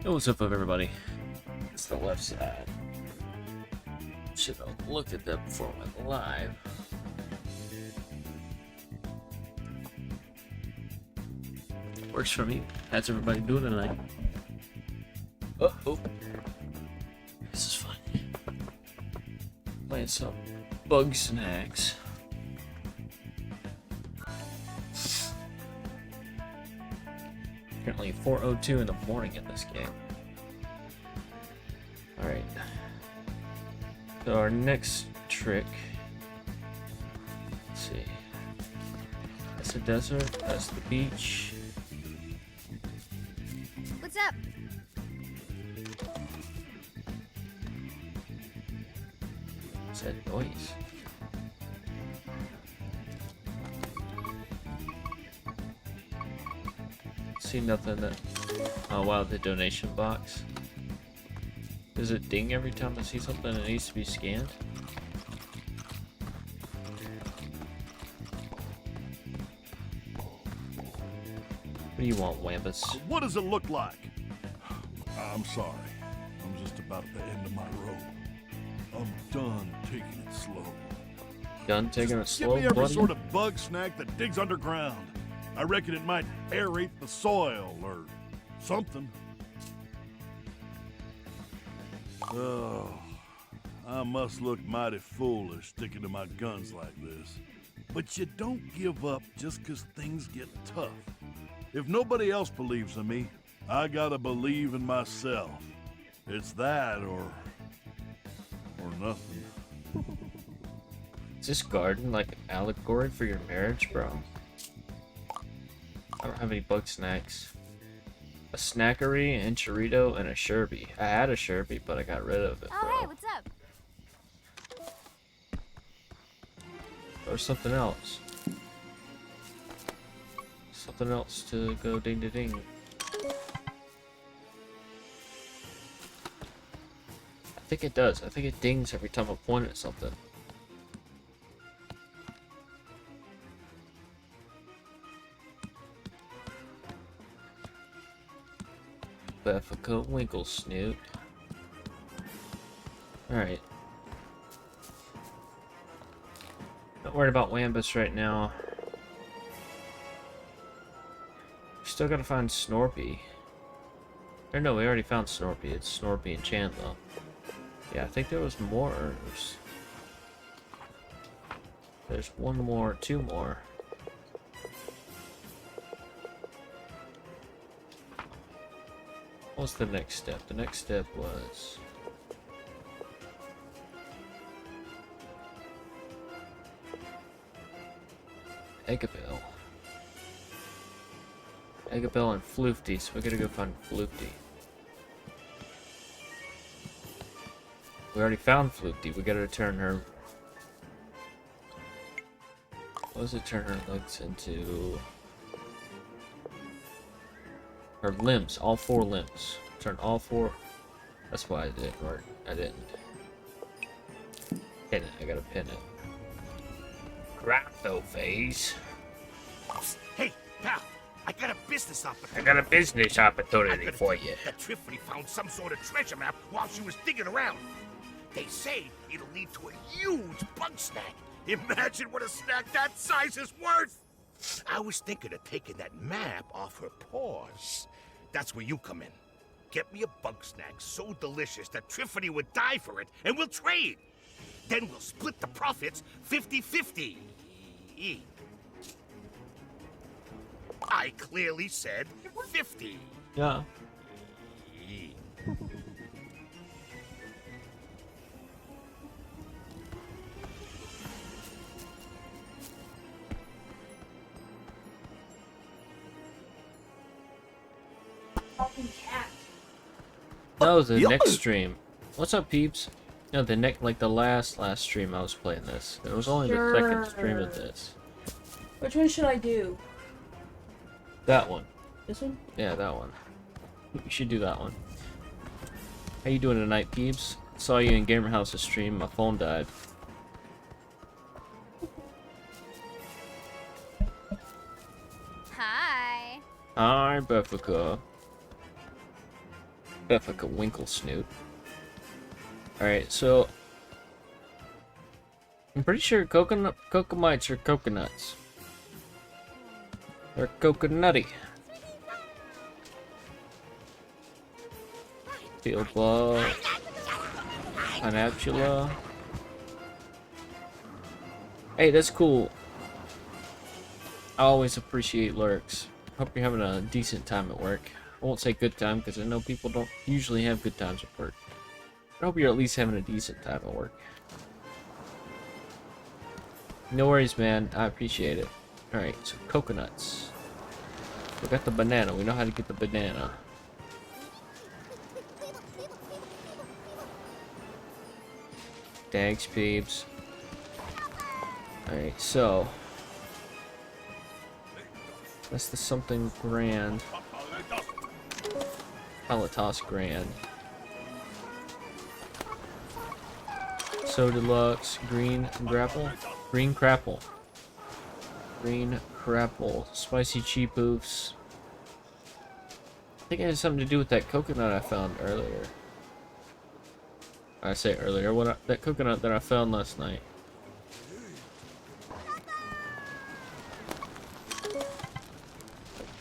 Hey, what's up, everybody? It's the left side. Should have looked at that before I went live. Works for me. How's everybody doing tonight? Oh, this is fun. Playing some BugSnax. Currently 4:02 in the morning in this game. Alright. So our next trick. Let's see. That's the desert, that's the beach. What's up? What's that noise? See nothing that. Oh wow, the donation box. Does it ding every time I see something that needs to be scanned? What do you want, Wambus? What does it look like? I'm sorry. I'm just about at the end of my rope. I'm done taking it slow. Done taking it slow, Give me every buddy? sort of bug snack that digs underground. I reckon it might aerate the soil or something. Oh, I must look mighty foolish sticking to my guns like this. But you don't give up just 'cause things get tough. If nobody else believes in me, I gotta believe in myself. It's that or nothing. Is this garden like an allegory for your marriage, bro? I don't have any bug snacks. A snackery, an chorito, and a sherbie. I had a sherbie, but I got rid of it, bro. Oh, hey, what's up? Or something else. Something else to go ding to ding. I think it does. I think it dings every time I point at something. Beffica Winkle Snoot. Alright. Not worried about Wambus right now. Still gotta find Snorpy. Or no, we already found Snorpy. It's Snorpy and Chandler. Yeah, I think there was more. There's one more, two more. What's the next step? The next step was... Eggabell. Eggabell and Floofty, so we gotta go find Floofty. We already found Floofty, we gotta return her... What does it turn her legs into? Her limbs, all four limbs. Turn all four. That's why I didn't work. I didn't. Pin it, I gotta pin it. Crapto phase. Hey, pal, I got a business opportunity. I got a business opportunity for you. That Tiffany found some sort of treasure map while she was digging around. They say it'll lead to a huge bug snack. Imagine what a snack that size is worth. I was thinking of taking that map off her paws. That's where you come in. Get me a bug snack so delicious that Tiffany would die for it, and we'll trade. Then we'll split the profits 50-50. I clearly said 50. Yeah. Fucking cat. That was the next stream. What's up, peeps? No, the like the last stream I was playing this. It was only the second stream of this. Which one should I do? That one. This one? Yeah, that one. You should do that one. How you doing tonight, peeps? Saw you in Gamer House's stream. My phone died. Hi. Hi, Beffica. Beth like a winkle snoot. Alright, so I'm pretty sure cocomites are coconuts. They're coconutty. Field ball. Pineapula. Hey, that's cool. I always appreciate lurks. Hope you're having a decent time at work. I won't say good time because I know people don't usually have good times at work. I hope you're at least having a decent time at work. No worries, man. I appreciate it. Alright, so coconuts. We got the banana. We know how to get the banana. Thanks, peeps. Alright, so that's the something grand. Palatos grand. So deluxe, green grapple. Green crapple. Green crapple. Spicy cheap hoofs. I think it has something to do with that coconut I found earlier. I say earlier, that coconut that I found last night.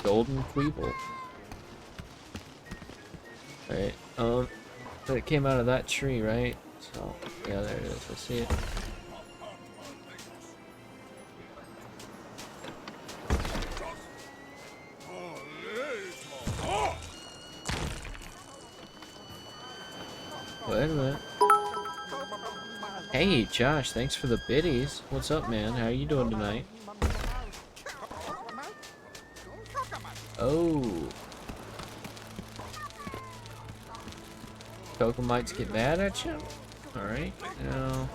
Golden Queeble. Alright, but it came out of that tree, right? So, yeah, there it is. I see it. Wait a minute. Hey, Josh, thanks for the biddies. What's up, man? How are you doing tonight? Oh. Cocomites get mad at you? Alright, now.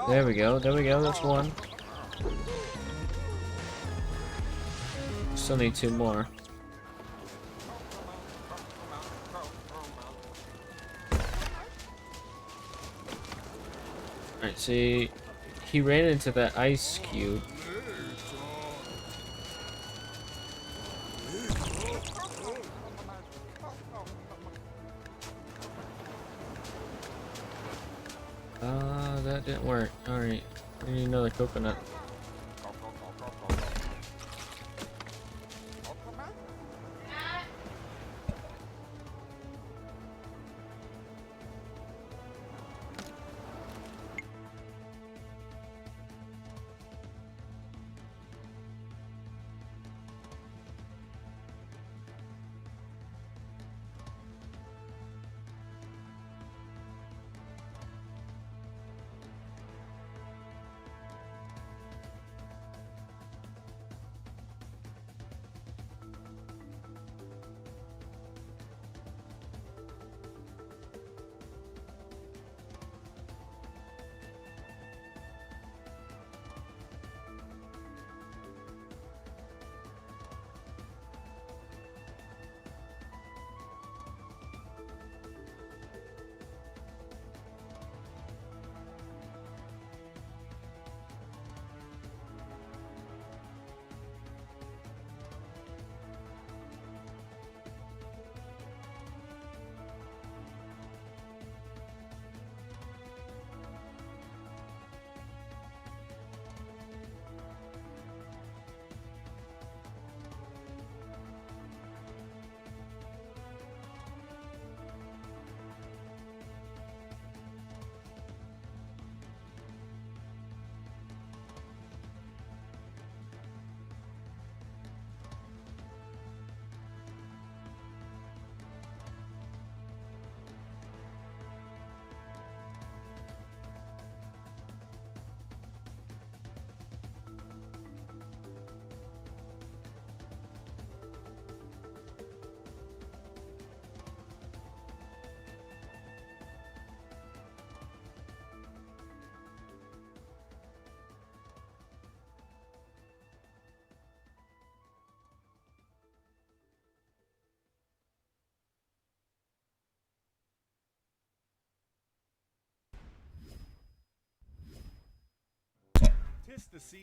There we go, that's one. Still need two more. Alright, see, he ran into that ice cube. That didn't work. Alright, I need another coconut.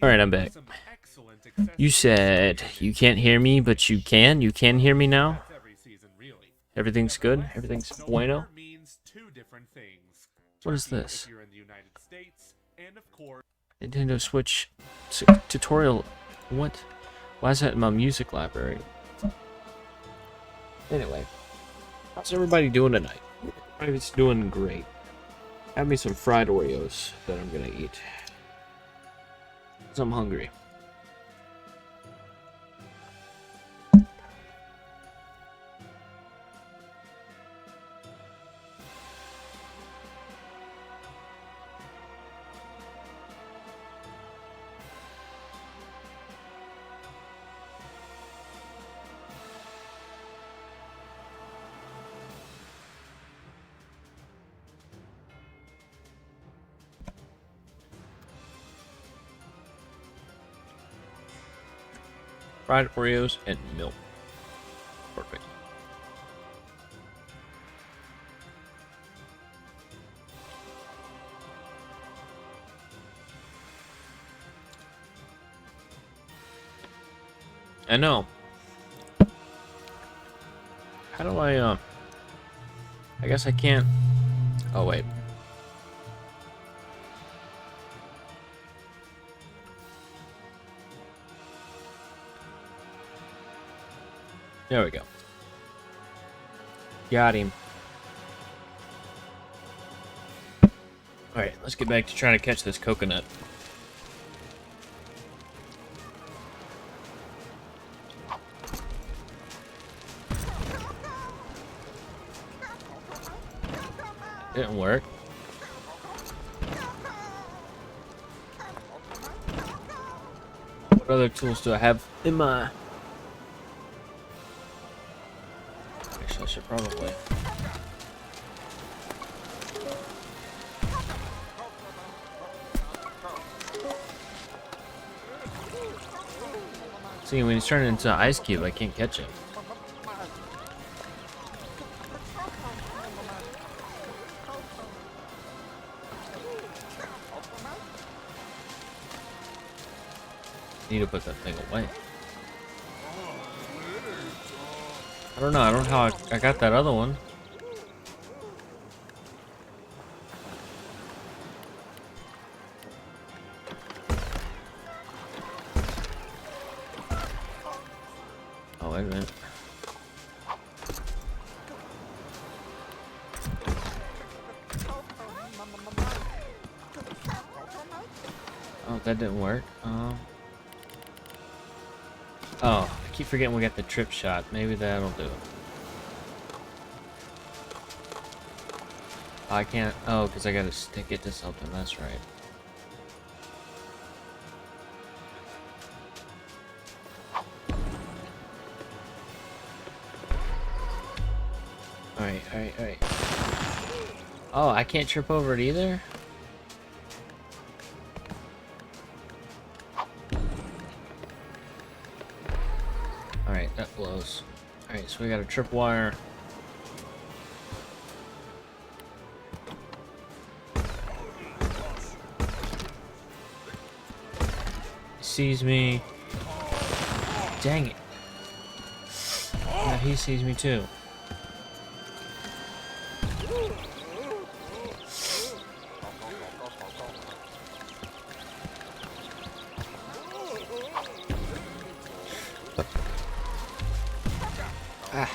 Alright, I'm back. You said you can't hear me, but you can? You can hear me now? Everything's good? Everything's bueno? What is this? Nintendo Switch tutorial. What? Why is that in my music library? Anyway, how's everybody doing tonight? Everybody's doing great. Have me some fried Oreos that I'm gonna eat. 'Cause I'm hungry. Fried Oreos and milk. Perfect. I know. How do I guess I can't. Oh wait. There we go. Got him. Alright, let's get back to trying to catch this coconut. Didn't work. What other tools do I have in my... I should probably. See, when he's turning into an ice cube, I can't catch him. Need to put that thing away. I don't know. I don't know how I got that other one. Oh, wait a minute. Oh, that didn't work. Oh, I keep forgetting we got the trip shot. Maybe that'll do it. I can't. Oh, because I gotta stick it to something. That's right. Alright, alright, alright. Oh, I can't trip over it either? Alright, that blows. Alright, so we got a tripwire. He sees me. Dang it. Yeah, he sees me too. Ah.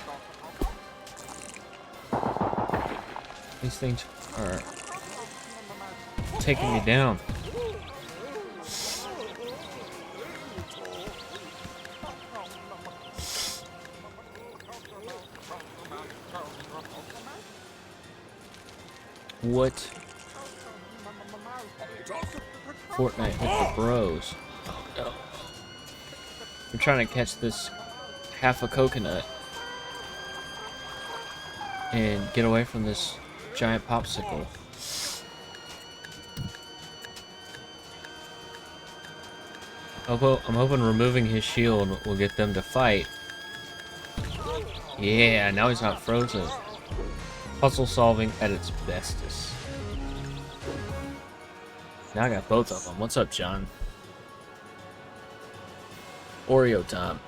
These things are taking me down. What? Fortnite with the bros. Oh no. I'm trying to catch this half a coconut and get away from this giant popsicle. I'm hoping removing his shield will get them to fight. Yeah, now he's not frozen. Puzzle solving at its bestest. Now I got both of them. What's up, John? Oreo time.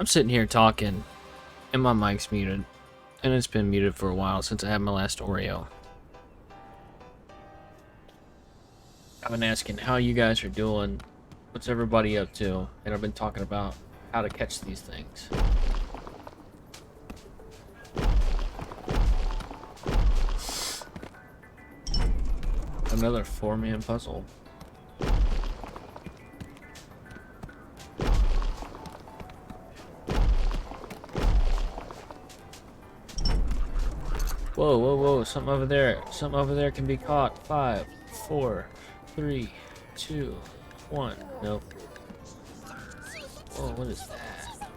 I'm sitting here talking, and my mic's muted, and it's been muted for a while since I had my last Oreo. I've been asking how you guys are doing, what's everybody up to, and I've been talking about how to catch these things. another 4-man puzzle. Whoa, whoa, whoa, something over there. Something over there can be caught. 5, 4, 3, 2, 1. Nope. Whoa, what is that?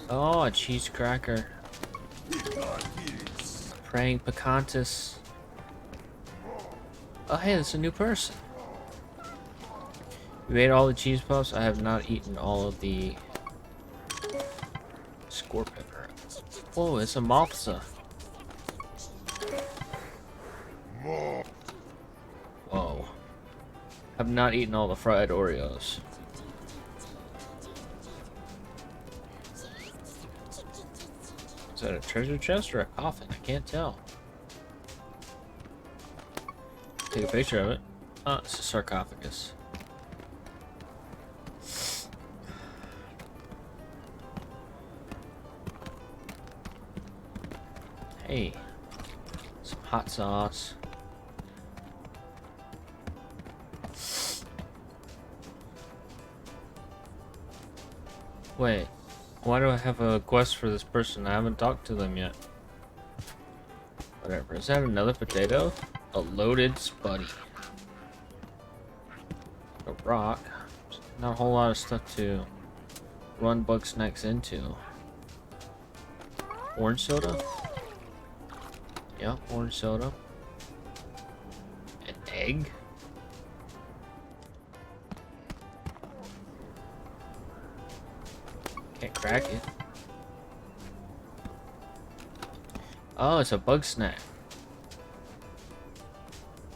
Oh, a cheese cracker. Praying Picantis. Oh, hey, that's a new person. You ate all the cheese puffs? I have not eaten all of the score pepper. Whoa, it's a Mofsa. Whoa. I've not eaten all the fried Oreos. Is that a treasure chest or a coffin? I can't tell. Take a picture of it. Oh, it's a sarcophagus. Hey, some hot sauce. Wait, why do I have a quest for this person? I haven't talked to them yet. Whatever. Is that another potato? A loaded spuddy. A rock. Not a whole lot of stuff to run BugSnax into. Orange soda? Yeah, orange soda. An egg? Can't crack it. Oh, it's a BugSnax.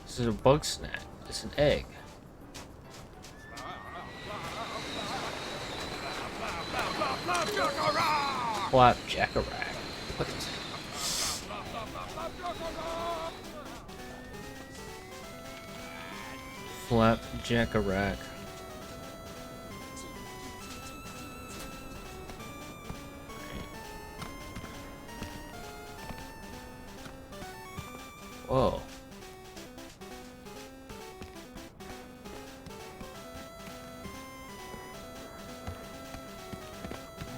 This is a BugSnax. It's an egg. Flapjack-a-rack. What is it? Flapjack-a-rack. Whoa.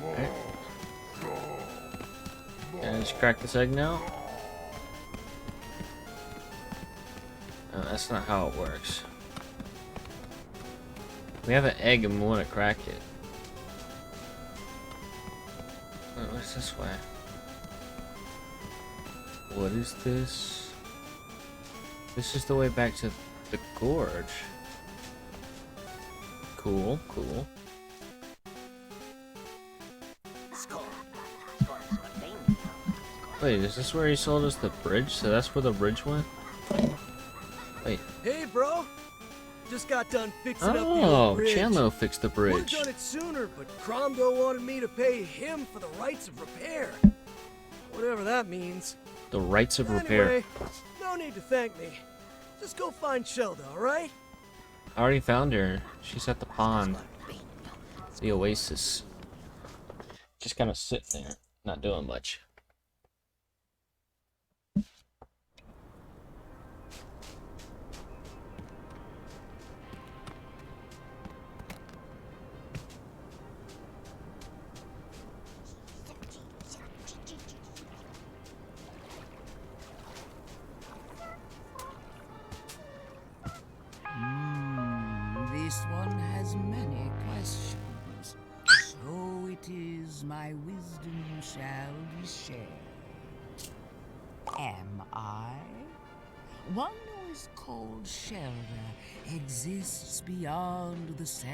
Okay. Can I just crack this egg now? No, that's not how it works. We have an egg and we want to crack it. Wait, what's this way? What is this? This is the way back to the gorge. Cool, cool. Wait, is this where he sold us the bridge? So that's where the bridge went? Wait. Hey, bro. Just got done fixing up the Oh, old bridge. Chandlo fixed the Would've bridge. done it sooner, but Cromdo wanted me to pay him for the rights of repair. Whatever that means. The rights of repair. Anyway, no need to thank me. Just go find Shelda, alright? I already found her. She's at the pond. The oasis. Just kind of sitting there, not doing much. This one has many questions. So it is my wisdom shall be shared. Am I? One who is called Shelda exists beyond the self.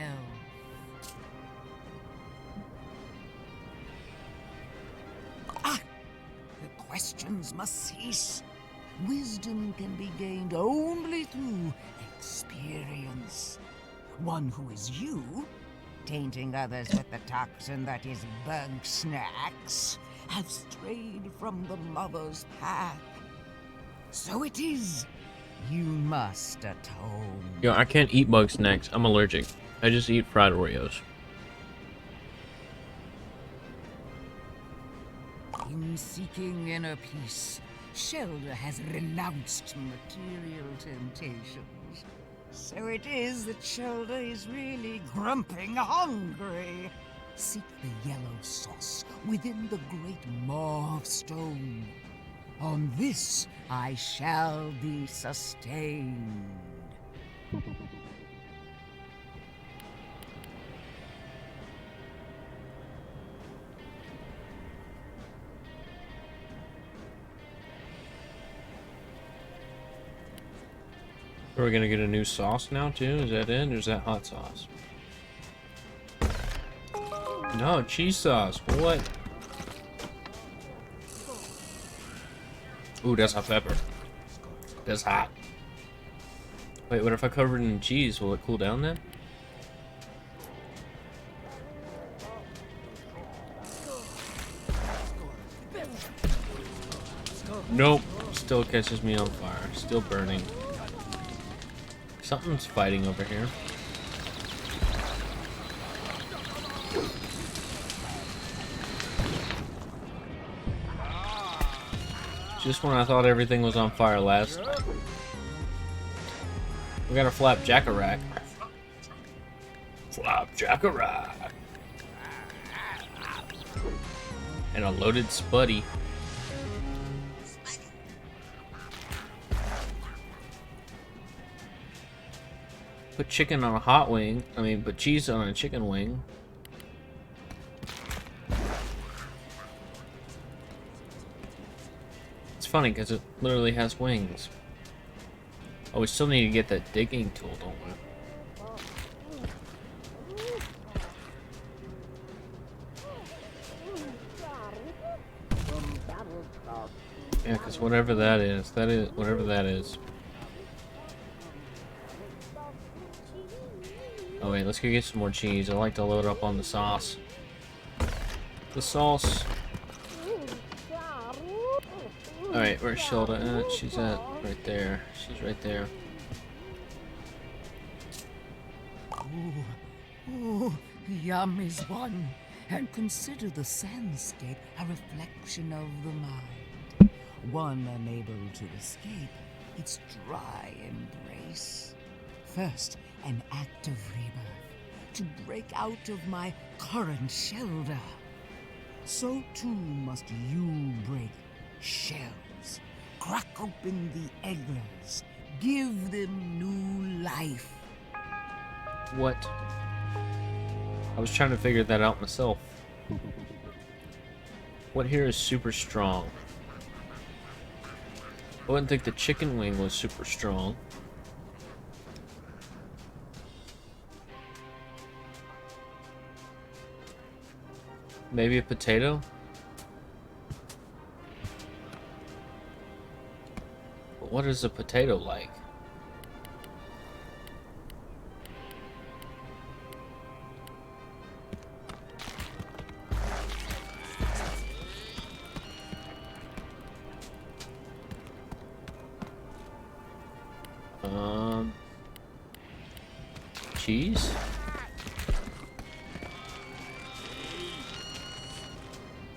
Ah! The questions must cease. Wisdom can be gained only through experience. One who is you, tainting others with the toxin that is BugSnax, have strayed from the mother's path. So it is. You must atone. Yo, I can't eat BugSnax. I'm allergic. I just eat fried Oreos. In seeking inner peace, Shelder has renounced material temptations. So it is that Shelder is really grumping hungry. Seek the yellow sauce within the great maw of stone. On this I shall be sustained. Are we gonna get a new sauce now too? Is that it? Or is that hot sauce? No, cheese sauce. What? Ooh, that's hot pepper. That's hot. Wait, what if I cover it in cheese? Will it cool down then? Nope. Still catches me on fire. Still burning. Something's fighting over here. Just when I thought everything was on fire last time. We got a flapjack-a-rack. Flapjack-a-rack. And a loaded spuddy. Put chicken on a hot wing. Put cheese on a chicken wing. It's funny because it literally has wings. Oh, we still need to get that digging tool, don't we? Yeah, because whatever that is, whatever that is. Oh wait, let's go get some more cheese. I like to load up on the sauce. The sauce. Alright, where's Shelda at? She's at right there. She's right there. Oh, yum is one, and consider the sandscape a reflection of the mind. One unable to escape its dry embrace. First, an act of rebirth, to break out of my current shelter. So too must you break shells, crack open the egglers, give them new life. What? I was trying to figure that out myself. What here is super strong? I wouldn't think the chicken wing was super strong. Maybe a potato? But what is a potato like? Cheese?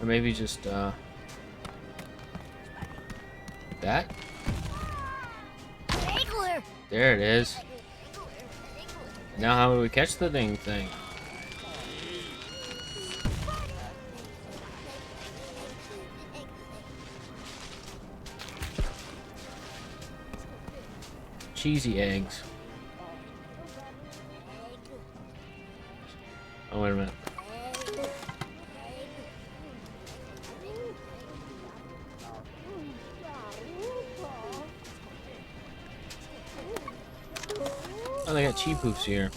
Or maybe just, that? There it is. Now how do we catch the dang thing? Cheesy eggs. Oh, wait a minute. Oh, they got cheap poofs here.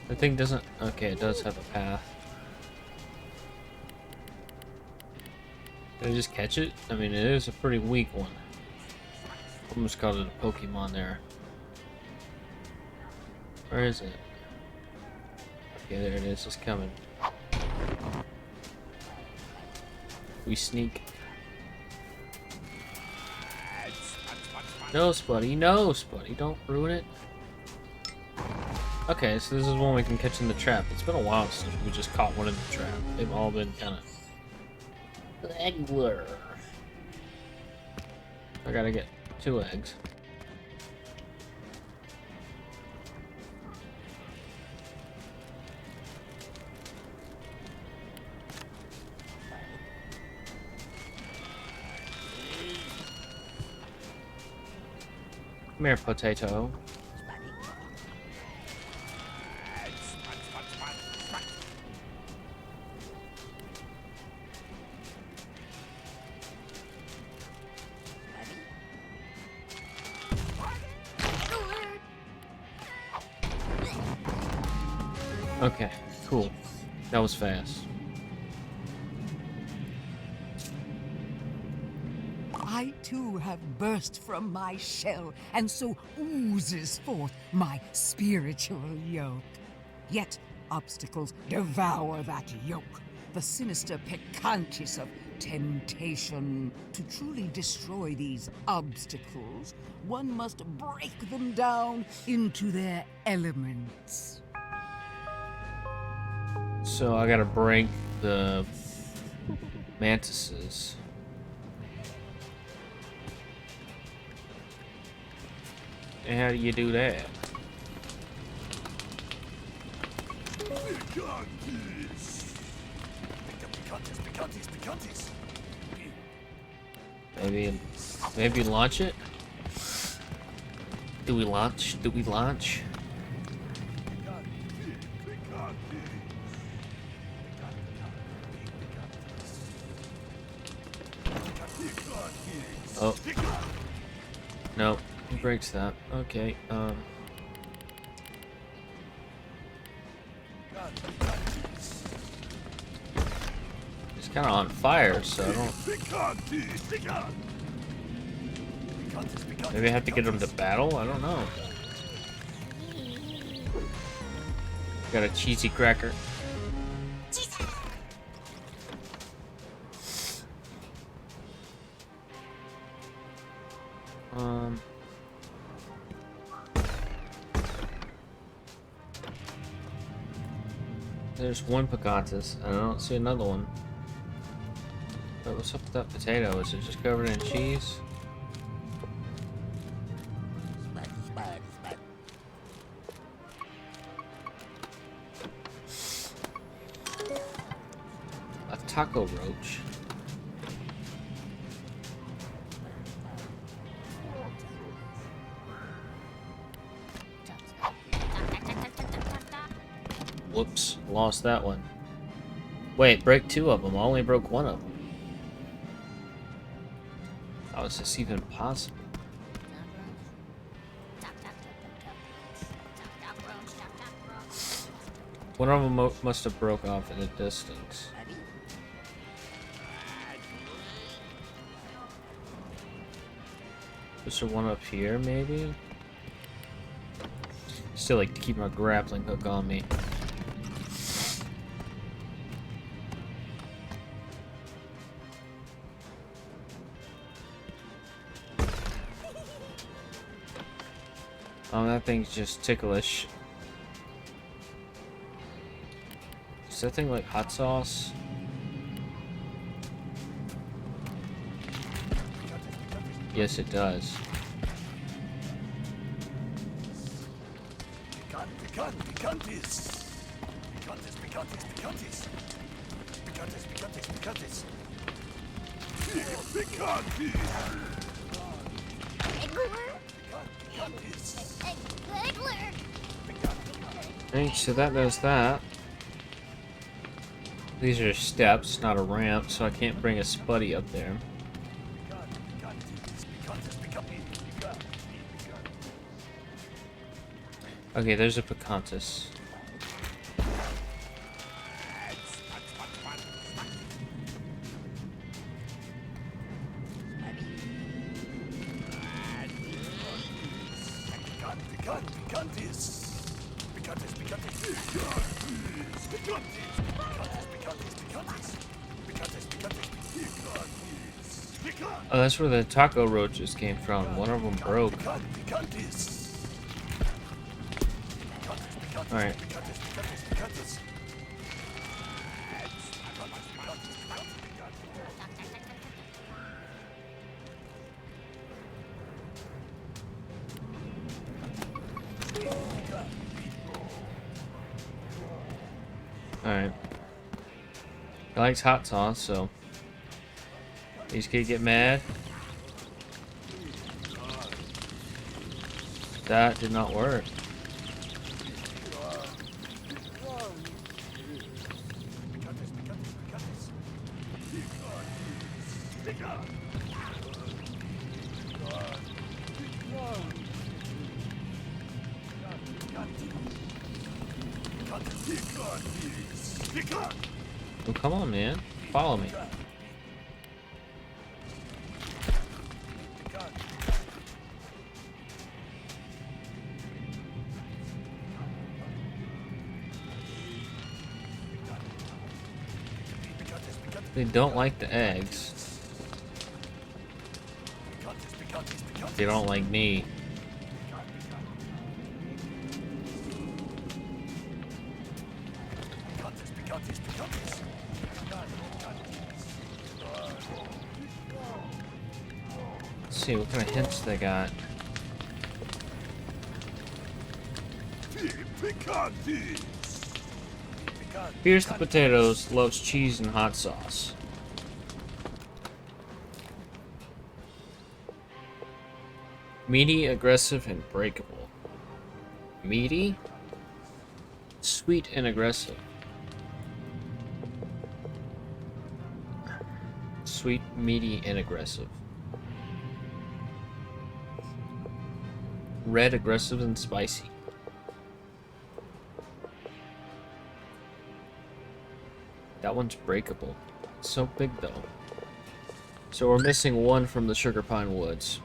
The thing doesn't... Okay, it does have a path. Did I just catch it? I mean, it is a pretty weak one. Almost called it a Pokemon there. Where is it? Okay, there it is. It's coming. We sneak. No, Spuddy. No, Spuddy. Don't ruin it. Okay, so this is one we can catch in the trap. It's been a while since we just caught one in the trap. They've all been kind of regular. I gotta get 2 eggs. Come here, potato. Okay, cool. That was fast. I too have burst from my shell, and so oozes forth my spiritual yoke. Yet obstacles devour that yoke, the sinister picantis of temptation. To truly destroy these obstacles, one must break them down into their elements. So I gotta break the mantises. And how do you do that? Maybe launch it? Do we launch? Do we launch? Oh. No, he breaks that. Okay, it's kind of on fire, so I don't... Maybe I have to get him to battle? I don't know. Got a cheesy cracker. There's one Picantis, and I don't see another one. But what's up with that potato? Is it just covered in cheese? A taco roach. Whoops, lost that one. Wait, break 2 of them. I only broke 1 of them. How is this even possible? One of them must have broke off in the distance. Is there one up here, maybe? Still like to keep my grappling hook on me. Oh, that thing's just ticklish. Is that thing like hot sauce? Yes, it does. Okay, so that does that. These are steps, not a ramp, so I can't bring a Spuddy up there. Okay, there's a Picantis. Oh, that's where the taco roaches came from. One of them broke. Alright. Alright. He likes hot sauce, so these kids get mad. That did not work. Well, come on, man. Follow me. They don't like the eggs. They don't like me. Let's see what kind of hints they got. Here's the potatoes, loves cheese and hot sauce. Meaty, aggressive, and breakable. Meaty? Sweet and aggressive. Sweet, meaty, and aggressive. Red, aggressive, and spicy. That one's breakable. It's so big though. So we're missing one from the Sugar Pine Woods.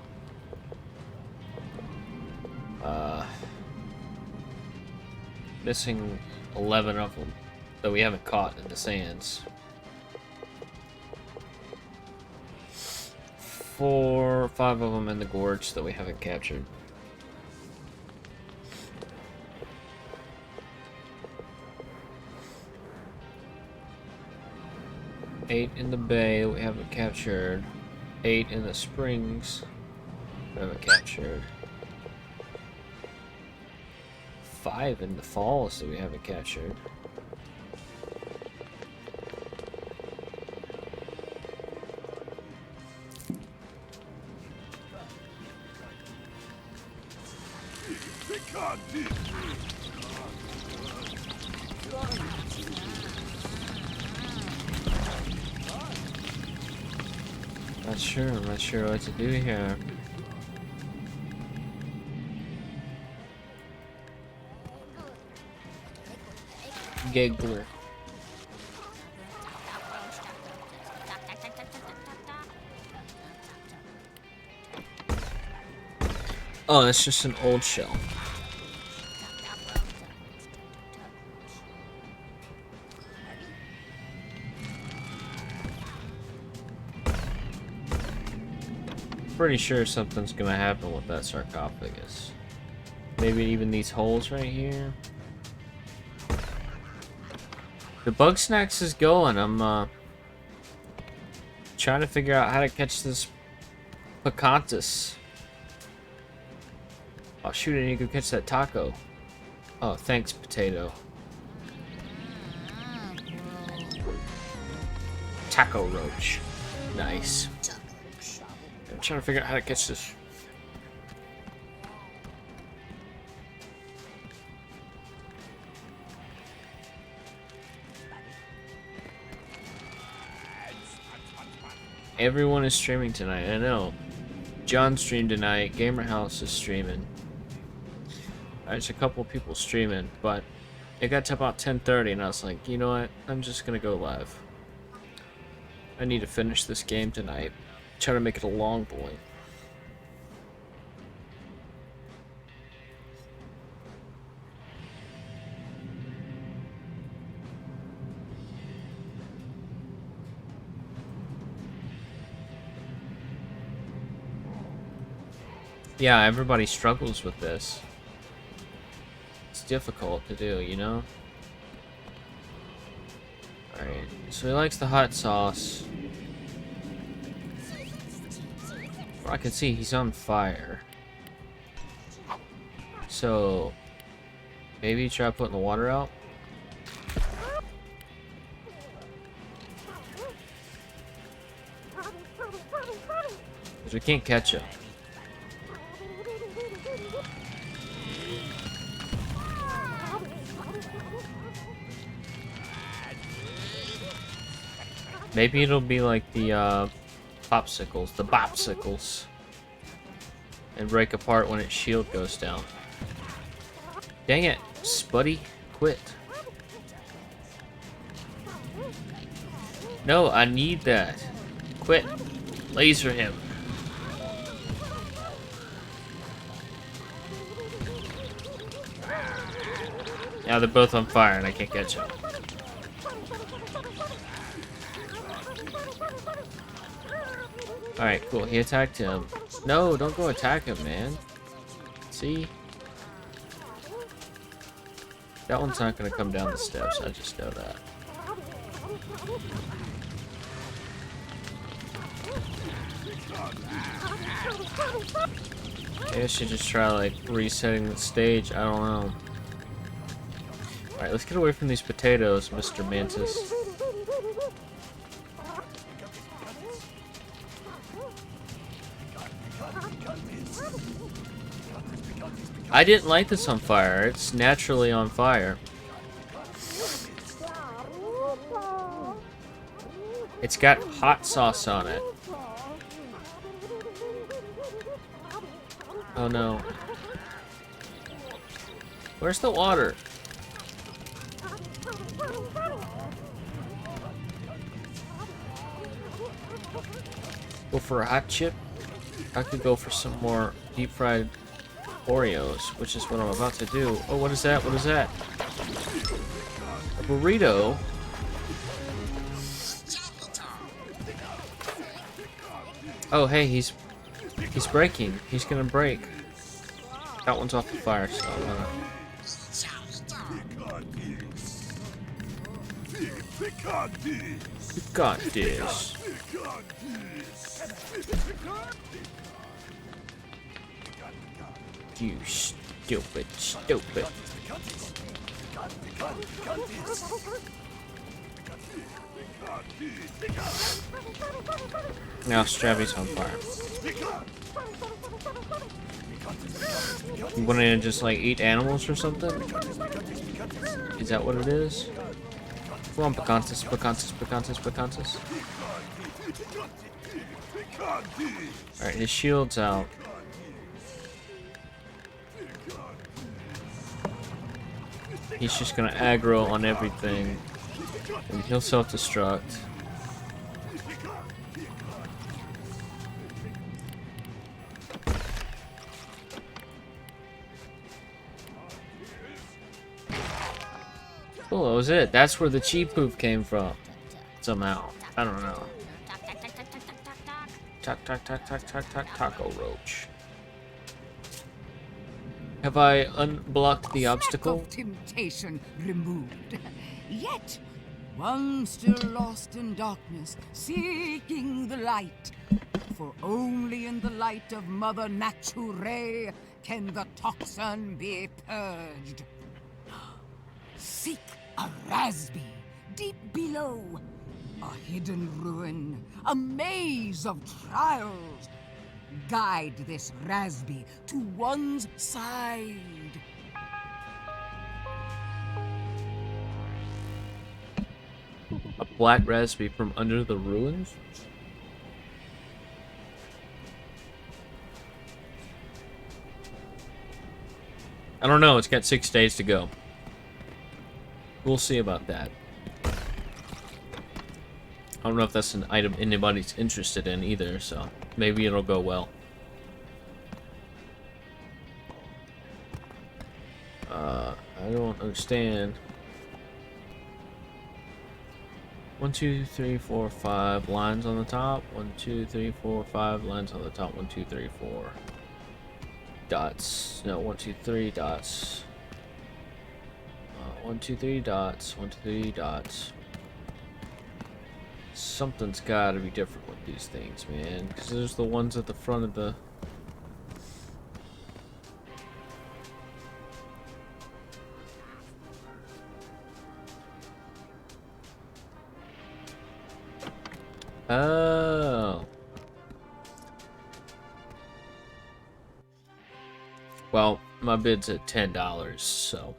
Missing 11 of them that we haven't caught in the sands. 4 or 5 of them in the gorge that we haven't captured. Eight in the bay we haven't captured. 8 in the springs we haven't captured. 5 in the falls that we haven't captured. I'm not sure what to do here. Giggler. Oh, it's just an old shell. Pretty sure something's gonna happen with that sarcophagus. Maybe even these holes right here. The BugSnax is going. I'm trying to figure out how to catch this Picantus. Oh shoot, I need to go catch that taco. Oh, thanks, potato. Taco roach. Nice. I'm trying to figure out how to catch this. Everyone is streaming tonight, I know. John streamed tonight, Gamer House is streaming. There's a couple people streaming, but it got to about 10:30 and I was like, you know what, I'm just gonna go live. I need to finish this game tonight. Try to make it a long boy. Yeah, everybody struggles with this. it's difficult to do, you know? Alright, so he likes the hot sauce. Well, I can see he's on fire. So, maybe try putting the water out? Because we can't catch him. Maybe it'll be like the popsicles, the bopsicles, and break apart when its shield goes down. Dang it, Spuddy, quit. No, I need that. Quit. Laser him. Now they're both on fire and I can't catch them. Alright, cool. He attacked him. No, don't go attack him, man. See? That one's not gonna come down the steps, I just know that. Maybe I should just try, like, resetting the stage. I don't know. Alright, let's get away from these potatoes, Mr. Mantis. I didn't light this on fire. It's naturally on fire. It's got hot sauce on it. Oh no. Where's the water? Go for a hot chip? I could go for some more deep fried Oreos, which is what I'm about to do. Oh, what is that? What is that? A burrito? Oh, hey, he's breaking. He's gonna break. That one's off the fire, so you got this. You stupid. Now Strabby's on fire. You want to just like eat animals or something? Is that what it is? Come on, Picantis. Alright, his shield's out. He's just gonna aggro on everything. And he'll self-destruct. Cool, that was it. That's where the chi poof came from. Somehow. I don't know. Taco roach. Have I unblocked the obstacle? Of temptation removed. Yet, one still lost in darkness, seeking the light. For only in the light of Mother Nature can the toxin be purged. Seek a Rasby deep below. A hidden ruin, a maze of trials. Guide this Rasby to one's side. A black raspberry from under the ruins? I don't know, it's got 6 days to go. We'll see about that. I don't know if that's an item anybody's interested in either, so maybe it'll go well. I don't understand. 1, 2, 3, 4, 5 lines on the top. 1, 2, 3, 4, 5 lines on the top. 1, 2, 3, 4 dots. No, 1, 2, 3 dots. 1, 2, 3 dots. 1, 2, 3 dots. Something's gotta be different with these things, man. Because there's the ones at the front of the... Oh. Well, my bid's at $10, so...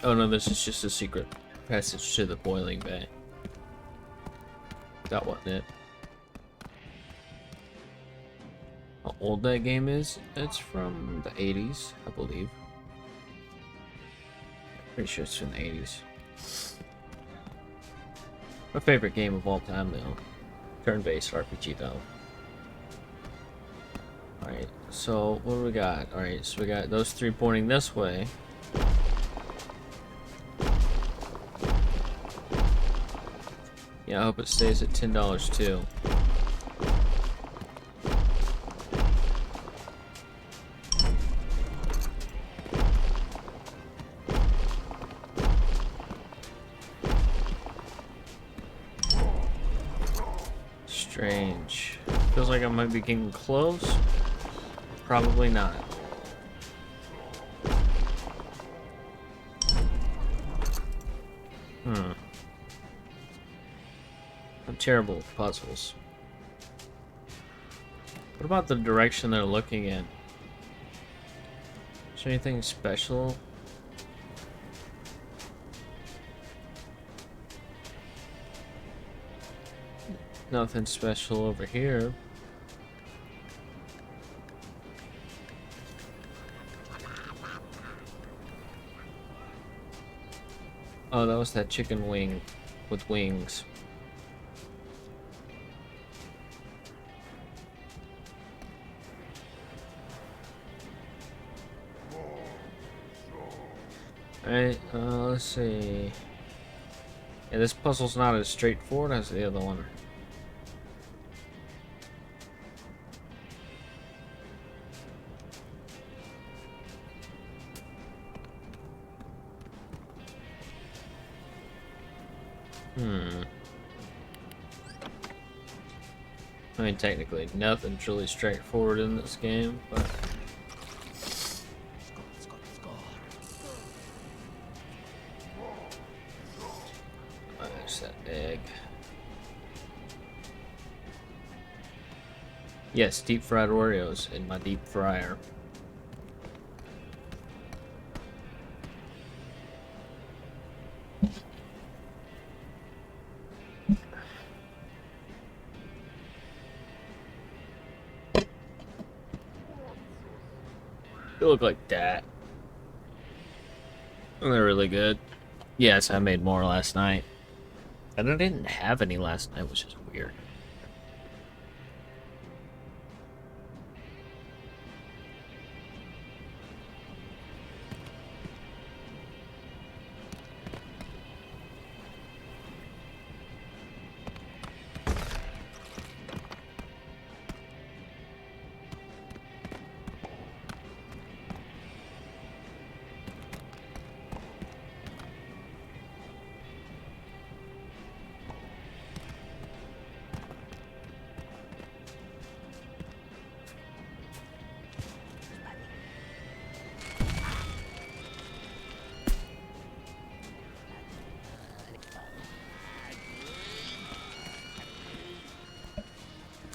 Oh no, this is just a secret passage to the boiling bay. That wasn't it. How old that game is? It's from the 80s, I believe. Pretty sure it's from the 80s. My favorite game of all time, though. Turn-based RPG, though. Alright, so what do we got? Alright, so we got those three pointing this way. Yeah, I hope it stays at $10 too. Strange. Feels like I might be getting close. Probably not. I'm terrible with puzzles. What about the direction they're looking in? Is there anything special? Nothing special over here. Oh, that was that chicken wing with wings. Alright, let's see. Yeah, this puzzle's not as straightforward as the other one. I mean, technically, nothing's really straightforward in this game, but... There's that egg. Yes, deep fried Oreos in my deep fryer. They look like that. And they're really good. Yes, I made more last night. And I didn't have any last night, which is weird.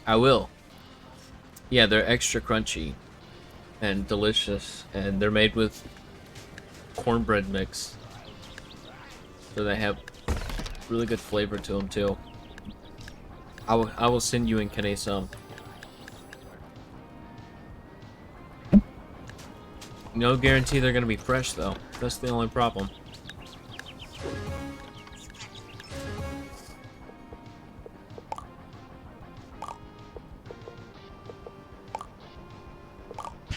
I will. Yeah, they're extra crunchy and delicious, and they're made with cornbread mix, so they have really good flavor to them too. I will send you and Kenny some. No guarantee they're gonna be fresh though. That's the only problem.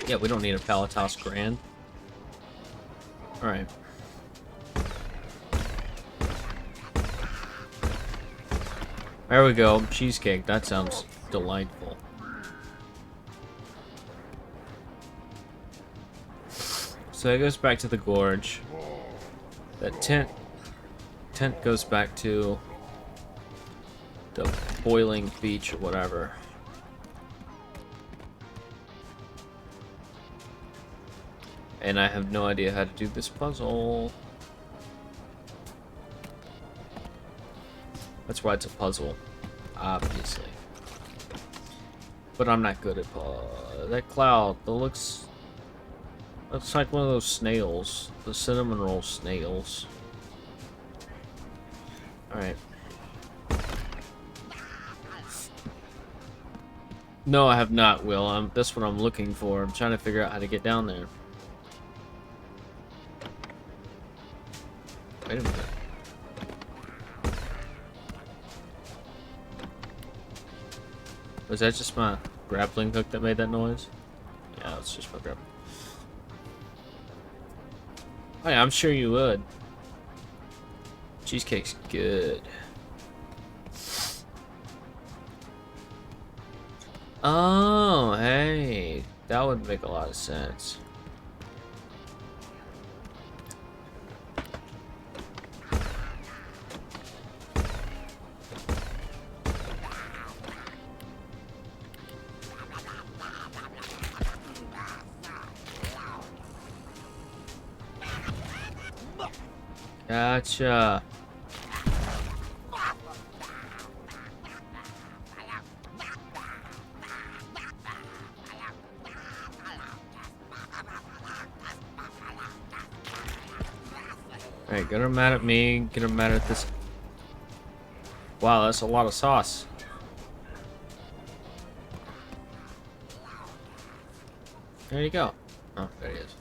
Yeah, we don't need a Palatos Grand. Alright. There we go. Cheesecake. That sounds delightful. So that goes back to the gorge. That tent goes back to the boiling beach or whatever. And I have no idea how to do this puzzle. That's why it's a puzzle, obviously. But I'm not good at that cloud. That looks like one of those snails, the cinnamon roll snails. All right. No, I have not, Will. That's what I'm looking for. I'm trying to figure out how to get down there. Wait a minute. Was that just my grappling hook that made that noise? Yeah, it's just my grappling. Oh yeah, I'm sure you would. Cheesecake's good. Oh, hey. That would make a lot of sense. Gotcha. Alright, get her mad at me, get her mad at this. Wow, that's a lot of sauce. There you go. Oh, there he is.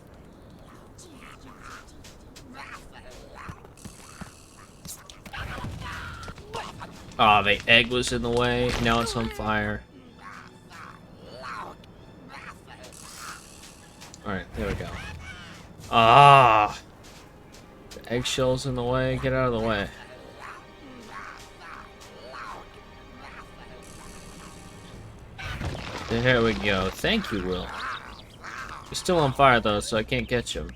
Oh, the egg was in the way. Now it's on fire. Alright, there we go. Ah! The eggshell's in the way. Get out of the way. There we go. Thank you, Will. He's still on fire, though, so I can't catch him.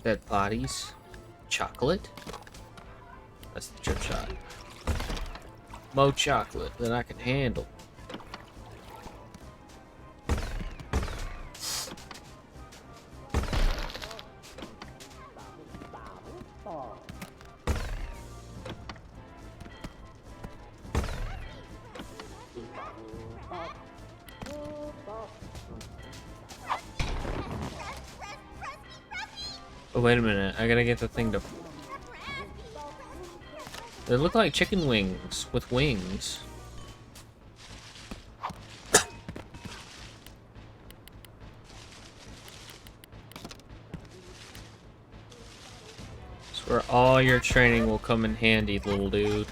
Dead bodies. Chocolate? That's the trip shot. More chocolate than I can handle. Oh, wait a minute. I gotta get the thing to... They look like chicken wings with wings. That's where all your training will come in handy, little dude.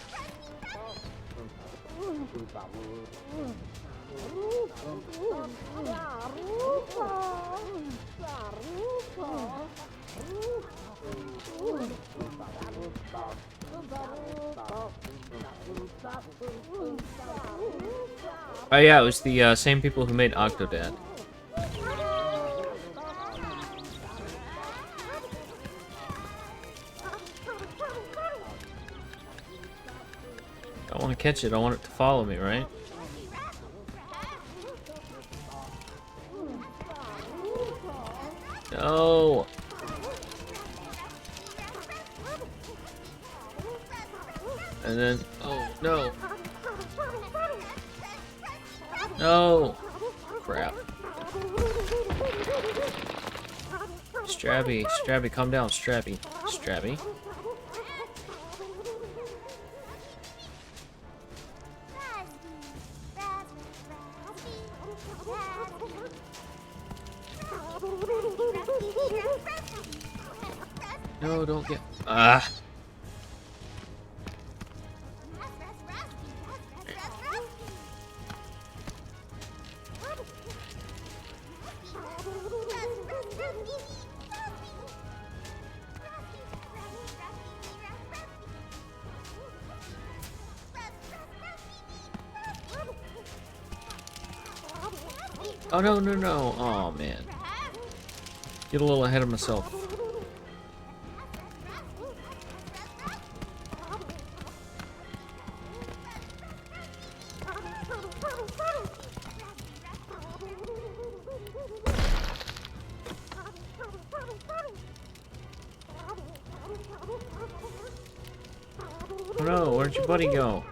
Oh yeah, it was the same people who made Octodad. I want to catch it. I want it to follow me, right? No. And then, oh no. No! Crap. Strabby, Strabby, calm down, Strabby. Strabby. No, don't get... Ah! Oh no, no, no. Oh man. Get a little ahead of myself. Oh no, where'd your buddy go?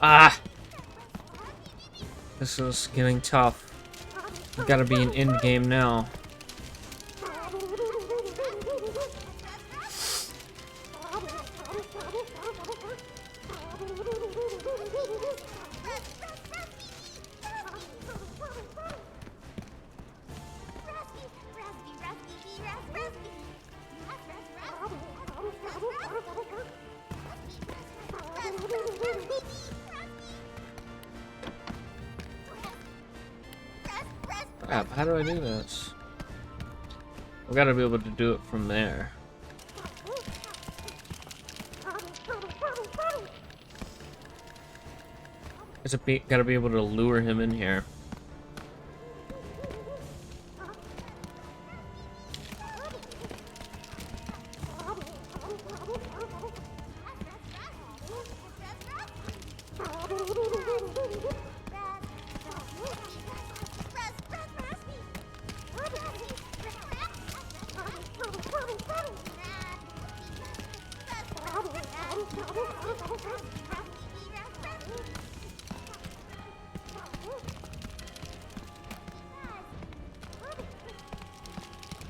Ah! This is getting tough. We gotta be an end game now. Crap, how do I do this? We gotta be able to do it from there. Gotta be able to lure him in here.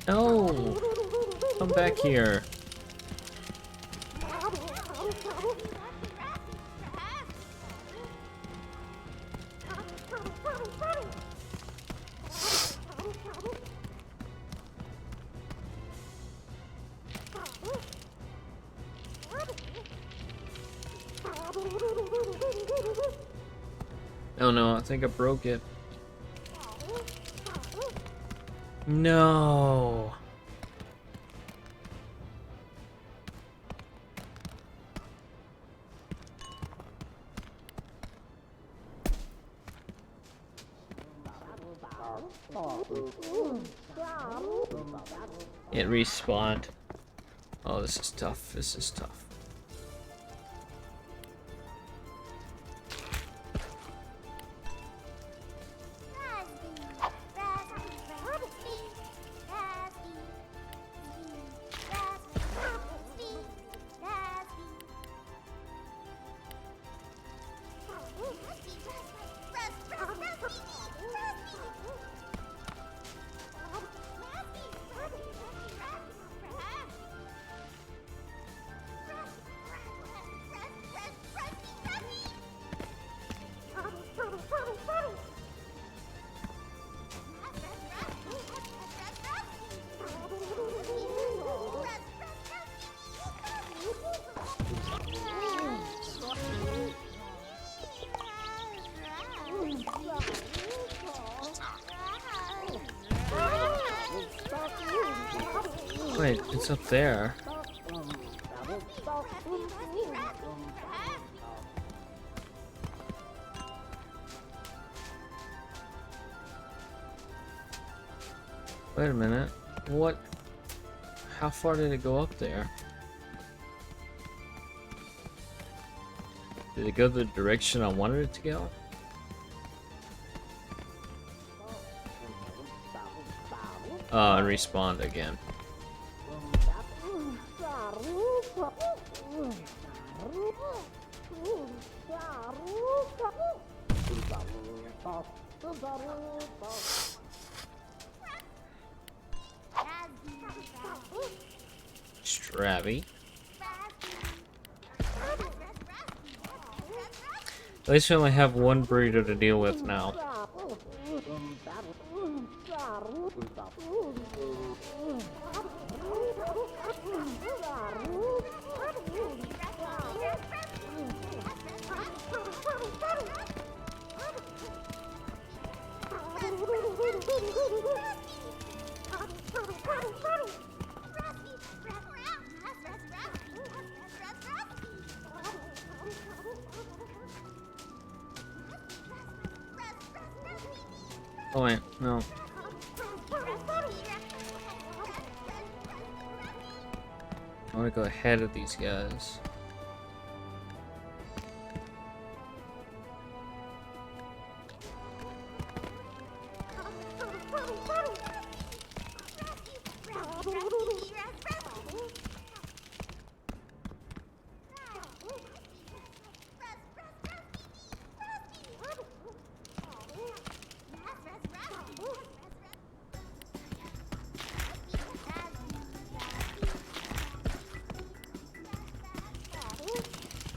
No! Come back here. Oh no, I think I broke it. No. It respawned. Oh, this is tough. This is tough. Wait, it's up there. Wait a minute. What? How far did it go up there? Did it go the direction I wanted it to go? And respawned again. Stravy. At least we only have one burrito to deal with now. Oh wait, no. I want to go ahead of these guys.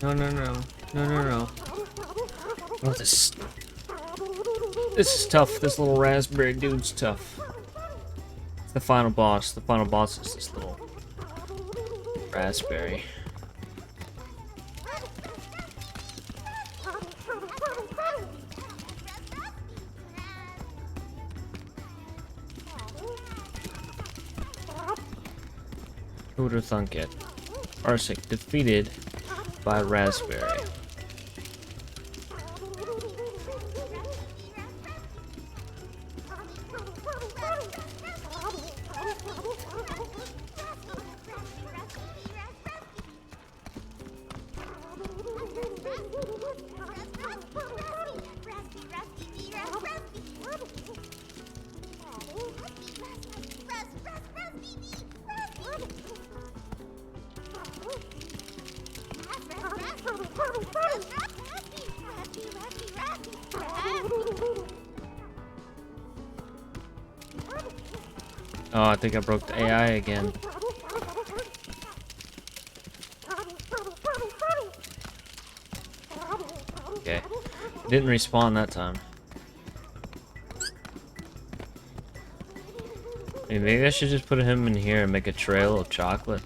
No, no, no. No, no, no. Oh, this is tough. This little raspberry dude's tough. It's the final boss. The final boss is this little raspberry. Who would have thunk it? Arsec defeated by raspberry. Oh, I think I broke the AI again. Okay. It didn't respawn that time. Maybe I should just put him in here and make a trail of chocolate.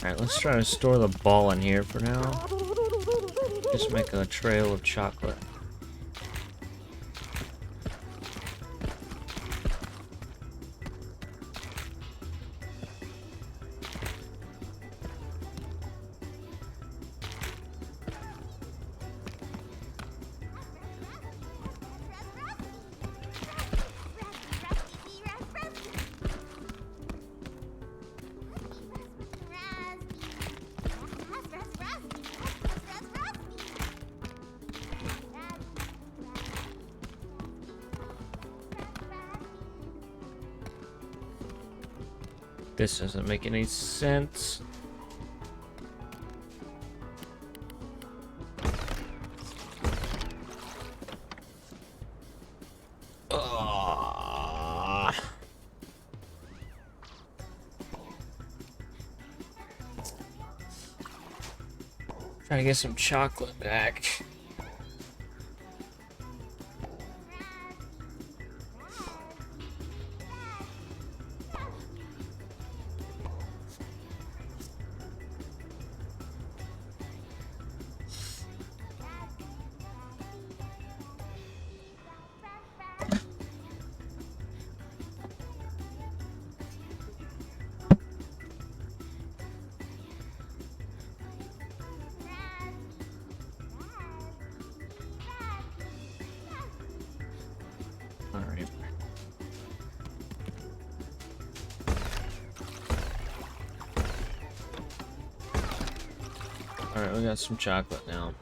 Alright, let's try to store the ball in here for now. Just make a trail of chocolate. This doesn't make any sense. Trying to get some chocolate back. Alright. Alright, we got some chocolate now.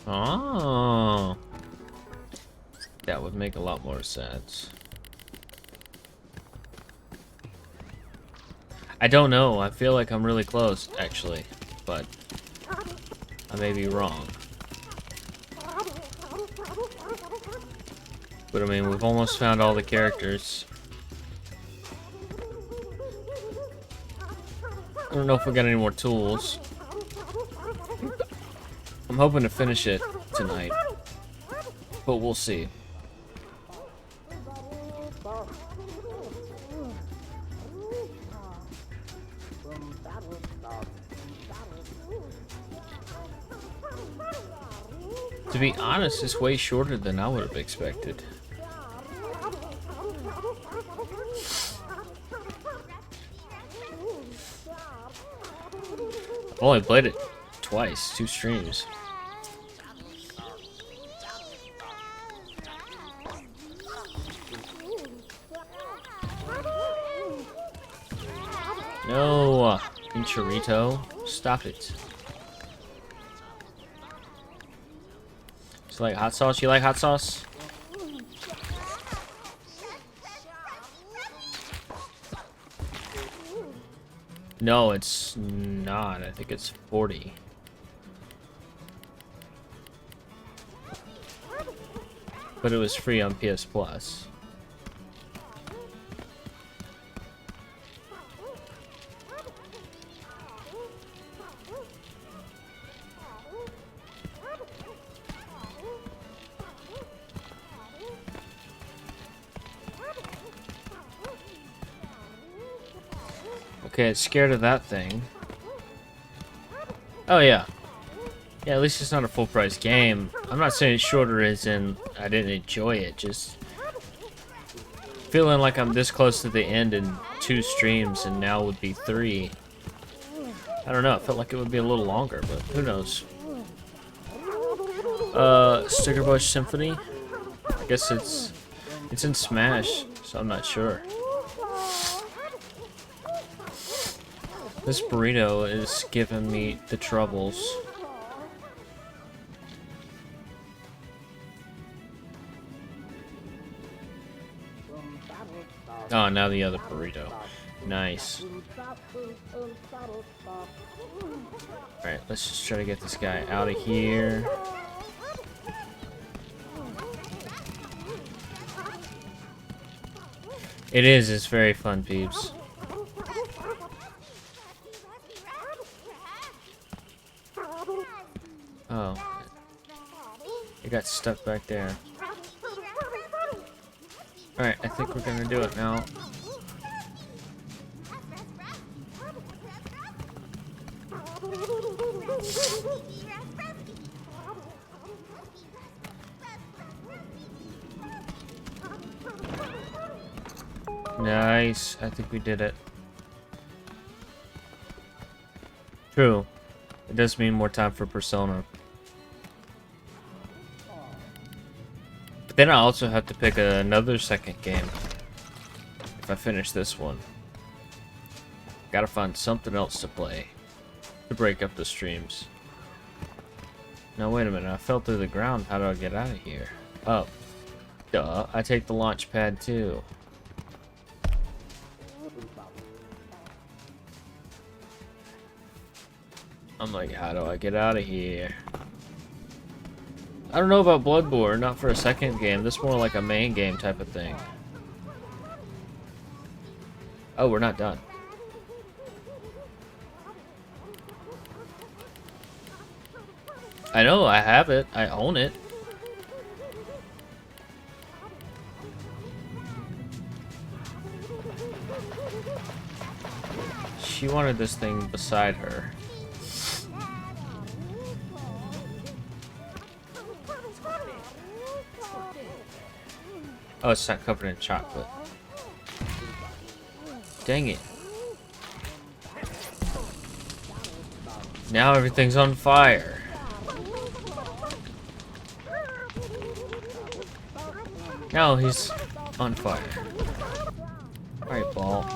Oh, that would make a lot more sense. I don't know. I feel like I'm really close, actually, but I may be wrong. But I mean, we've almost found all the characters. I don't know if we got any more tools. I'm hoping to finish it tonight, but we'll see. To be honest, it's way shorter than I would have expected. I've only played it twice, 2 streams. No, Pincherito, stop it. So like hot sauce? You like hot sauce? No, it's not. I think it's 40. But it was free on PS Plus. Okay, scared of that thing. Oh yeah. Yeah, at least it's not a full price game. I'm not saying it's shorter as in I didn't enjoy it, just feeling like I'm this close to the end in 2 streams and now would be 3. I don't know, it felt like it would be a little longer, but who knows. Sticker Bush Symphony? I guess it's in Smash, so I'm not sure. This burrito is giving me the troubles. Oh, now the other burrito. Nice. Alright, let's just try to get this guy out of here. It's very fun, peeps. Oh. It got stuck back there. Alright, I think we're gonna do it now. Nice. I think we did it. True. It does mean more time for Persona. But then I also have to pick another second game if I finish this one. Gotta find something else to play to break up the streams. Now wait a minute, I fell through the ground. How do I get out of here? Oh. Duh, I take the launch pad too. I'm like, how do I get out of here? I don't know about Bloodborne, not for a second game. This is more like a main game type of thing. Oh, we're not done. I know, I have it. I own it. She wanted this thing beside her. Oh, it's not covered in chocolate. Dang it. Now everything's on fire. Now he's on fire. Alright, ball.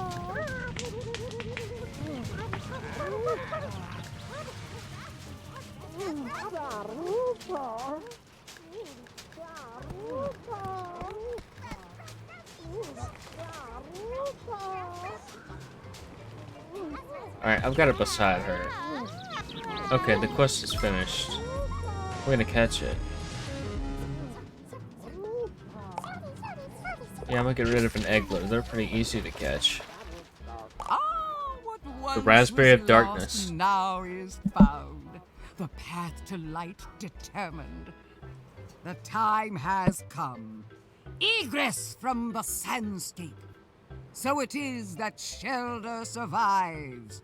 Alright, I've got it beside her. Okay, the quest is finished. We're gonna catch it. Yeah, I'm gonna get rid of an eggler. They're pretty easy to catch. Ah, what The once Raspberry was of Darkness. lost now is found. the path to light determined. The time has come. Egress from the sandscape. So it is that Shelder survives.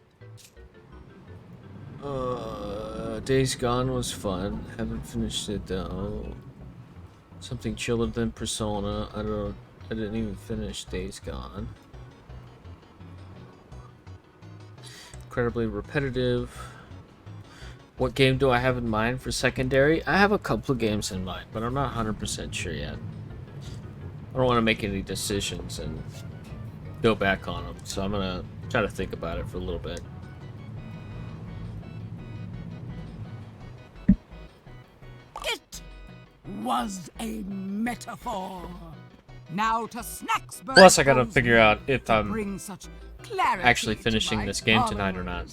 Days Gone was fun. Haven't finished it though. Something chiller than Persona. I didn't even finish Days Gone. Incredibly repetitive. What game do I have in mind for secondary? I have a couple of games in mind, but I'm not 100% sure yet. I don't want to make any decisions and go back on them, so I'm gonna try to think about it for a little bit. It was a metaphor. Now to Snaxburg. Plus, I gotta figure out if I'm bring such clarity actually to finishing my this game tonight or not.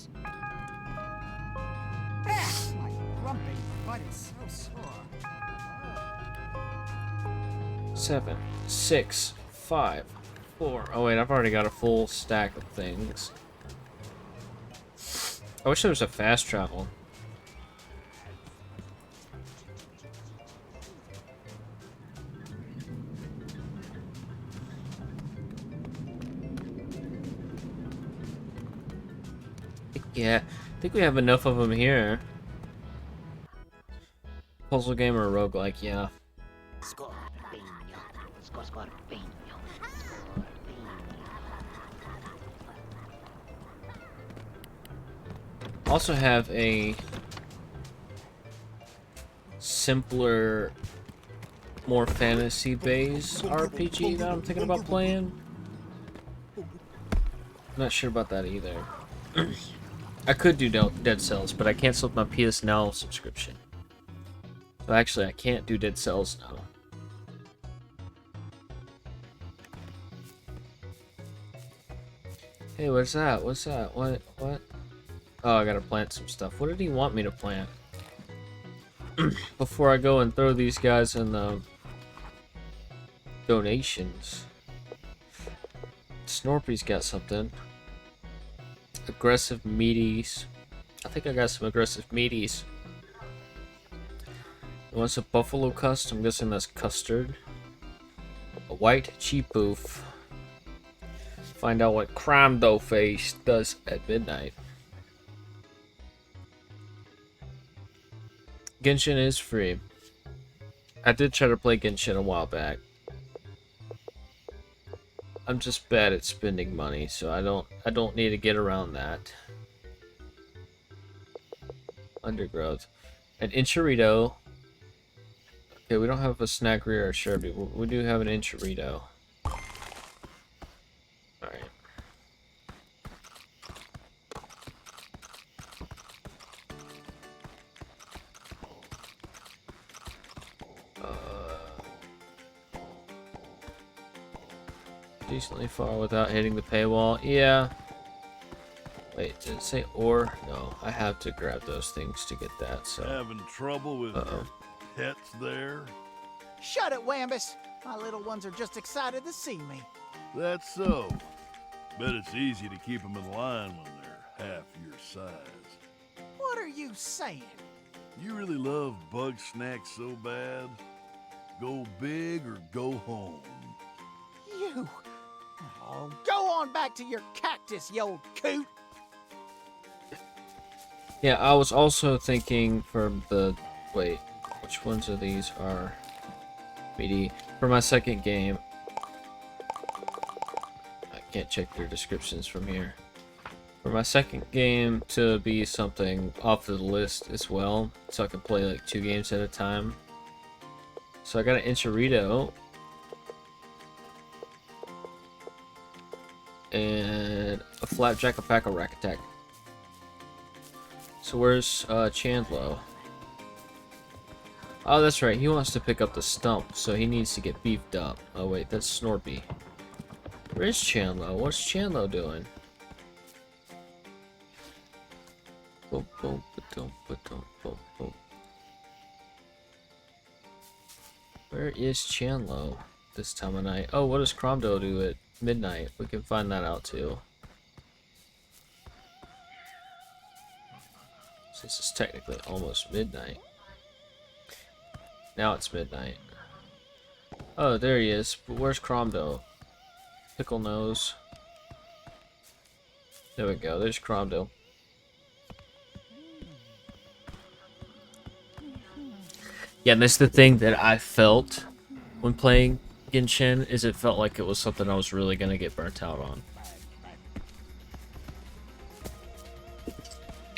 followers. My grumpy butt is so sore. 7, 6, 5, 4. Oh wait, I've already got a full stack of things. I wish there was a fast travel. Yeah, I think we have enough of them here. Puzzle game or roguelike, yeah. Also have a simpler, more fantasy-based RPG that I'm thinking about playing. Not sure about that either. I could do Dead Cells, but I canceled my PS Now subscription. So actually, I can't do Dead Cells now. Hey, what's that? What's that? What? Oh, I gotta plant some stuff. What did he want me to plant? Before I go and throw these guys in the donations. Snorpy's got something. Aggressive meaties. I think I got some aggressive meaties. He wants a buffalo cust. I'm guessing that's custard. A white cheap boof. Find out what Crime Dough Face does at midnight. Genshin is free. I did try to play Genshin a while back. I'm just bad at spending money, so I don't need to get around that. Undergrowth. An Enchirito. Okay, we don't have a Snackery or a Sherby. We do have an Enchirito. Alright. Decently far without hitting the paywall. Yeah. Wait, did it say or? No, I have to grab those things to get that, so. Having trouble with your pets there? Shut it, Wambus. My little ones are just excited to see me. That's so. Bet it's easy to keep them in line when they're half your size. What are you saying? You really love BugSnax so bad? Go big or go home. You. Oh, go on back to your cactus, you old coot. Yeah, I was also thinking for the... Wait, which ones of these are BD? For my second game... I can't check their descriptions from here. For my second game to be something off the list as well, so I can play like 2 games at a time. So I got an Enchirito. And a Flapjack, a Pack, a Rack Attack. So where's Chandlo? Oh, that's right. He wants to pick up the stump, so he needs to get beefed up. Oh wait, that's Snorpy. Where's Chandlo? What's Chandlo doing? Boom, boom, ba-dum, ba-dum, boom, boom. Where is Chandlo this time of night? Oh, what does Cromdo do at midnight? We can find that out too. This is technically almost midnight. Now it's midnight. Oh, there he is. But where's Cromdo? Pickle nose. There we go. There's Cromdo. Yeah, and that's the thing that I felt when playing Genshin, is it felt like it was something I was really gonna get burnt out on.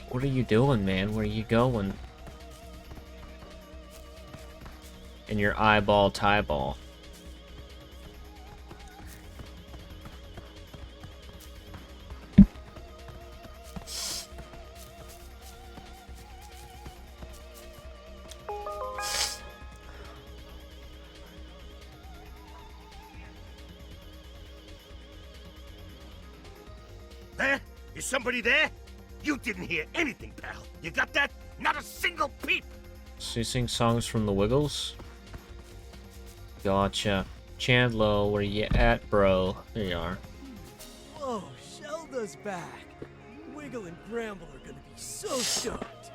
What are you doing, man? Where are you going? In your eyeball tie ball. Huh? Is somebody there? You didn't hear anything, pal. You got that? Not a single peep. So you sing songs from the Wiggles? Gotcha. Chandlo, where you at, bro? There you are. Whoa, Shelda's back. Wiggle and Bramble are gonna be so stoked.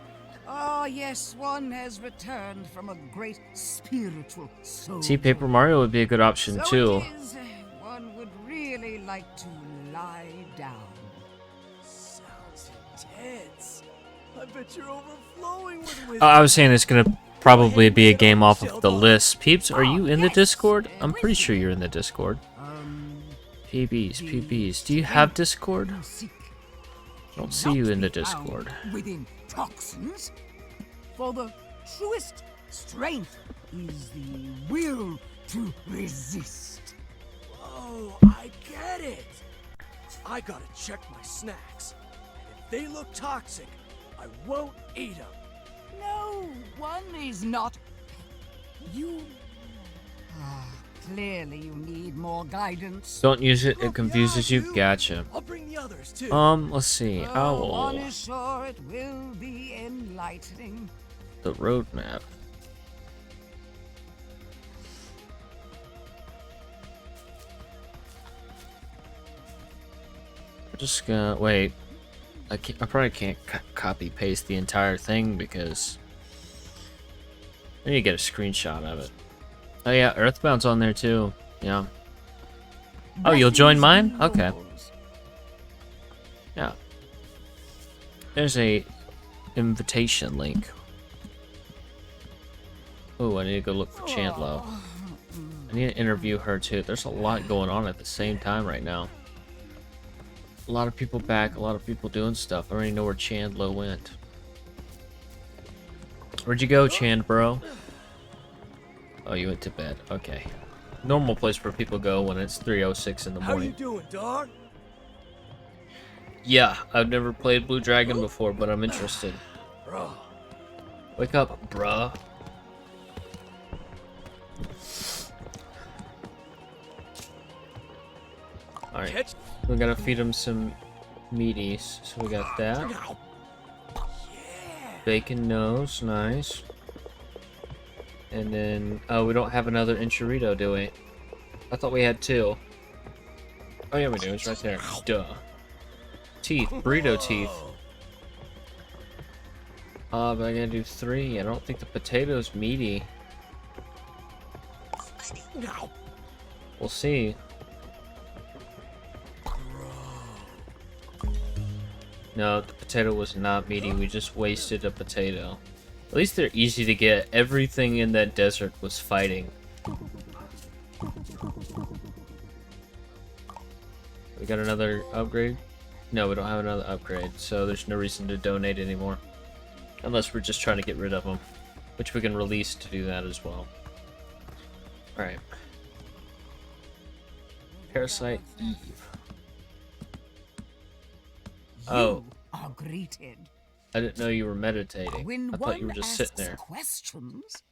Ah, yes, one has returned from a great spiritual soul. See, Paper Mario would be a good option, So too. it is, one would really like to lie down. Sounds intense. I bet you're overflowing with wisdom. I was saying it's gonna probably be a game off of the list. Peeps, are you in the yes, Discord? I'm with pretty sure you. you're in the Discord. PBs. Do you have Discord? Don't see you in the Discord. Within toxins, for the truest strength is the will to resist. Oh, I get it. I gotta check my snacks. And if they look toxic, I won't eat them. No, one is not. You. Clearly, you need more guidance. Don't use it, it Look, confuses yeah, I you. do. Gotcha. I'll bring the others too. Let's see. One Owl. is sure it will be enlightening. The roadmap. I'm just gonna wait. I probably can't copy paste the entire thing because I need to get a screenshot of it. Oh yeah, Earthbound's on there too. Yeah. Oh, you'll join mine? Okay. Yeah. There's a invitation link. Oh, I need to go look for Chandlo. I need to interview her too. There's a lot going on at the same time right now. A lot of people back, a lot of people doing stuff. I already know where Chandlo went. Where'd you go, Chand, bro? Oh, you went to bed. Okay. Normal place where people go when it's 3:06 in the How you morning. doing, dog? Yeah, I've never played Blue Dragon before, but I'm interested. Bro. Wake up, bruh. Alright, Catch. we gotta feed him some meaties. So we got that. Yeah. Bacon nose, nice. And then, oh, we don't have another enchilada, do we? I thought we had two. Oh yeah, we do. It's right there. Duh. Teeth, burrito teeth. But I gotta do 3. I don't think the potato's meaty. We'll see. No, the potato was not meaty. We just wasted a potato. At least they're easy to get. Everything in that desert was fighting. We got another upgrade? No, we don't have another upgrade, so there's no reason to donate anymore. Unless we're just trying to get rid of them. Which we can release to do that as well. Alright. Parasite Eve. Oh. Are greeted. I didn't know you were meditating. When I thought you were one just sitting asks there. questions,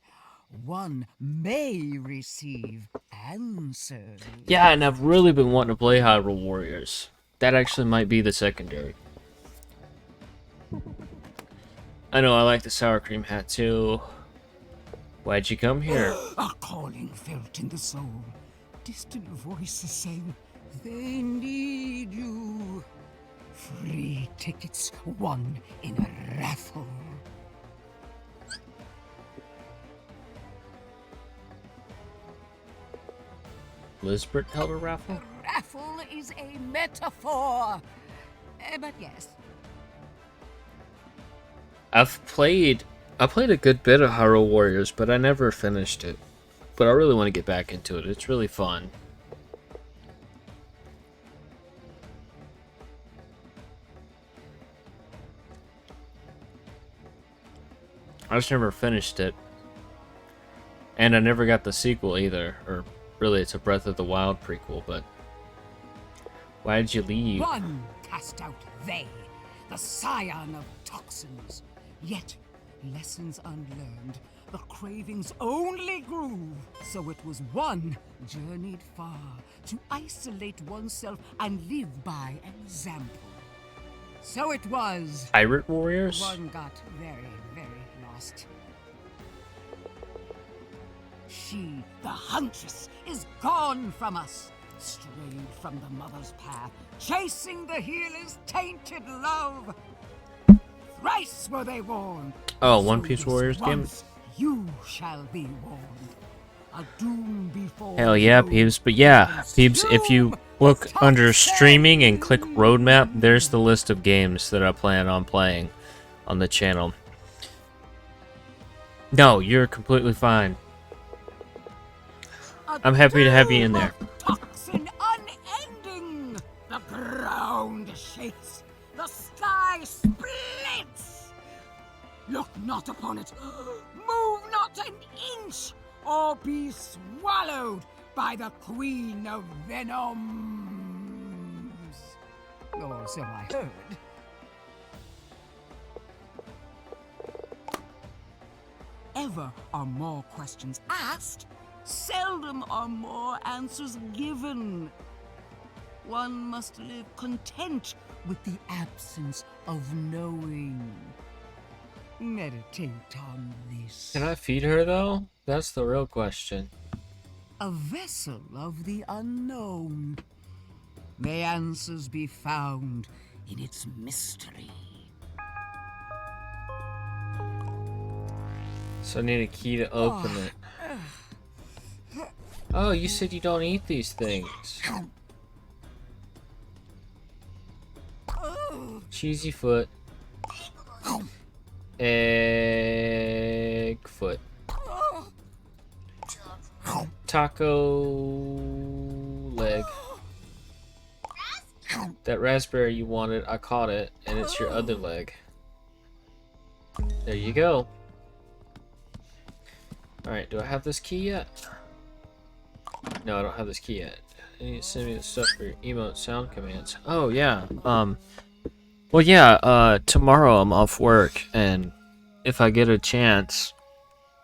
one may receive answers. Yeah, and I've really been wanting to play Hyrule Warriors. That actually might be the secondary. I know, I like the sour cream hat too. Why'd you come here? A calling felt in the soul. Distant voices saying, they need you. Free tickets won in a raffle. Lisbeth held a raffle? Raffle is a metaphor. But yes. I played a good bit of Hyrule Warriors, but I never finished it. But I really want to get back into it. It's really fun. I just never finished it. And I never got the sequel either. Or really, it's a Breath of the Wild prequel, but why did you leave? One cast out they, the scion of toxins. Yet, lessons unlearned, the cravings only grew. So it was one journeyed far to isolate oneself and live by example. So it was. Pirate Warriors? One got very, very lost. She, the huntress, is gone from us, strayed from the mother's path, chasing the healer's tainted love. Thrice were they warned. Oh, So One Piece this Warriors game? once You shall be warned. A doom before Hell yeah, you. peeps. But yeah, peeps, if you look under streaming and click roadmap, there's the list of games that I plan on playing on the channel. No, you're completely fine. I'm happy to have you in there. Toxin unending. The ground shakes. The sky splits. Look not upon it. Move not an inch, or be swallowed by the Queen of Venoms. Or so I heard. Ever are more questions asked, seldom are more answers given. One must live content with the absence of knowing. Meditate on this. Can I feed her, though? That's the real question. A vessel of the unknown. May answers be found in its mystery. So I need a key to open it. Oh, you said you don't eat these things. Cheesy foot. Egg foot. Taco leg. That raspberry you wanted, I caught it, and it's your other leg. There you go. Alright, do I have this key yet? No, I don't have this key yet. You need to send me the stuff for your emote sound commands. Oh, yeah. Well, yeah, tomorrow I'm off work, and if I get a chance,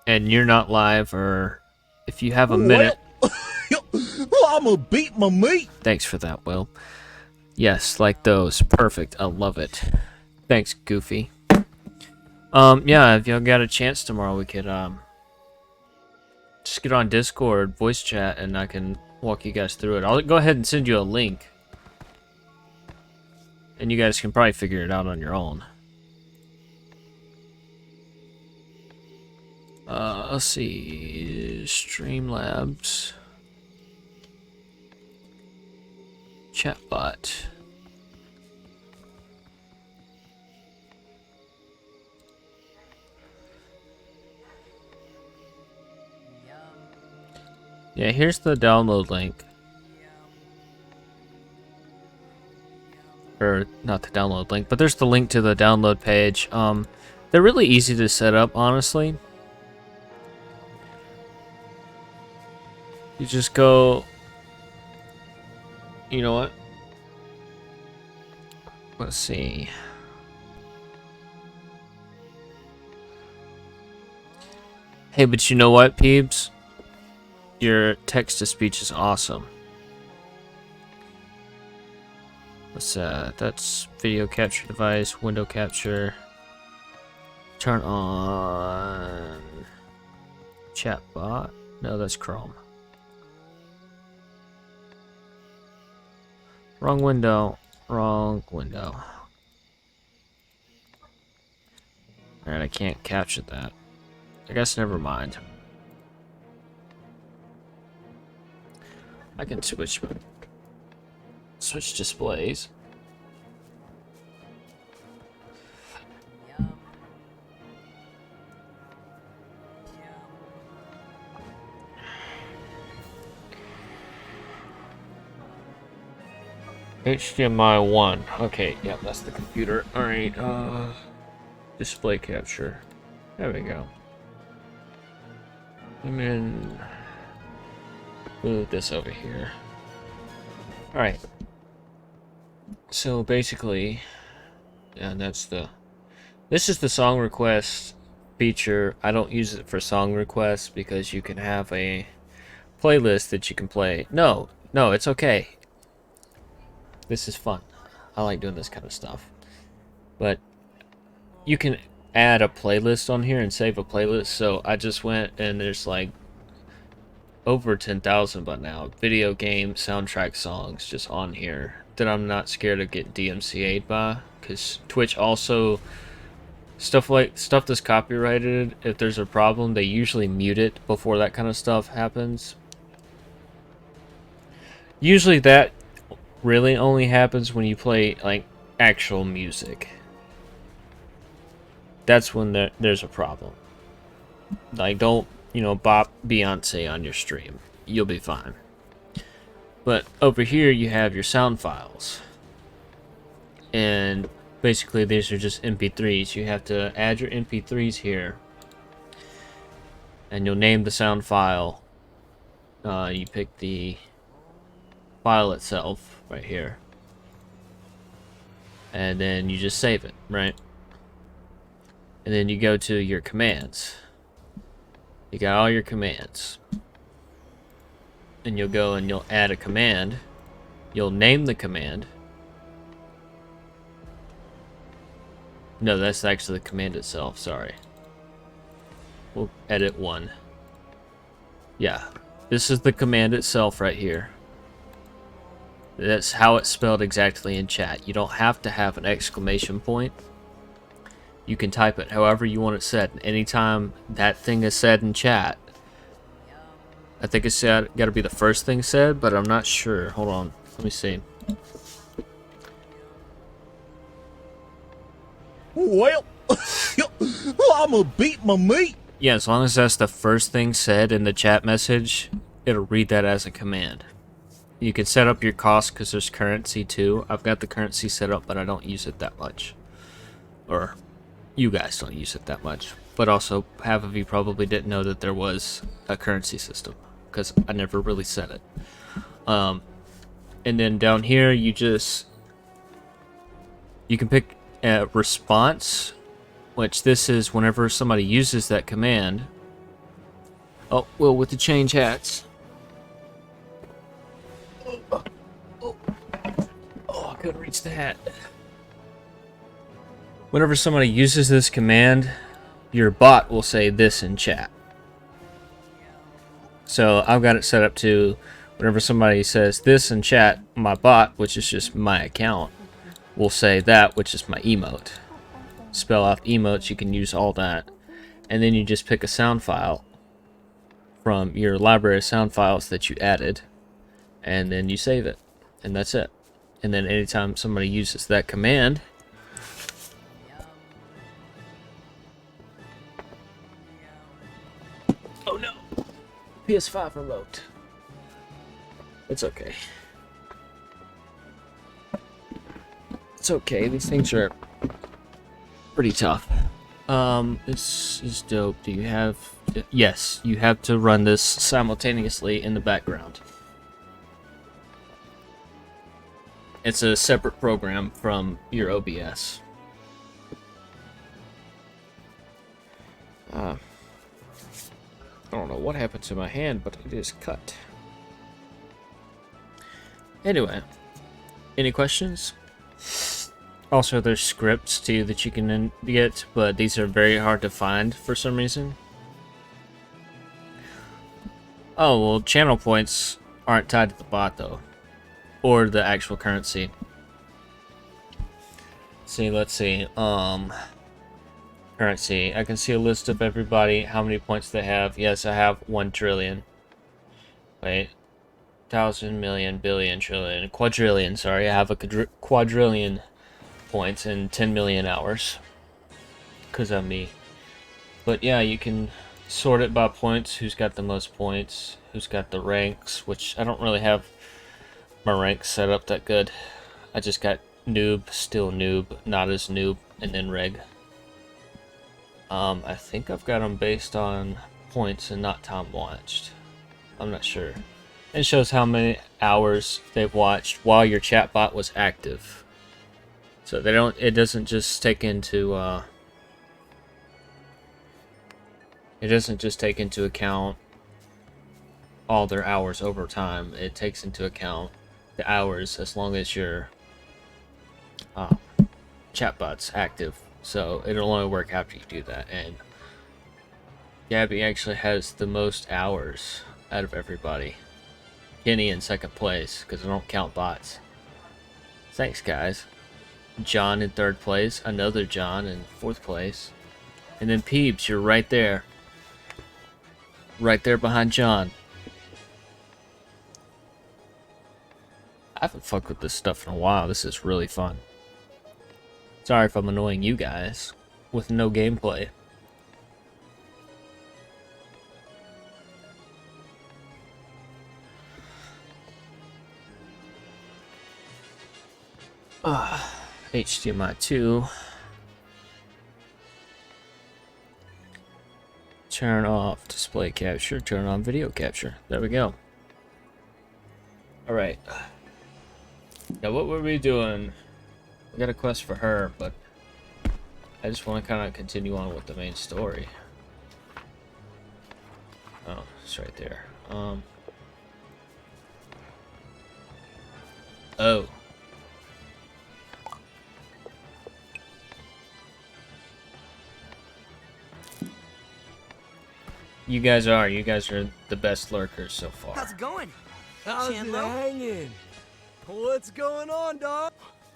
and you're not live, or if you have a minute... Well, I'm gonna beat my meat. Thanks for that, Will. Yes, like those. Perfect. I love it. Thanks, Goofy. Yeah, if y'all got a chance tomorrow, we could, just get on Discord, voice chat, and I can walk you guys through it. I'll go ahead and send you a link. And you guys can probably figure it out on your own. Let's see. Streamlabs. Chatbot. Yeah, here's the download link. Or not the download link, but there's the link to the download page. They're really easy to set up, honestly. You just go. You know what? Let's see. Hey, but you know what, peeps? Your text-to-speech is awesome. That's video capture device, window capture. Turn on chatbot. No, that's Chrome. Wrong window. Wrong window. Alright, I can't capture that. I guess never mind. I can switch displays. HDMI 1. Okay, yeah, that's the computer. Alright, display capture. There we go. I'm in. Move this over here. Alright. So basically, yeah, that's the. This is the song request feature. I don't use it for song requests because you can have a playlist that you can play. No, it's okay. This is fun. I like doing this kind of stuff. But you can add a playlist on here and save a playlist. So I just went and there's like over 10,000 by now video game soundtrack songs just on here that I'm not scared to get DMCA'd by, because Twitch also stuff that's copyrighted, if there's a problem they usually mute it before that kind of stuff happens. Usually that really only happens when you play like actual music. That's when there's a problem. Like, don't, bop Beyonce on your stream. You'll be fine. But over here you have your sound files. And basically these are just MP3s. You have to add your MP3s here. And you'll name the sound file. You pick the file itself right here. And then you just save it, right? And then you go to your commands. You got all your commands. And you'll go and you'll add a command. You'll name the command. No, that's actually the command itself, sorry. We'll edit one. Yeah, this is the command itself right here. That's how it's spelled exactly in chat. You don't have to have an exclamation point. You can type it however you want it said. Anytime that thing is said in chat, I think it's got to be the first thing said, but I'm not sure. Hold on, let me see. Well, I'ma beat my meat. Yeah, as long as that's the first thing said in the chat message, it'll read that as a command. You can set up your cost because there's currency too. I've got the currency set up, but I don't use it that much. Or you guys don't use it that much. But also, half of you probably didn't know that there was a currency system because I never really set it. And then down here, you can pick a response, which this is whenever somebody uses that command. Oh, well, with the change hats. Oh, I couldn't reach the hat. Whenever somebody uses this command, your bot will say this in chat. So I've got it set up to whenever somebody says this in chat, my bot, which is just my account, will say that, which is my emote. Spell out emotes, you can use all that. And then you just pick a sound file from your library of sound files that you added, and then you save it. And that's it. And then anytime somebody uses that command, oh no! PS5 remote. It's okay. It's okay, these things are pretty tough. This is dope. Do you have... Yes, you have to run this simultaneously in the background. It's a separate program from your OBS. I don't know what happened to my hand, but it is cut. Anyway, any questions? Also, there's scripts too that you can get, but these are very hard to find for some reason. Oh, well, channel points aren't tied to the bot though, or the actual currency. See, let's see. currency. I can see a list of everybody, how many points they have. Yes, I have 1 trillion. Wait. 1,000, million, billion, trillion, quadrillion, sorry. I have a quadrillion points and 10 million hours. Because I'm me. But yeah, you can sort it by points. Who's got the most points? Who's got the ranks? Which I don't really have my ranks set up that good. I just got noob, still noob, not as noob, and then reg. I think I've got them based on points and not time watched. I'm not sure. It shows how many hours they've watched while your chatbot was active. So they don't. It doesn't just take into. It doesn't just take into account all their hours over time. It takes into account the hours as long as your chatbot's active. So it'll only work after you do that. And Gabby actually has the most hours out of everybody. Kenny in second place because I don't count bots. Thanks, guys. John in third place. Another John in fourth place. And then Peebs, you're right there. Right there behind John. I haven't fucked with this stuff in a while. This is really fun. Sorry if I'm annoying you guys with no gameplay. HDMI 2. Turn off display capture, turn on video capture. There we go. Alright. Now what were we doing? We got a quest for her, but I just want to kind of continue on with the main story. Oh, it's right there. Oh. You guys are the best lurkers so far. How's it going? How's it hanging? What's going on, dog?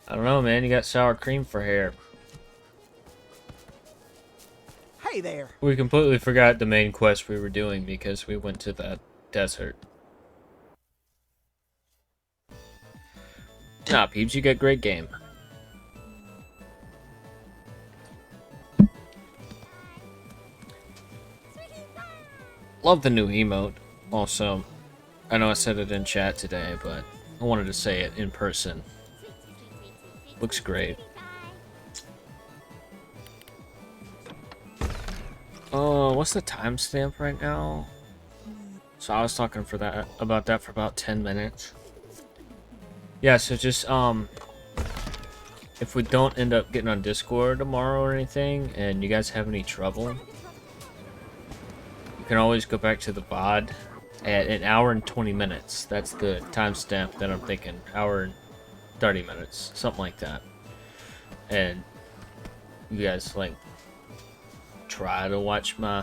I don't know, man. You got sour cream for hair. Hey there. We completely forgot the main quest we were doing because we went to that desert. Nah, peeps, you got great game. Love the new emote. Also, I know I said it in chat today, but I wanted to say it in person. Looks great. Oh, what's the timestamp right now? So I was talking about that for about 10 minutes. Yeah, so just if we don't end up getting on Discord tomorrow or anything, and you guys have any trouble, you can always go back to the VOD at 1 hour and 20 minutes. That's the timestamp that I'm thinking. Hour and 30 minutes, something like that. And you guys like try to watch my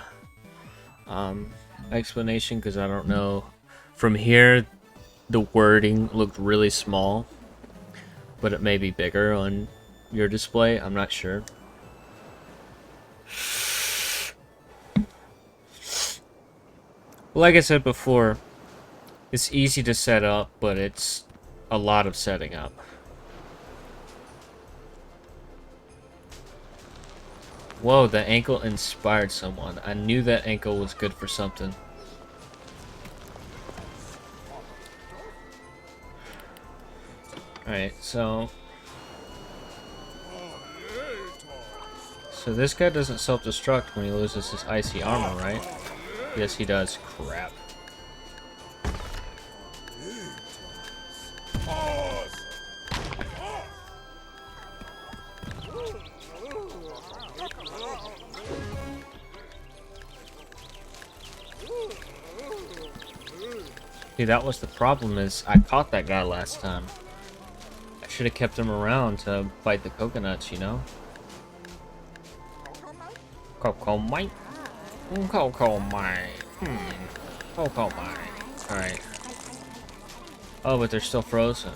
explanation, because I don't know. From here, the wording looked really small, but it may be bigger on your display. I'm not sure. Like I said before, it's easy to set up, but it's a lot of setting up. Whoa, the ankle inspired someone. I knew that ankle was good for something. Alright, so this guy doesn't self-destruct when he loses his icy armor, right? Yes, he does. Crap. See, that was the problem, is I caught that guy last time. I should have kept him around to fight the coconuts, you know? Coco mine. Coco mine. Coco mine. Alright. Oh, but they're still frozen.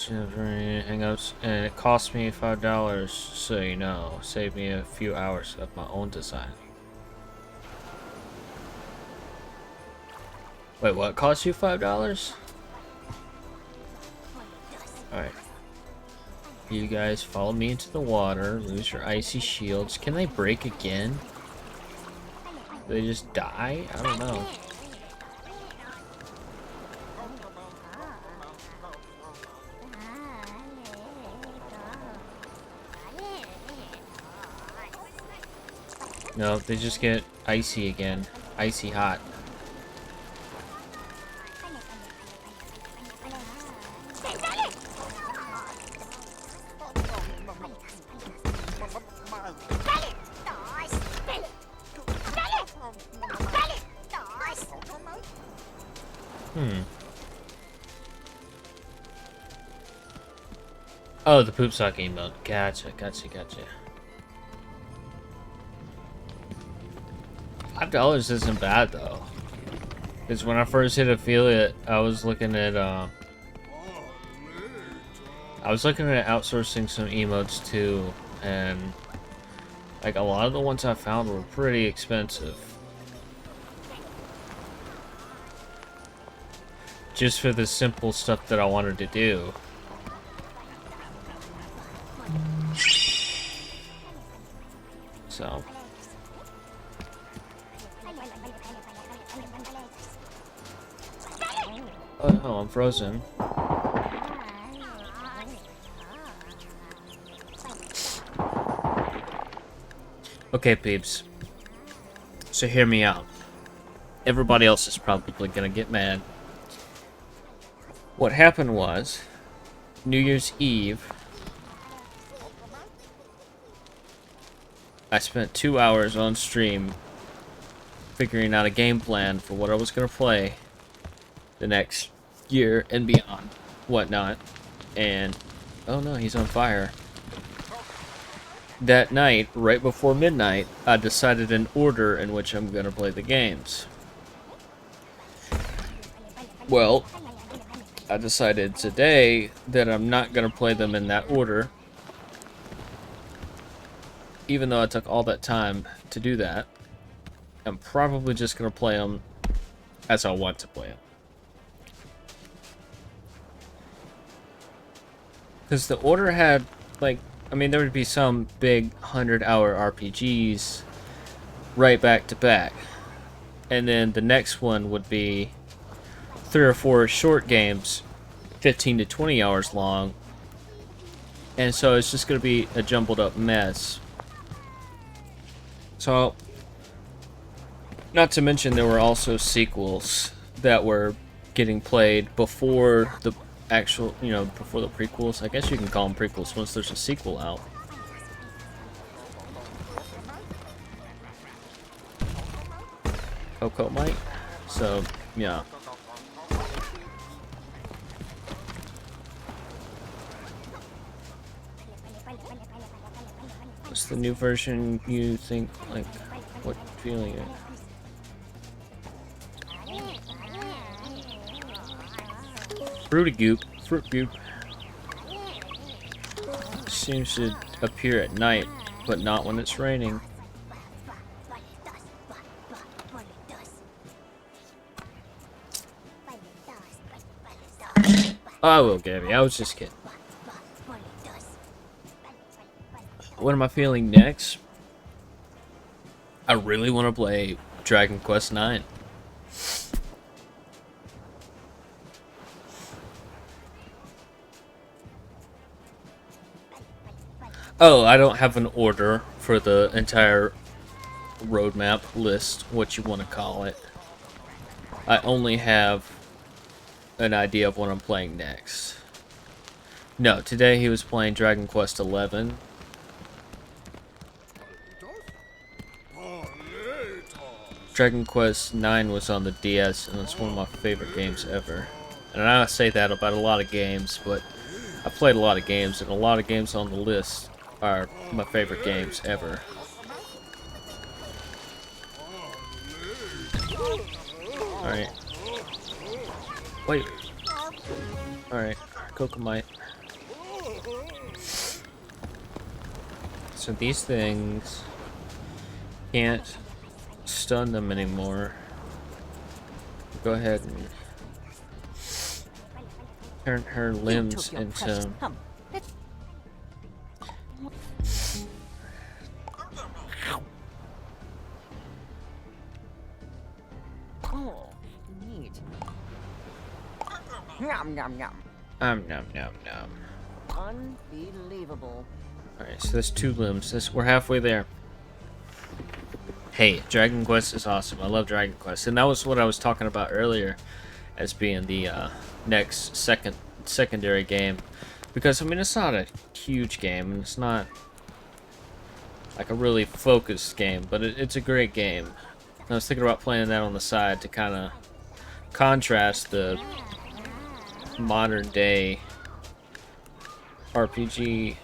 Hangouts, and it cost me $5, so you know, save me a few hours of my own design. Wait, what cost you $5? Alright. You guys follow me into the water, lose your icy shields. Can they break again? Do they just die? I don't know. No, they just get icy again. Icy hot. Oh, the poop sock emote. Gotcha. $5 isn't bad though. Because when I first hit affiliate, I was looking at outsourcing some emotes too, and like a lot of the ones I found were pretty expensive. Just for the simple stuff that I wanted to do. So. Oh no, I'm frozen. Okay, peeps. So hear me out. Everybody else is probably gonna get mad. What happened was, New Year's Eve, I spent 2 hours on stream figuring out a game plan for what I was gonna play the next year and beyond, whatnot, and oh no, he's on fire. That night, right before midnight, I decided an order in which I'm gonna play the games. Well, I decided today that I'm not gonna play them in that order, even though I took all that time to do that. I'm probably just gonna play them as I want to play them. Because the order had, like, I mean, there would be some big 100-hour RPGs right back to back. And then the next one would be 3 or 4 short games, 15 to 20 hours long. And so it's just going to be a jumbled up mess. So, not to mention there were also sequels that were getting played before the actual, you know, before the prequels. I guess you can call them prequels once there's a sequel out. Coco Mike. So, yeah. What's the new version you think, like, what feeling it? Fruit Goop. Seems to appear at night, but not when it's raining. I will, Gabby. I was just kidding. What am I feeling next? I really want to play Dragon Quest IX. Oh, I don't have an order for the entire roadmap list, what you want to call it. I only have an idea of what I'm playing next. No, today he was playing Dragon Quest XI. Dragon Quest IX was on the DS, and it's one of my favorite games ever. And I say that about a lot of games, but I played a lot of games, and a lot of games on the list are my favorite games ever. Alright. Wait. Alright. Kokomite. So these things can't stun them anymore. Go ahead and turn her limbs into... Oh, neat. Yum, yum, yum. Nom nom nom. Unbelievable. Alright, so that's 2 limbs. We're halfway there. Hey, Dragon Quest is awesome. I love Dragon Quest. And that was what I was talking about earlier as being the next secondary game. Because, I mean, it's not a huge game, and it's not like a really focused game, but it's a great game. And I was thinking about playing that on the side to kind of contrast the modern day RPG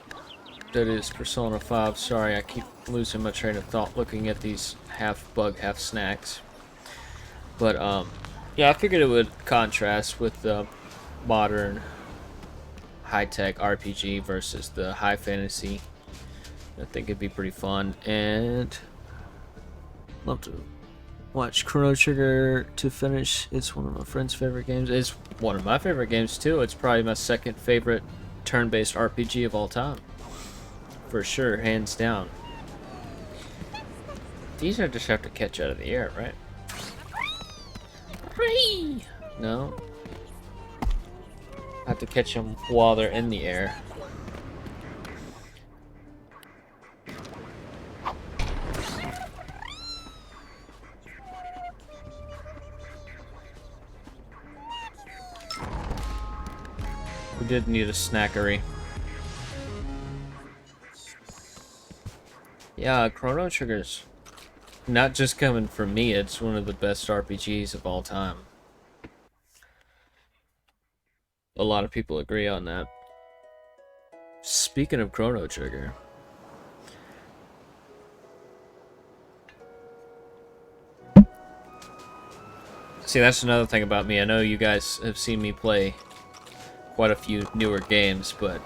that is Persona 5. Sorry, I keep losing my train of thought looking at these half bug, half snacks. But, yeah, I figured it would contrast with the modern high-tech RPG versus the high fantasy. I think it'd be pretty fun, and love to watch Chrono Trigger to finish. It's one of my friend's favorite games. It's one of my favorite games too. It's probably my second favorite turn-based RPG of all time, for sure, hands down. These I just have to catch out of the air, right? Whee! No. I have to catch them while they're in the air. We did need a snackery. Yeah, Chrono Trigger's not just coming from me, it's one of the best RPGs of all time. A lot of people agree on that. Speaking of Chrono Trigger, see, that's another thing about me. I know you guys have seen me play quite a few newer games, but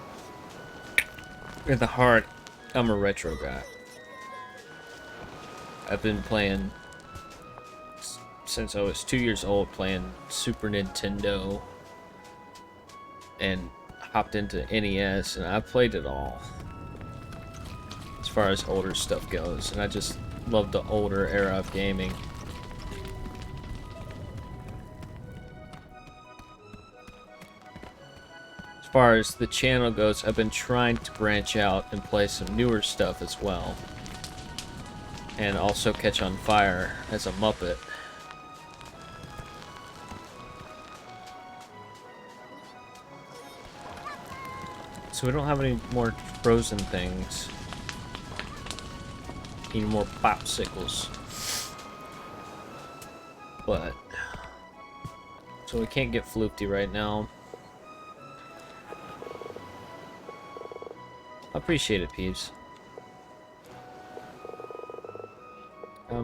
at the heart, I'm a retro guy. I've been playing since I was 2 years old, playing Super Nintendo, and hopped into NES, and I played it all as far as older stuff goes, and I just love the older era of gaming. As far as the channel goes, I've been trying to branch out and play some newer stuff as well, and also catch on fire as a Muppet. So we don't have any more frozen things. Any more popsicles. But so we can't get floopty right now. I appreciate it, peeps. I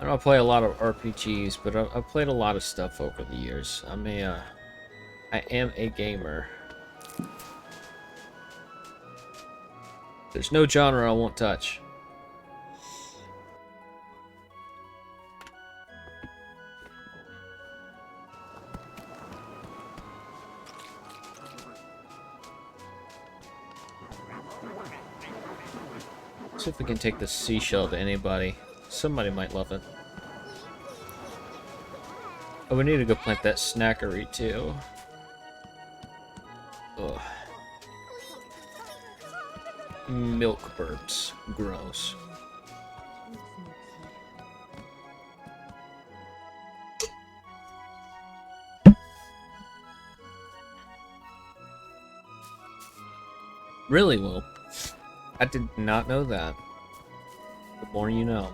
don't play a lot of RPGs, but I've played a lot of stuff over the years. I am a gamer. There's no genre I won't touch. See if we can take this seashell to anybody. Somebody might love it. Oh, we need to go plant that snackery too. Ugh. Milk burps. Gross. Really, Will? I did not know that. The more you know.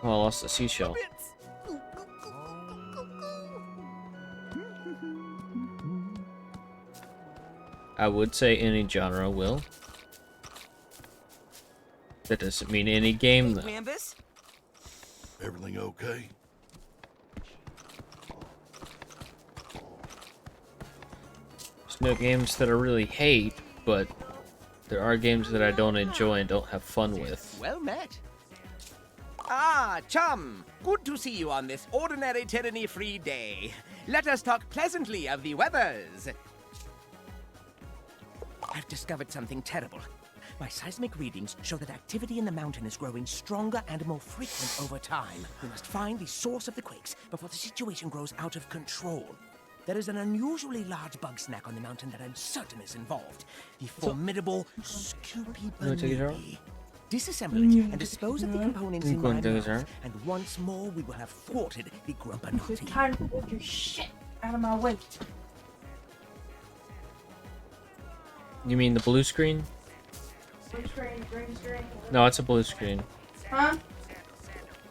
Oh, I lost the seashell. I would say any genre, Will. That doesn't mean any game, though. Everything okay? No games that I really hate, but there are games that I don't enjoy and don't have fun with. Well met. Ah, chum. Good to see you on this ordinary tyranny-free day. Let us talk pleasantly of the weathers. I've discovered something terrible. My seismic readings show that activity in the mountain is growing stronger and more frequent over time. We must find the source of the quakes before the situation grows out of control. There is an unusually large bug snack on the mountain that I'm certain is involved. The formidable Scoopy Banubi. Disassemble it and dispose of the components in my mouth, and once more we will have thwarted the Grumpanotti. It's time to put your shit out of my way. You mean the blue screen? Blue screen, green screen. No, it's a blue screen. Huh?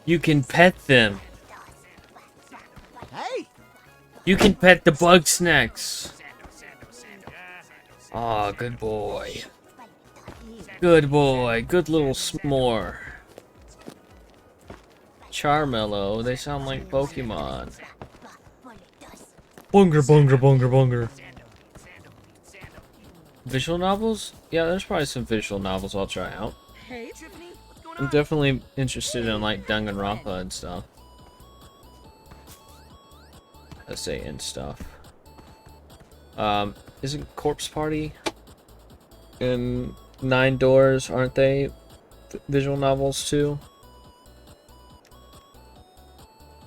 You can pet them. Hey! You can pet the BugSnax. Aw, good boy. Good boy. Good little s'more. Charmello. They sound like Pokemon. Bunger, bunger, bunger, bunger. Visual novels? Yeah, there's probably some visual novels I'll try out. Hey, Tiffany, what's going I'm on? definitely interested in like Danganronpa and stuff. I say and stuff. Isn't Corpse Party and Nine Doors, aren't they visual novels too?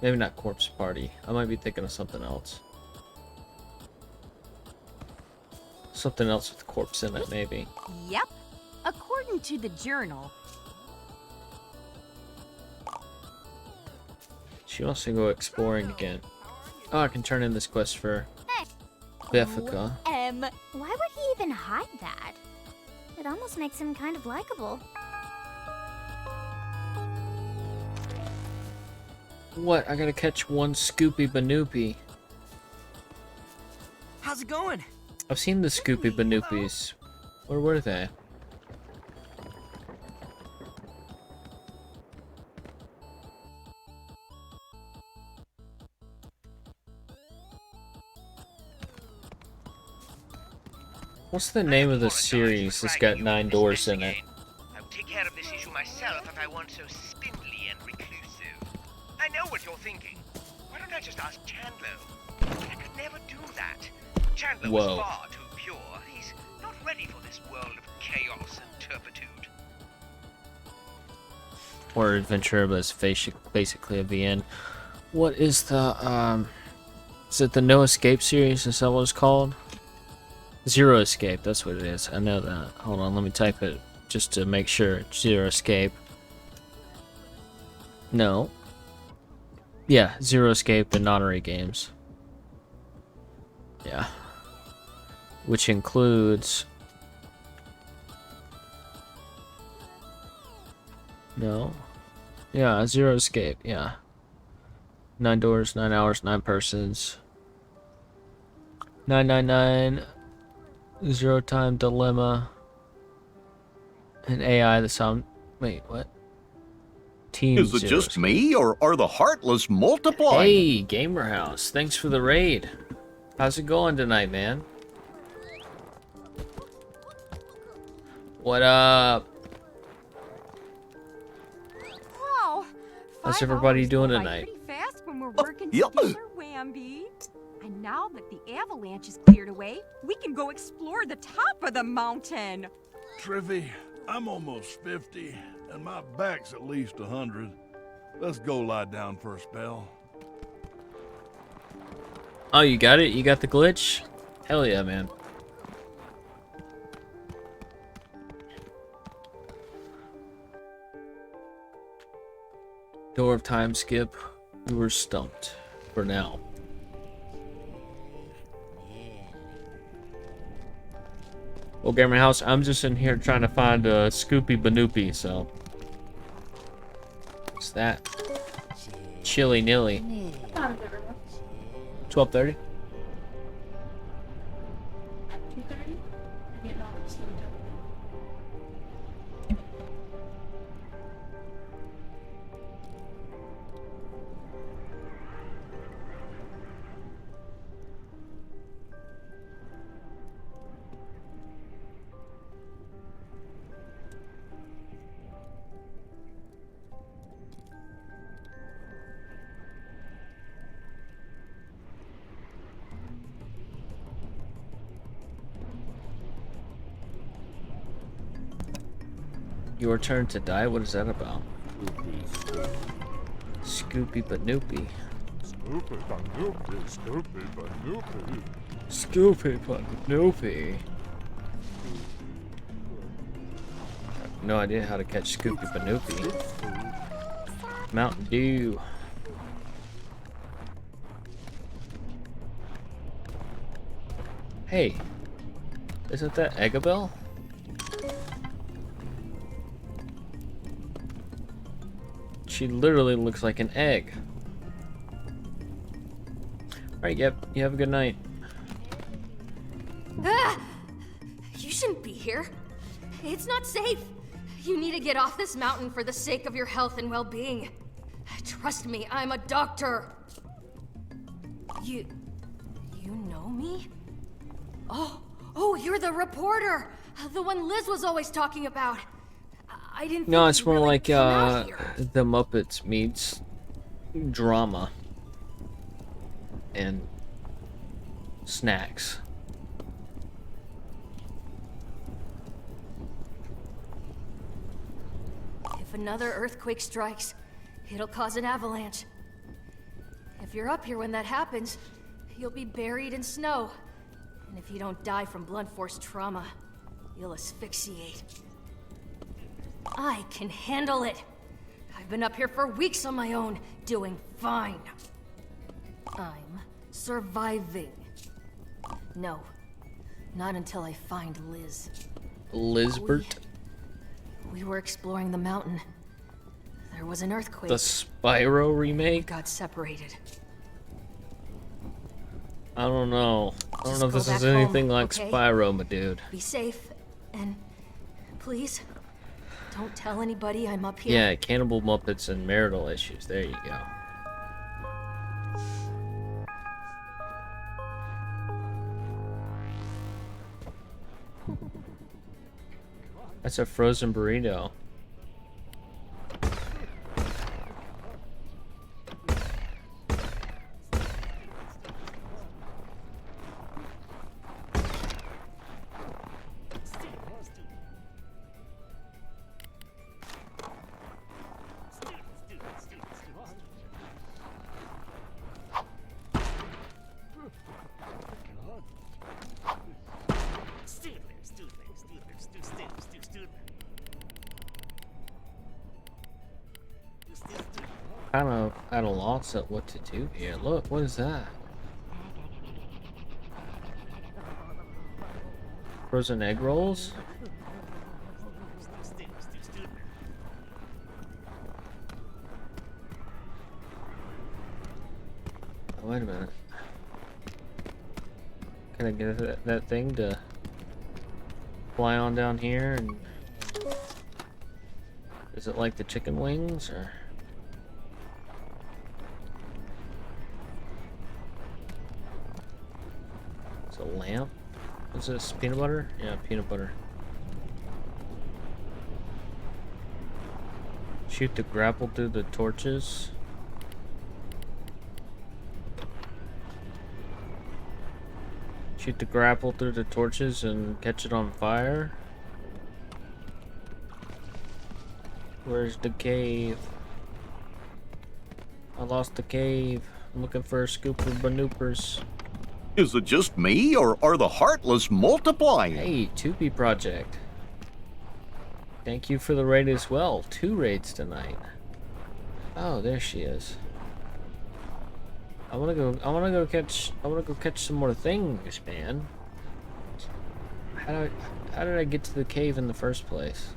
Maybe not Corpse Party. I might be thinking of something else. Something else with corpse in it, maybe. Yep. According to the journal. She wants to go exploring again. Oh, I can turn in this quest for Beffica. Why would he even hide that? It almost makes him kind of likable. What? I gotta catch one Scoopy Banoopy. How's it going? I've seen the Scoopy Banoopies. Where were they? What's the name of the series that's got 9 doors in it? I will take care of this issue myself if I weren't so spindly and reclusive. I know what you're thinking. Why don't I just ask Chandler? But I could never do that. Chandler was far too pure. He's not ready for this world of chaos and turpitude. Or Adventure, but it's basically a VN. What is the, is it the No Escape series? Is that what it's called? Zero Escape, that's what it is. I know that. Hold on, let me type it just to make sure. Zero Escape. No. Yeah, Zero Escape and Nonary games. Yeah. Which includes... No. Yeah, Zero Escape, yeah. 9 doors, 9 hours, 9 persons. 999... Zero Time Dilemma. And AI the sound. Wait, what? Team Is it just me, or are the Heartless multiplying? Hey, Gamer House. Thanks for the raid. How's it going tonight, man? What up? Wow. How's everybody doing tonight? Pretty fast when we're working Yep. together, Wambi. And now that the avalanche is cleared away, we can go explore the top of the mountain. Triffy, I'm almost 50, and my back's at least 100. Let's go lie down for a spell. Oh, you got it? You got the glitch? Hell yeah, man. Door of Time skip. We were stumped for now. Well, Gamer House, I'm just in here trying to find a Scoopy Banoopy, so. What's that? Chilly Nilly. 12:30? 2:30? Your turn to die? What is that about? Scoopy but noopy. Scoopy but noopy, scoopy but noopy. Scoopy but noopy. No idea how to catch Scoopy but noopy. Mountain Dew. Hey, isn't that Eggabell? She literally looks like an egg. Alright, yep, you have a good night. Ah! You shouldn't be here. It's not safe. You need to get off this mountain for the sake of your health and well-being. Trust me, I'm a doctor. You know me? Oh, you're the reporter. The one Liz was always talking about. I didn't No, think it's you'd more really like come out here. the Muppets meets drama and snacks. If another earthquake strikes, it'll cause an avalanche. If you're up here when that happens, you'll be buried in snow. And if you don't die from blunt force trauma, you'll asphyxiate. I can handle it. I've been up here for weeks on my own, doing fine. I'm surviving. No, not until I find Liz. Lizbert? We were exploring the mountain. There was an earthquake. The Spyro remake? Got separated. I don't know. I don't know if Just this go is back anything home, like okay? Spyro, my dude. Be safe, and please, don't tell anybody I'm up here. Yeah, cannibal Muppets and marital issues. There you go. That's a frozen burrito. Kind of at a loss at what to do here. Look, what is that? Frozen egg rolls? Oh, wait a minute. Can I get that thing to fly on down here? And is it like the chicken wings, or? A lamp? What's this? Peanut butter? Yeah, peanut butter. Shoot the grapple through the torches. Shoot the grapple through the torches and catch it on fire. Where's the cave? I lost the cave. I'm looking for a scoop of banoopers. Is it just me, or are the Heartless multiplying? Hey, 2B Project. Thank you for the raid as well. 2 raids tonight. Oh, there she is. I wanna go catch some more things, man. How did I get to the cave in the first place?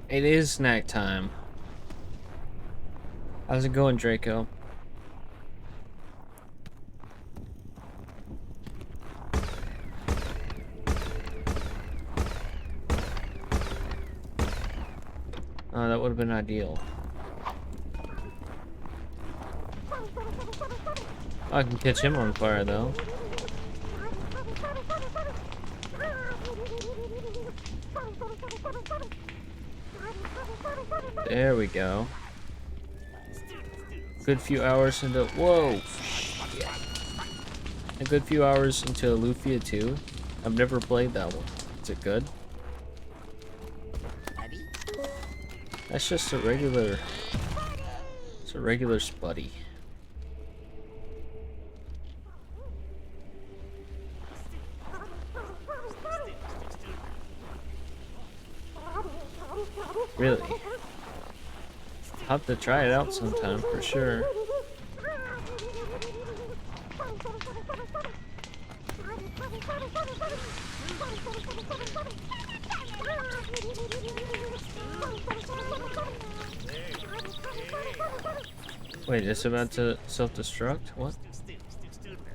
It is snack time. How's it going, Draco? Oh, that would have been ideal. I can catch him on fire, though. There we go. Good few hours into whoa, shit. A good few hours into Lufia 2. I've never played that one. Is it good? That's just a regular... It's a regular Spuddy. Really? I'll have to try it out sometime for sure. Wait, it's about to self-destruct? What?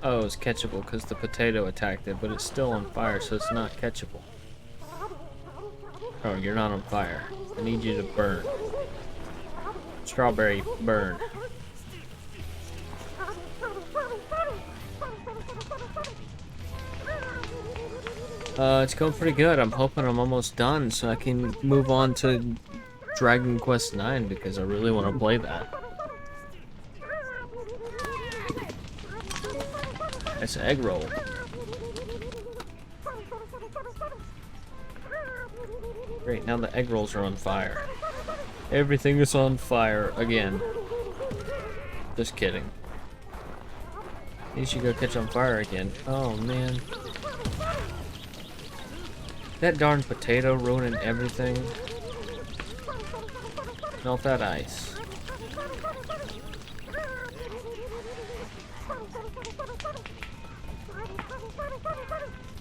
Oh, it's catchable because the potato attacked it, but it's still on fire, so it's not catchable. Oh, you're not on fire. I need you to burn. Strawberry, burn. It's going pretty good. I'm hoping I'm almost done so I can move on to Dragon Quest IX because I really want to play that. It's an egg roll. Great, now the egg rolls are on fire. Everything is on fire again. Just kidding. These should go catch on fire again. Oh man. That darn potato ruining everything. Melt that ice.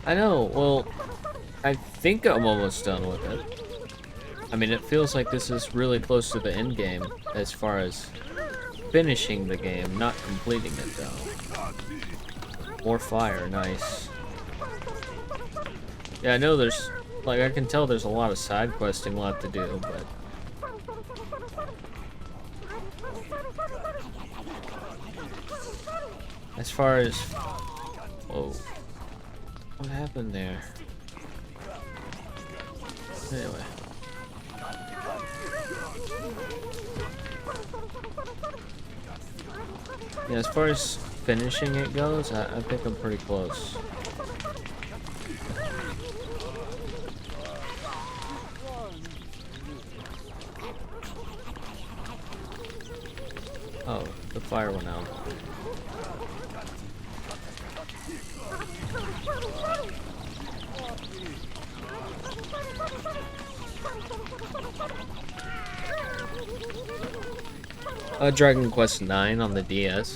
I know, well, I think I'm almost done with it. I mean, it feels like this is really close to the end game as far as finishing the game, not completing it though. More fire, nice. Yeah, I know there's, like, I can tell there's a lot of side questing left to do, but... As far as... Whoa. What happened there? Anyway. Yeah, as far as finishing it goes, I think I'm pretty close. Oh, the fire went out. Dragon Quest IX on the DS.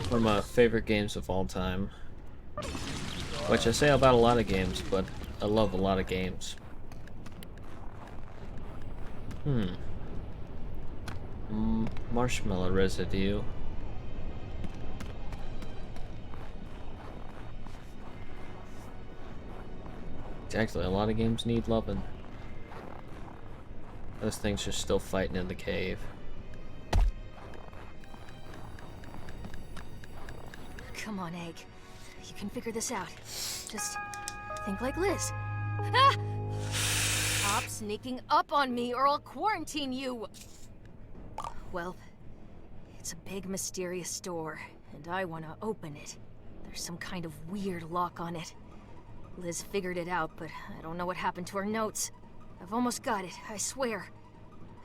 One of my favorite games of all time. Which I say about a lot of games, but I love a lot of games. Marshmallow residue. Exactly, a lot of games need loving. Those things are still fighting in the cave. Come on, Egg. You can figure this out. Just think like Liz. Ah! Stop sneaking up on me or I'll quarantine you! Well, it's a big mysterious door, and I want to open it. There's some kind of weird lock on it. Liz figured it out, but I don't know what happened to her notes. I've almost got it, I swear.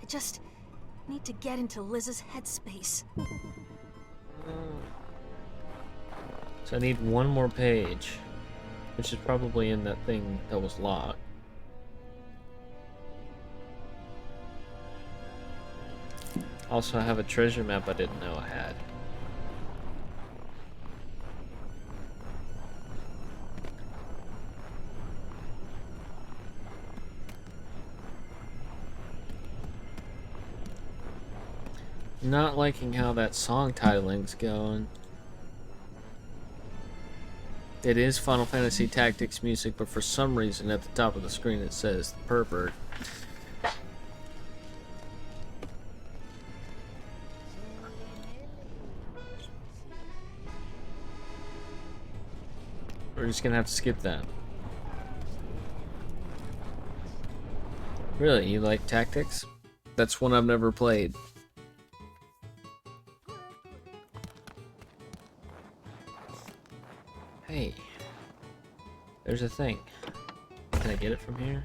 I just need to get into Liz's headspace. So I need one more page, which is probably in that thing that was locked. Also, I have a treasure map I didn't know I had. Not liking how that song titling's going. It is Final Fantasy Tactics music, but for some reason at the top of the screen it says Pervert. We're just gonna have to skip that. Really? You like Tactics? That's one I've never played. Hey, there's a thing. Can I get it from here?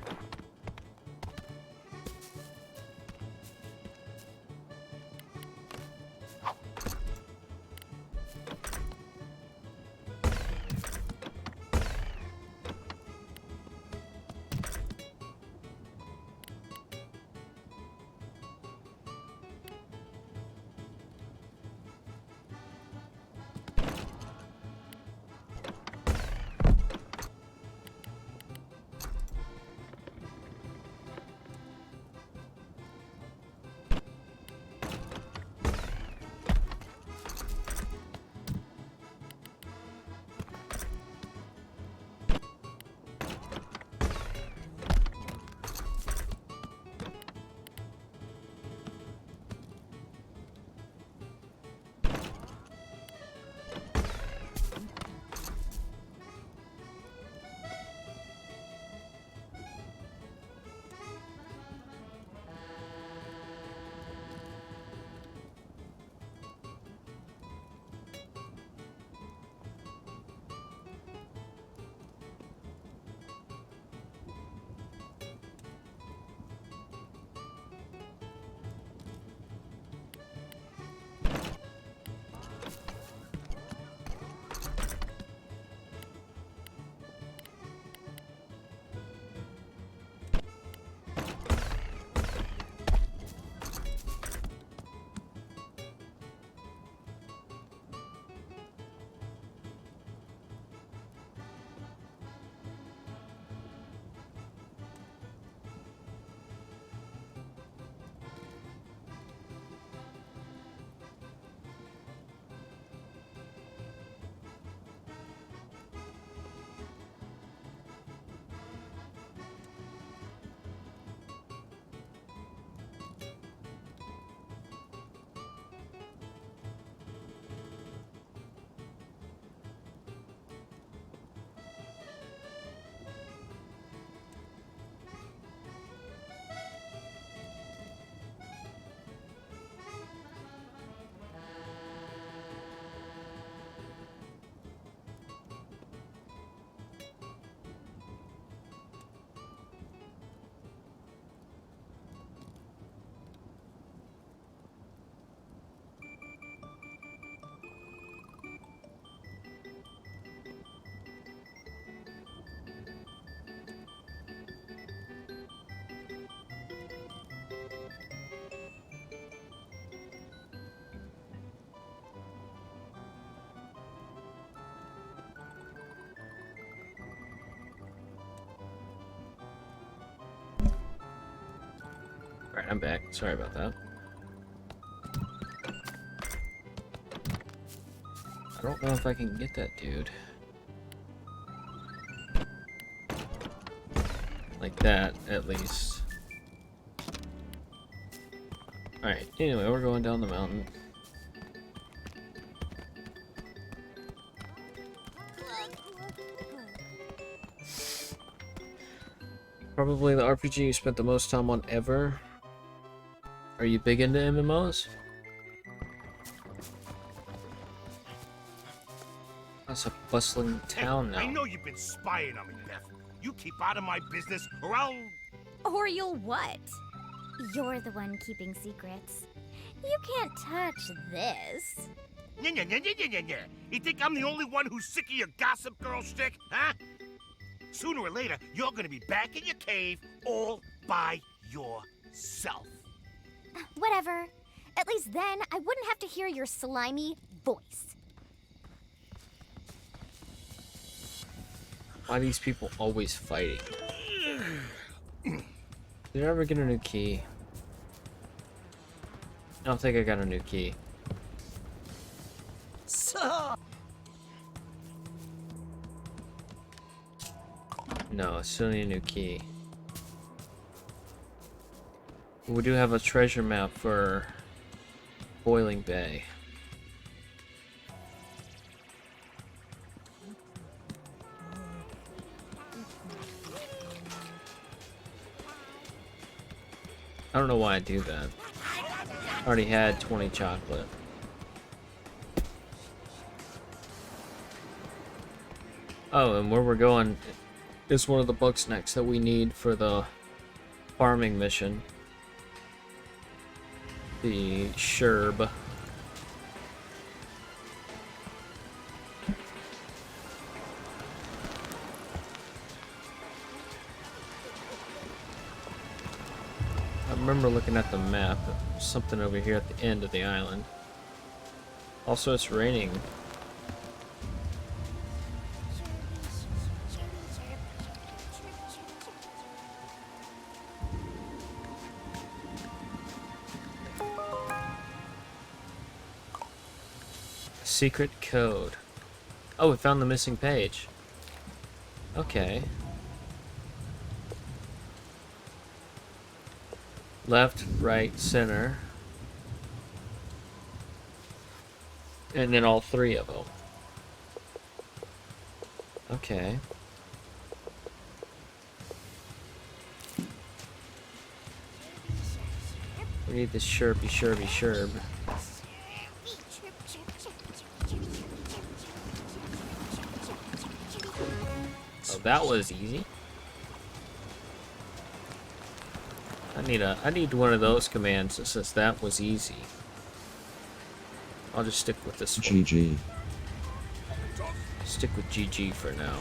Alright, I'm back. Sorry about that. I don't know if I can get that dude. Like that, at least. Alright, anyway, we're going down the mountain. Probably the RPG you spent the most time on ever. Are you big into MMOs? That's a bustling town now. I know you've been spying on me, Beth. You keep out of my business, or I'll... Or you'll what? You're the one keeping secrets. You can't touch this. Nya. You think I'm the only one who's sick of your gossip girl shtick, huh? Sooner or later, you're gonna be back in your cave all by yourself. Whatever. At least then, I wouldn't have to hear your slimy voice. Why are these people always fighting? Did I ever get a new key? I don't think I got a new key. No, I still need a new key. We do have a treasure map for Boiling Bay. I don't know why I do that. I already had 20 chocolate. Oh, and where we're going is one of the BugSnax that we need for the farming mission. The Sherb. I remember looking at the map. There's something over here at the end of the island. Also, it's raining. Secret code. Oh, we found the missing page. Okay. Left, right, center. And then all three of them. Okay. We need this Sherby, Sherby, Sherb. Oh, that was easy. I need one of those commands that says that was easy. I'll just stick with this one. GG. Stick with GG for now.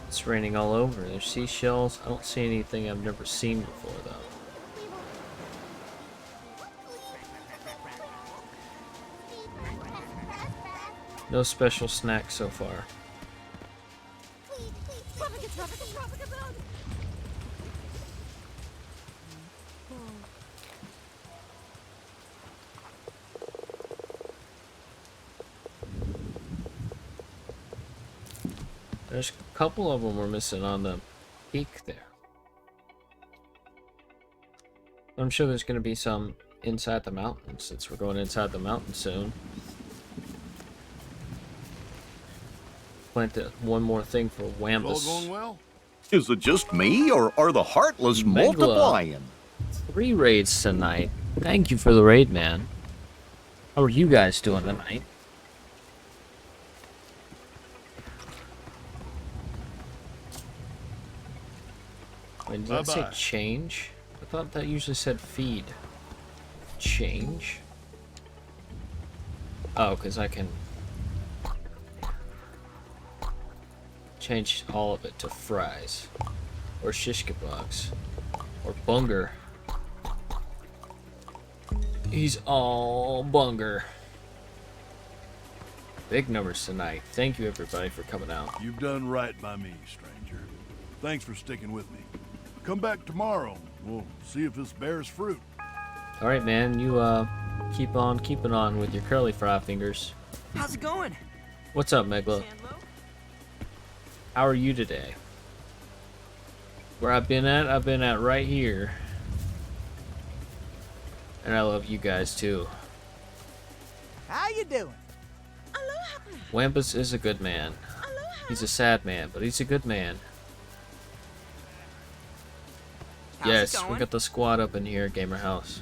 It's raining all over. There's seashells. I don't see anything I've never seen before, though. No special snacks so far. There's a couple of them we're missing on the peak there. I'm sure there's going to be some inside the mountains, since we're going inside the mountain soon. Plant one more thing for Wambus. All going well? Is it just me, or are the Heartless Megla. multiplying? 3 raids tonight. Thank you for the raid, man. How are you guys doing tonight? Wait, did that say change? I thought that usually said feed. Change? Oh, because I can change all of it to fries. Or shish kebabs. Or bunger. He's all bunger. Big numbers tonight. Thank you everybody for coming out. You've done right by me, stranger. Thanks for sticking with me. Come back tomorrow. We'll see if this bears fruit. Alright, man. You, keep on keeping on with your curly fry fingers. How's it going? What's up, Megla? How are you today? Where I've been at right here. And I love you guys, too. How you doing? Wambus is a good man. He's a sad man, but he's a good man. Yes, we got the squad up in here, Gamer House.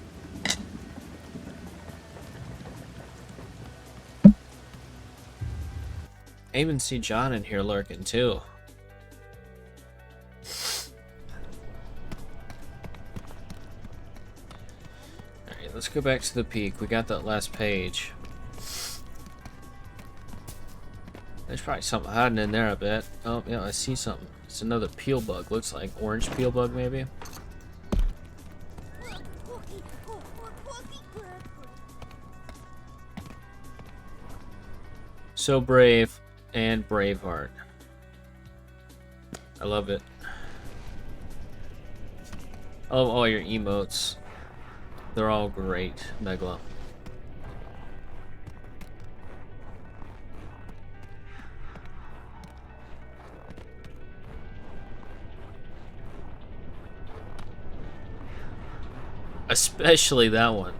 I even see John in here lurking too. Alright, let's go back to the peak. We got that last page. There's probably something hiding in there, I bet. Oh, yeah, I see something. It's another peel bug. Looks like orange peel bug, maybe. So brave and Braveheart. I love it. I love all your emotes. They're all great, Megla. Especially that one.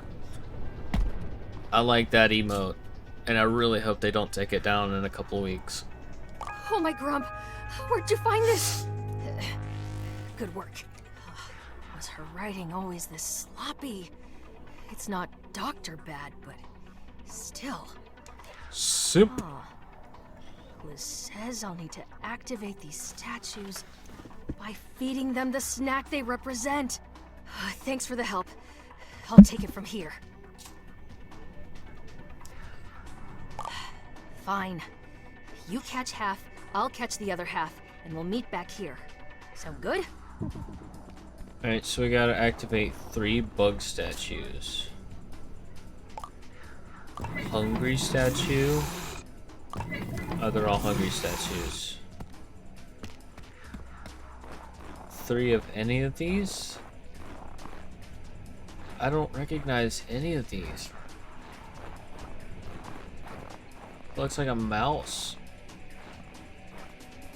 I like that emote, and I really hope they don't take it down in a couple of weeks. Oh my grump, where'd you find this? Good work. Was her writing always this sloppy? It's not doctor bad, but still. Soup. Huh. Liz says I'll need to activate these statues by feeding them the snack they represent. Thanks for the help. I'll take it from here. Fine. You catch half, I'll catch the other half, and we'll meet back here. Sound good? Alright, so we gotta activate 3 bug statues. Hungry statue. Oh, they're all hungry statues. 3 of any of these? I don't recognize any of these. Looks like a mouse.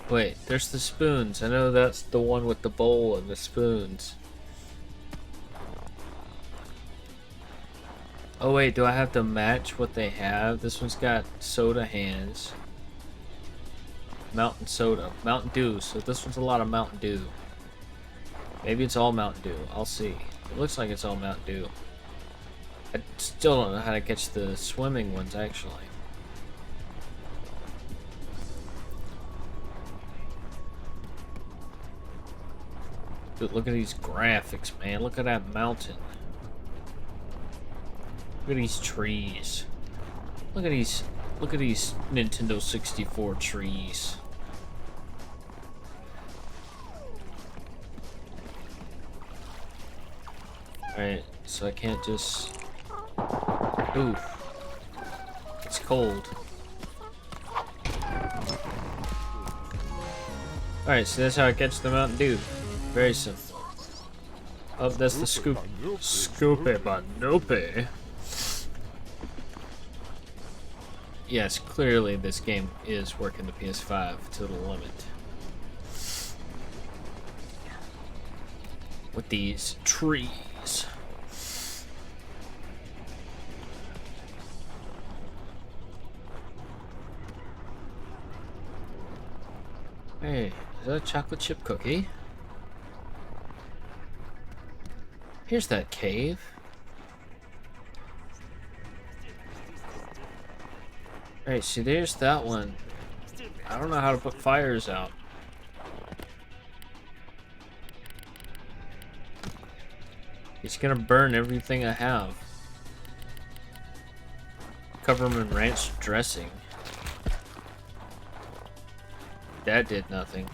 Wait, there's the spoons. I know that's the one with the bowl and the spoons. Oh wait, do I have to match what they have? This one's got soda hands. Mountain soda. Mountain Dew. So this one's a lot of Mountain Dew. Maybe it's all Mountain Dew. I'll see. It looks like it's all Mountain Dew. I still don't know how to catch the swimming ones, actually. Dude, look at these graphics, man. Look at that mountain. Look at these trees. Look at these Nintendo 64 trees. Alright, so I can't just... Oof. It's cold. Alright, so that's how I catch the Mountain Dew. Very simple. Oh, that's the scoop. Scoopy Banoopy. Yes, clearly this game is working the PS5 to the limit. With these trees. Hey, is that a chocolate chip cookie? Here's that cave. Alright, see, there's that one. I don't know how to put fires out. It's gonna burn everything I have. Cover them in ranch dressing. That did nothing.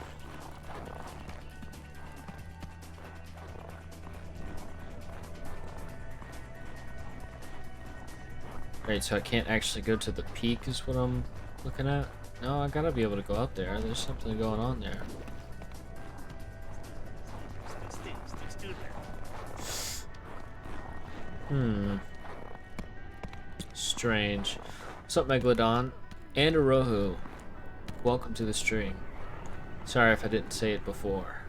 Right, so I can't actually go to the peak is what I'm looking at? No, I gotta be able to go up there. There's something going on there. Strange. What's up, Megalodon? And Arohu. Welcome to the stream. Sorry if I didn't say it before.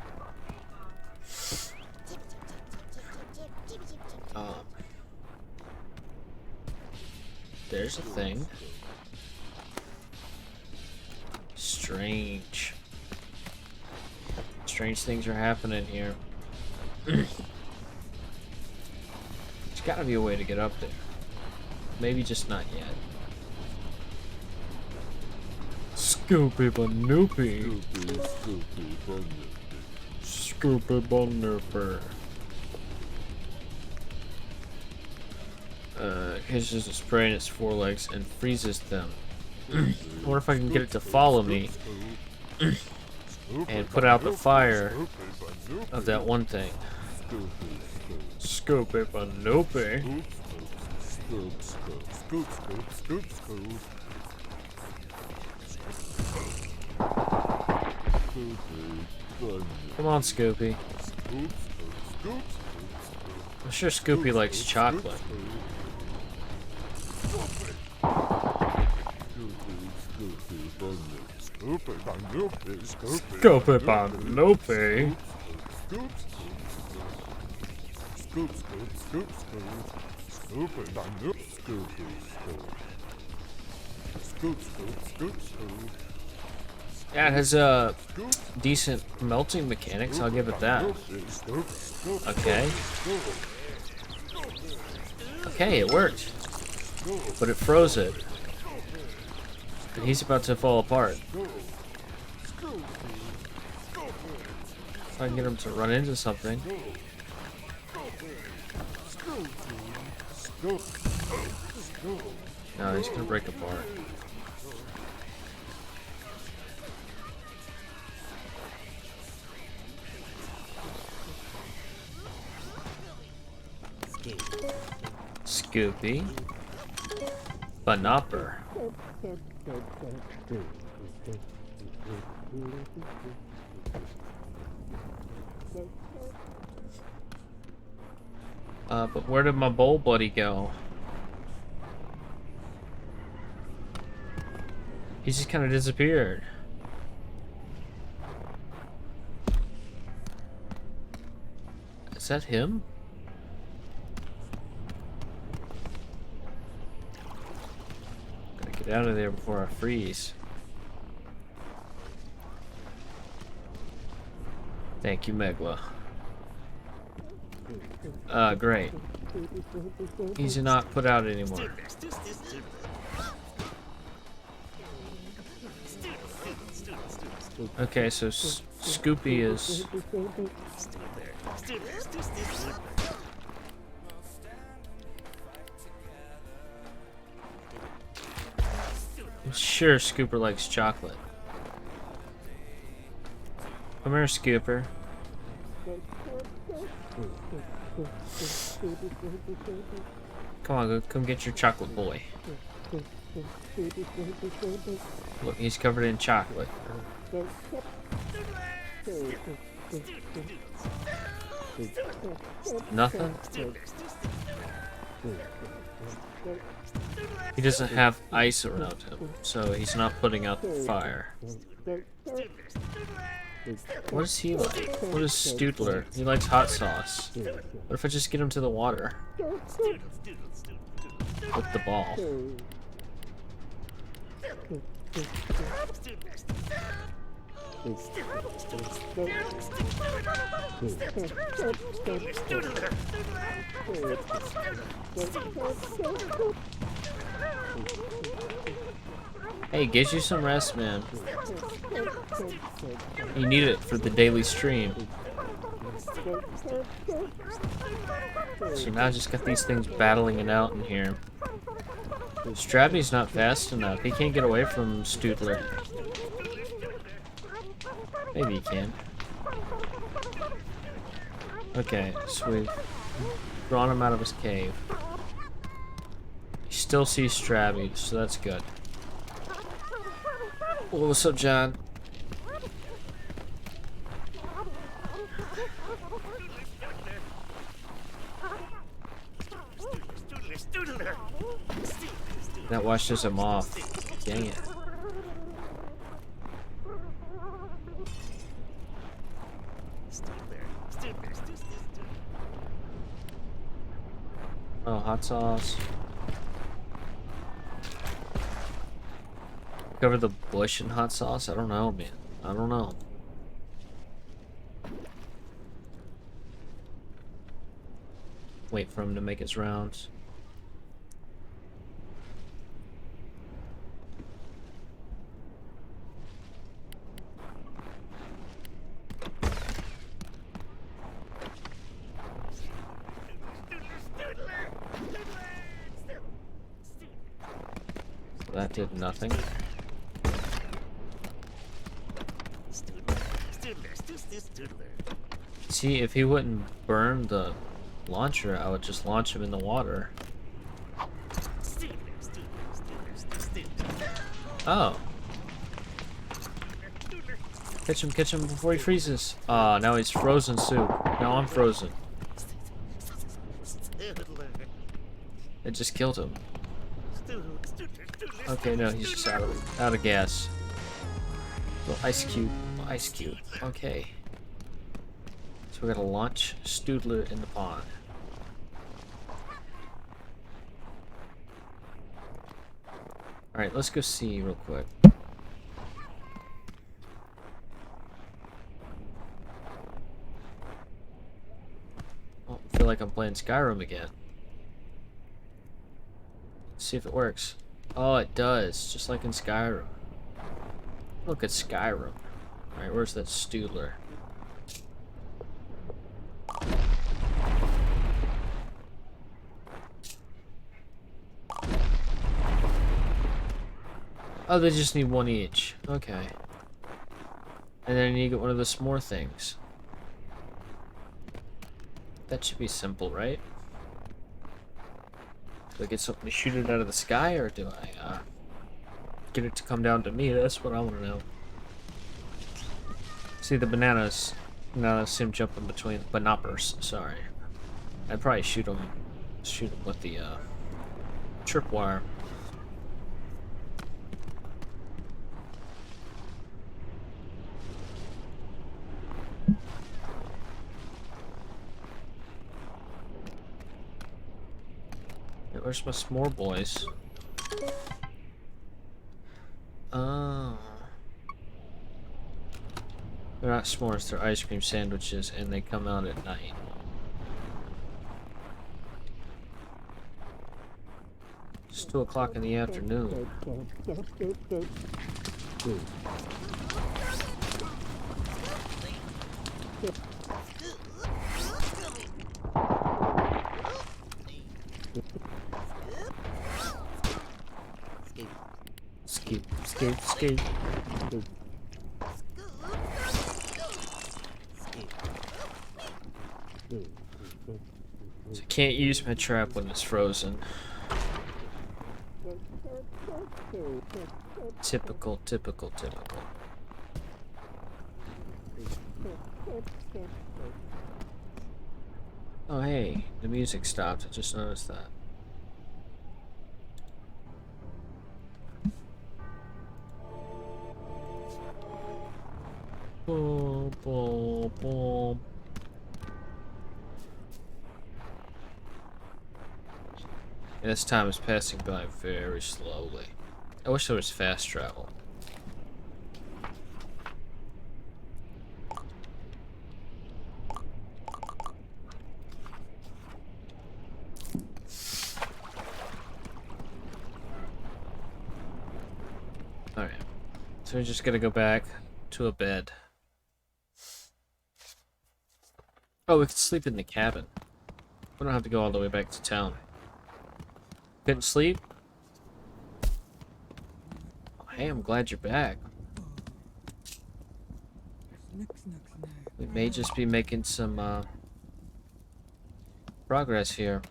There's a thing. Strange. Strange things are happening here. There's gotta be a way to get up there. Maybe just not yet. Scoopy Banoopy. Scoopy Bonnerper. Catches a spray in its forelegs and freezes them. I wonder if I can get it to follow me and put out the fire of that one thing. Scoopy Banoopy. Come on, Scoopy. I'm sure Scoopy likes chocolate. Scoopy Banoopy. Yeah, it has decent melting mechanics, I'll give it that. Okay. Okay, it worked. But it froze it. And he's about to fall apart. If I can get him to run into something. No, he's gonna break apart. Scoopy. Banopper. But where did my bowl buddy go? He just kind of disappeared. Is that him? Gotta get out of there before I freeze. Thank you, Megla. Great. He's not put out anymore. Okay, so Scoopy is... I'm sure Scooper likes chocolate. Come here, Scooper. Come on, come get your chocolate boy. Look, he's covered in chocolate. Nothing? He doesn't have ice around him, so he's not putting out the fire. What is he like? What is Stootler? He likes hot sauce. What if I just get him to the water? With the ball. Hey, get you some rest, man. You need it for the daily stream. So now I just got these things battling it out in here. Strabby's not fast enough. He can't get away from Stootler. Maybe he can. Okay, so we've drawn him out of his cave. He still sees Strabby, so that's good. Well, what's up, John? That washes him off. Dang it. Oh, hot sauce. Cover the bush in hot sauce? I don't know, man. I don't know. Wait for him to make his rounds. That did nothing. See, if he wouldn't burn the launcher, I would just launch him in the water. Oh. Catch him before he freezes. Ah, now he's frozen soup. Now I'm frozen. It just killed him. Okay, no, he's just out of gas. Little ice cube. Ice cube. Okay. So we're gonna launch Stootler in the pond. Alright, let's go see real quick. Oh, I feel like I'm playing Skyrim again. Let's see if it works. Oh, it does, just like in Skyrim. Look at Skyrim. Alright, where's that Stoodler? Oh, they just need one each. Okay. And then you get one of the s'more things. That should be simple, right? Do I get something to shoot it out of the sky, or do I get it to come down to me? That's what I want to know. See, the bananas. No, that's him jumping between banoppers. Sorry. I'd probably shoot him with the tripwire. Where's my s'more boys? Oh. They're not s'mores, they're ice cream sandwiches, and they come out at night. It's 2 o'clock in the afternoon. Escape. So I can't use my trap when it's frozen. Typical. Oh hey, the music stopped. I just noticed that. Boom, boom, boom. And this time is passing by very slowly. I wish there was fast travel. Alright. So we're just gonna go back to a bed. Oh, we could sleep in the cabin. We don't have to go all the way back to town. Couldn't sleep? Oh, hey, I'm glad you're back. We may just be making some progress here.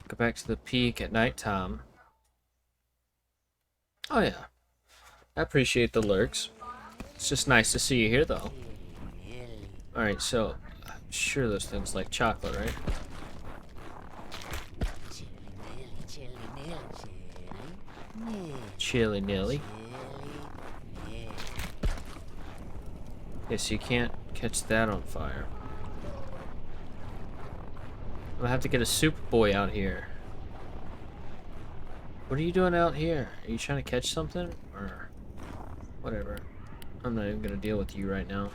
Go back to the peak at nighttime. Oh yeah, I appreciate the lurks. It's just nice to see you here, though. Alright, so, I'm sure those things like chocolate, right? Chilly Nilly. Yes, you can't catch that on fire. I'll have to get a super boy out here. What are you doing out here? Are you trying to catch something? Or whatever. I'm not even gonna deal with you right now.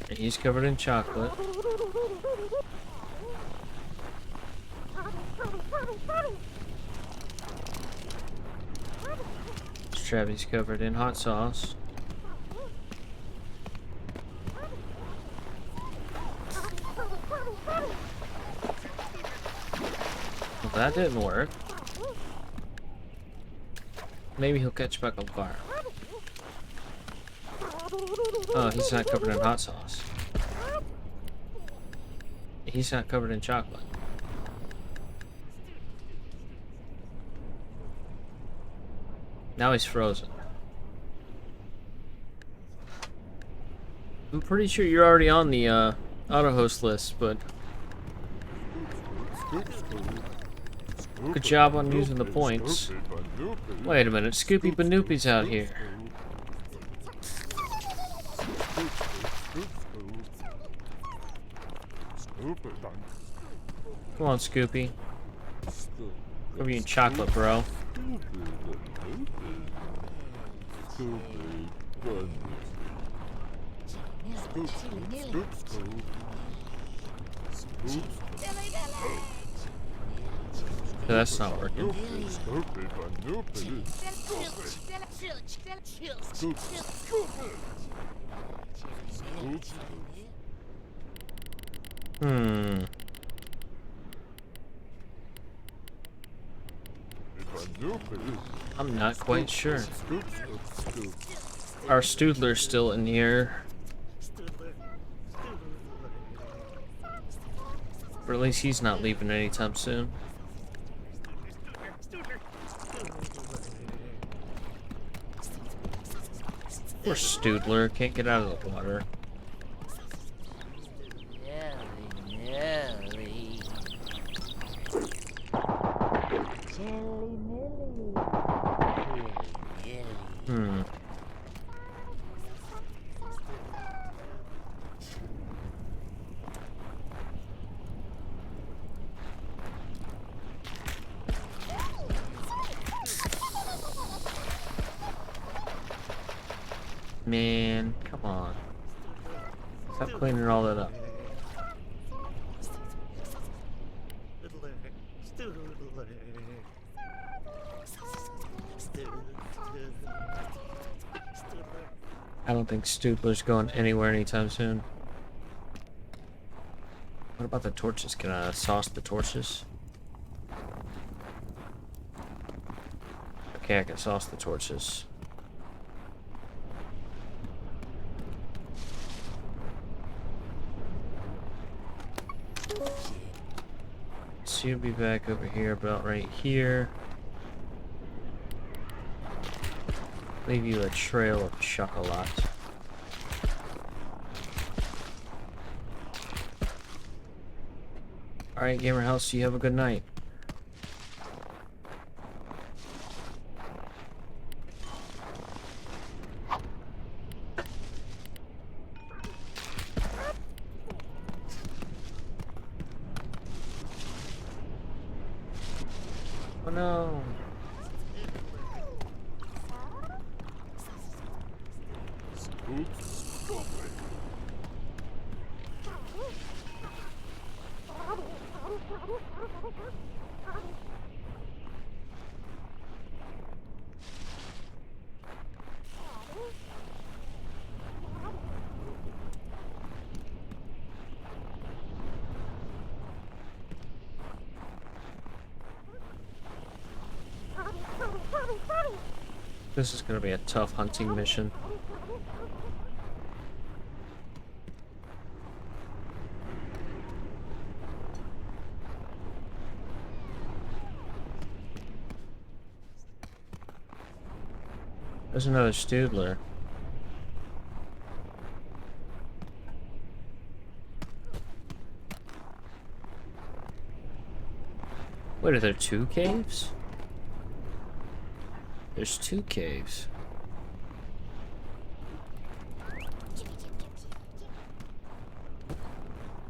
And he's covered in chocolate. Travis covered in hot sauce. Well, that didn't work. Maybe he'll catch back on fire. Oh, he's not covered in hot sauce. He's not covered in chocolate. Now he's frozen. I'm pretty sure you're already on the auto host list, but good job on using the points. Wait a minute, Scoopy Banoopy's out here. Come on, Scoopy. We're eating chocolate, bro. That's not working. I'm not quite sure. Our Stoodler's still in the air. Or at least he's not leaving anytime soon. Poor Stoodler, can't get out of the water. Man, come on. Stop cleaning all that up. I don't think Stoodler's going anywhere anytime soon. What about the torches? Can I sauce the torches? Okay, I can sauce the torches. So you'll be back over here, about right here. Leave you a trail of chocolate. Alright, Gamer House, you have a good night. Oh no. This is gonna be a tough hunting mission. There's another Stoodler. Wait, are there two caves? There's two caves.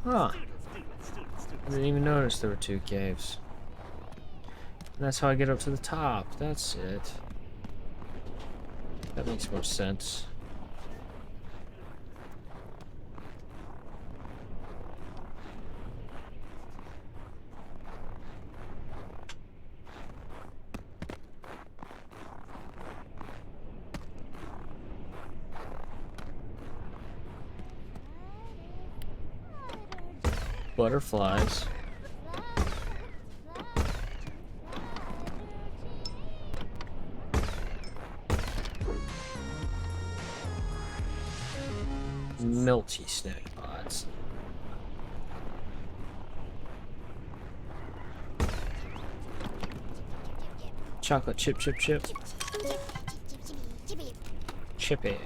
Huh. I didn't even notice there were two caves. And that's how I get up to the top. That's it. That makes more sense. Butterflies. Melty snack pods. Chocolate chip chip chip. Chippy.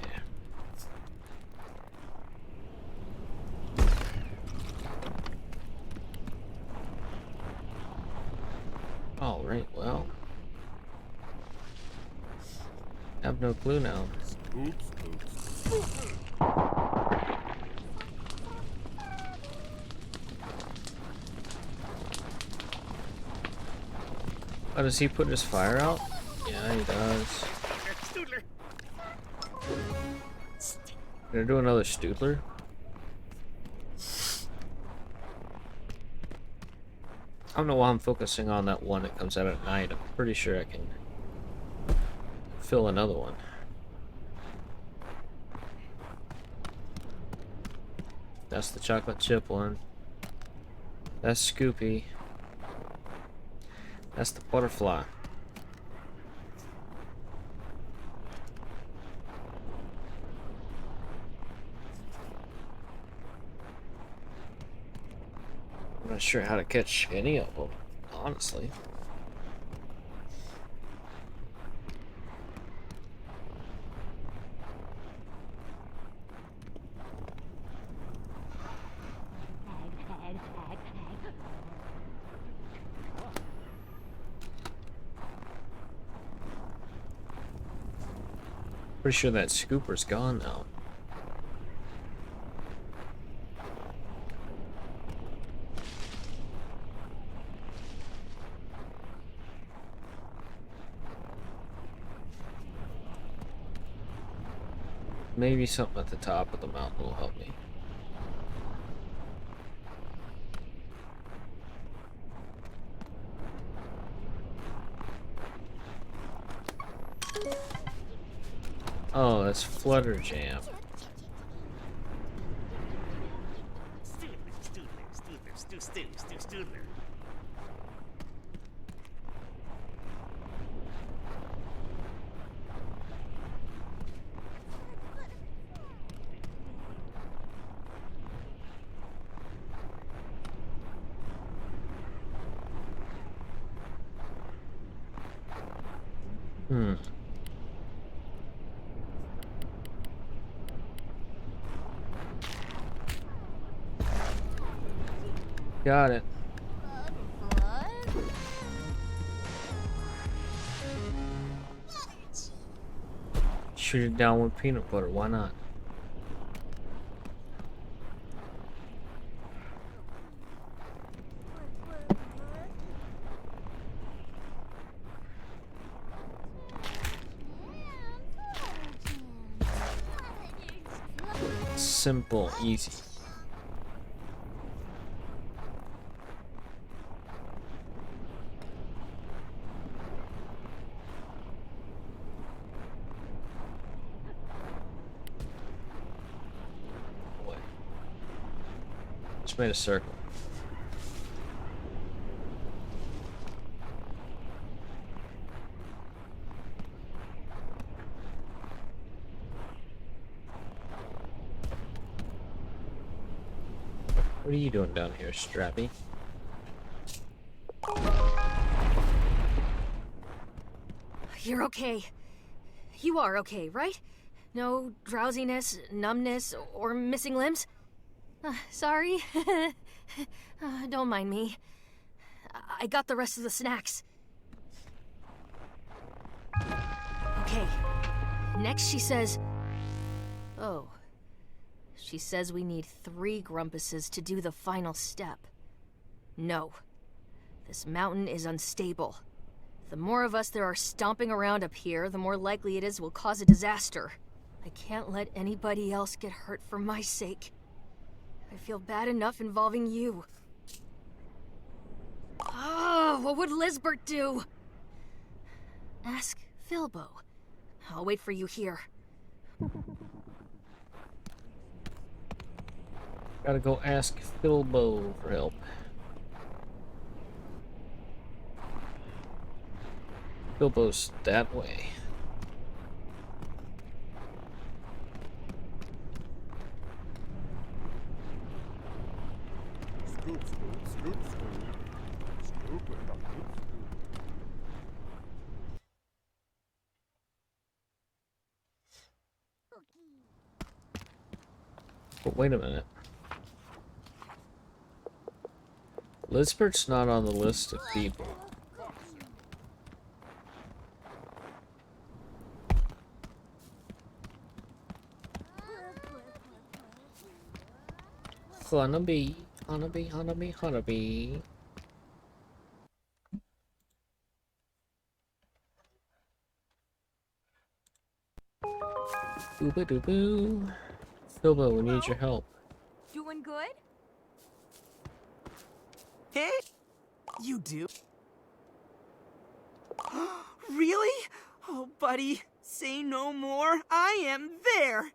No clue now. Oh, does he put his fire out? Yeah, he does. Gonna do another Stootler? I don't know why I'm focusing on that one that comes out at night. I'm pretty sure I can fill another one. That's the chocolate chip one. That's Scoopy. That's the butterfly. I'm not sure how to catch any of them, honestly. Pretty sure that scooper's gone now. Maybe something at the top of the mountain will help me. Oh, that's Flutter Jam. Stoodler. Got it. Shoot it down with peanut butter, why not? Simple, easy. Just made a circle. What are you doing down here, Strappy? You're okay. You are okay, right? No drowsiness, numbness, or missing limbs? Sorry. Don't mind me. I got the rest of the snacks. Okay. Next she says... Oh. She says we need 3 Grumpuses to do the final step. No. This mountain is unstable. The more of us there are stomping around up here, the more likely it is we'll cause a disaster. I can't let anybody else get hurt for my sake. I feel bad enough involving you. Oh, what would Lisbert do? Ask Filbo. I'll wait for you here. Gotta go ask Filbo for help. Filbo's that way. But wait a minute. Lisbert's not on the list of people. Honeybee, honeybee, honeybee, honeybee. Boo doo boo. Bilbo, we need your help. Doing good? Hey, you do? Really? Oh, buddy, say no more. I am there.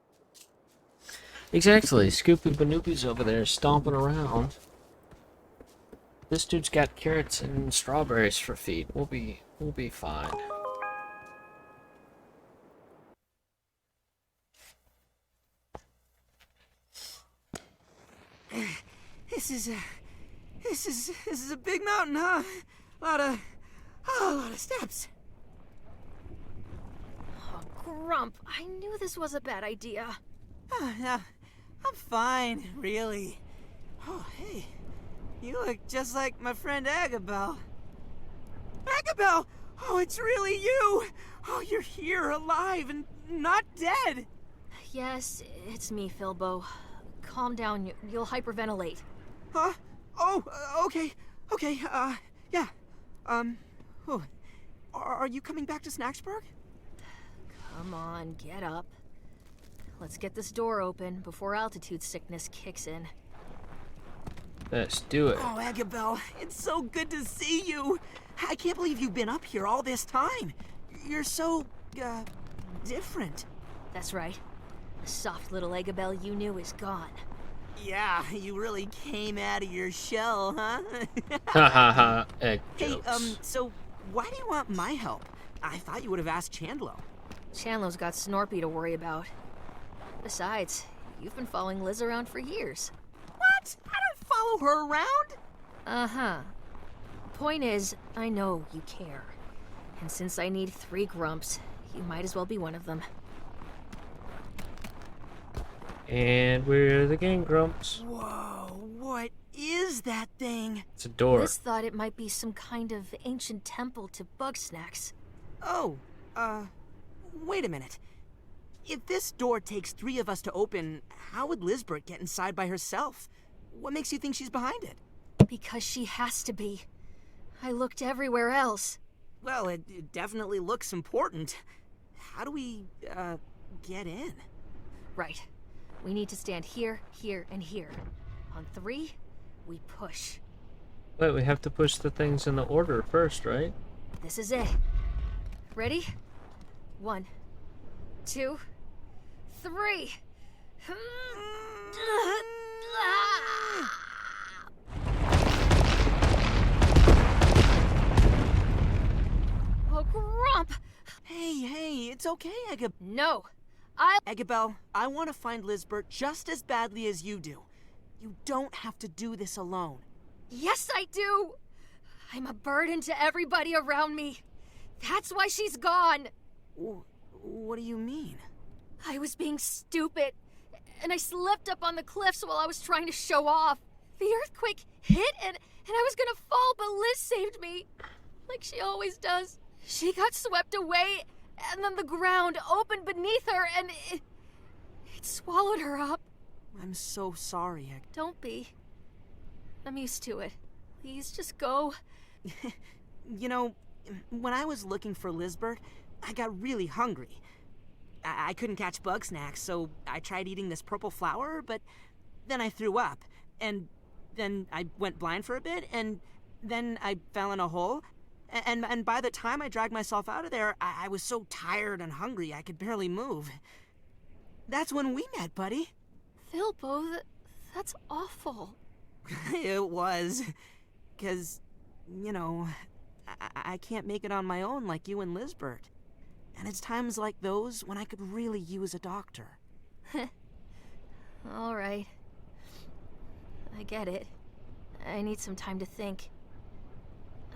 Exactly. Scoopy Banoopy's over there stomping around. This dude's got carrots and strawberries for feet. We'll be fine. This is a big mountain, huh? A lot of steps. Oh, Grump, I knew this was a bad idea. Yeah, I'm fine, really. Oh, hey, you look just like my friend Agabel. Agabel! Oh, it's really you! Oh, you're here, alive, and not dead! Yes, it's me, Philbo. Calm down, you'll hyperventilate. Huh? Oh, okay, yeah. Oh. Are you coming back to Snaxburg? Come on, get up. Let's get this door open before altitude sickness kicks in. Let's do it. Oh, Agabel, it's so good to see you. I can't believe you've been up here all this time. You're so, different. That's right. The soft little Agabel you knew is gone. Yeah, you really came out of your shell, huh? Ha ha ha. Egg Hey, jokes. so why do you want my help? I thought you would have asked Chandlo. Chandlo's got Snorpy to worry about. Besides, you've been following Liz around for years. What? I don't follow her around? Uh-huh. Point is, I know you care. And since I need 3 grumps, you might as well be one of them. And we're the Game Grumps. Whoa, what is that thing? It's a door. Liz thought it might be some kind of ancient temple to BugSnax. Oh, wait a minute. If this door takes 3 of us to open, how would Lizbert get inside by herself? What makes you think she's behind it? Because she has to be. I looked everywhere else. Well, it definitely looks important. How do we, get in? Right. We need to stand here, here, and here. On 3, we push. Wait, we have to push the things in the order first, right? This is it. Ready? 1, 2, 3. Oh, Grump! Hey, it's okay, Agabel. No, Agabel, I want to find Lizbert just as badly as you do. You don't have to do this alone. Yes, I do! I'm a burden to everybody around me. That's why she's gone. What do you mean? I was being stupid, and I slipped up on the cliffs while I was trying to show off. The earthquake hit, and I was gonna fall, but Liz saved me. Like she always does. She got swept away, and then the ground opened beneath her, and it swallowed her up. I'm so sorry, Don't be. I'm used to it. Please, just go. You know, when I was looking for Lizbert, I got really hungry. I couldn't catch BugSnax, so I tried eating this purple flower, but then I threw up. And then I went blind for a bit, and then I fell in a hole. And by the time I dragged myself out of there, I was so tired and hungry I could barely move. That's when we met, buddy. Philbo, that's awful. It was. 'Cause, you know, I can't make it on my own like you and Lizbert. And it's times like those when I could really use a doctor. All right. I get it. I need some time to think.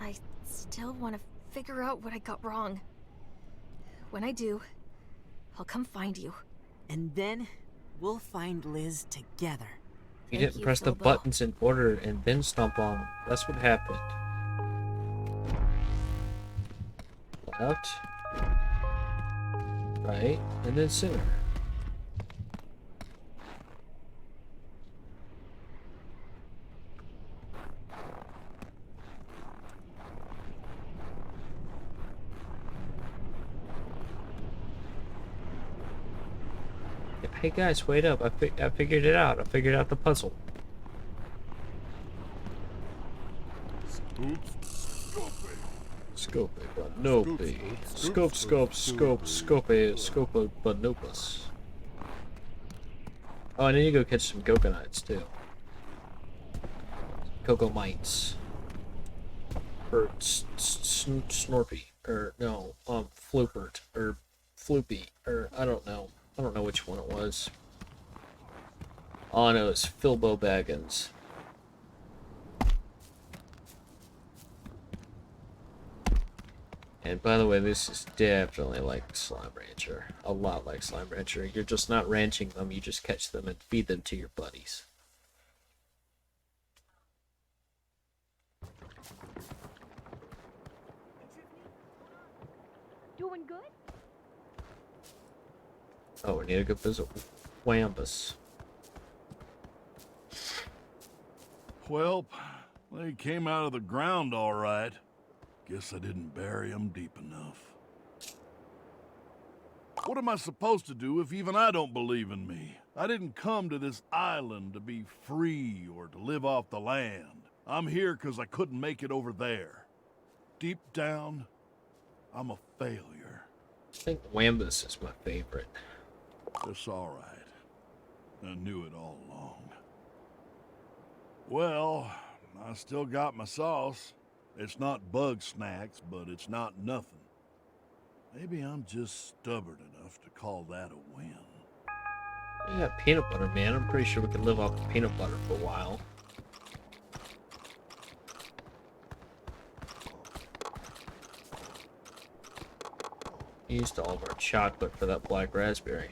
I still want to figure out what I got wrong. When I do, I'll come find you. And then we'll find Liz together. You didn't press the buttons in order and then stomp on them. That's what happened. Left. Right. And then center. Hey guys, wait up. I figured it out. I figured out the puzzle. Scope it, but nope. Scope it, but nopus. Oh, I need to go catch some coconuts too. Cocoa mites. Or Snorpy. Or no, Floopert. Or Floopy. Or I don't know. I don't know which one it was. All I know is Filbo Baggins. And by the way, this is definitely like Slime Rancher. A lot like Slime Rancher. You're just not ranching them, you just catch them and feed them to your buddies. Doing good? Oh, we need to go visit Wambus. Well, they came out of the ground all right. Guess I didn't bury them deep enough. What am I supposed to do if even I don't believe in me? I didn't come to this island to be free or to live off the land. I'm here because I couldn't make it over there. Deep down, I'm a failure. I think Wambus is my favorite. It's all right. I knew it all along. Well, I still got my sauce. It's not BugSnax, but it's not nothing. Maybe I'm just stubborn enough to call that a win. You got peanut butter, man. I'm pretty sure we can live off the peanut butter for a while. Used all of our chocolate for that black raspberry.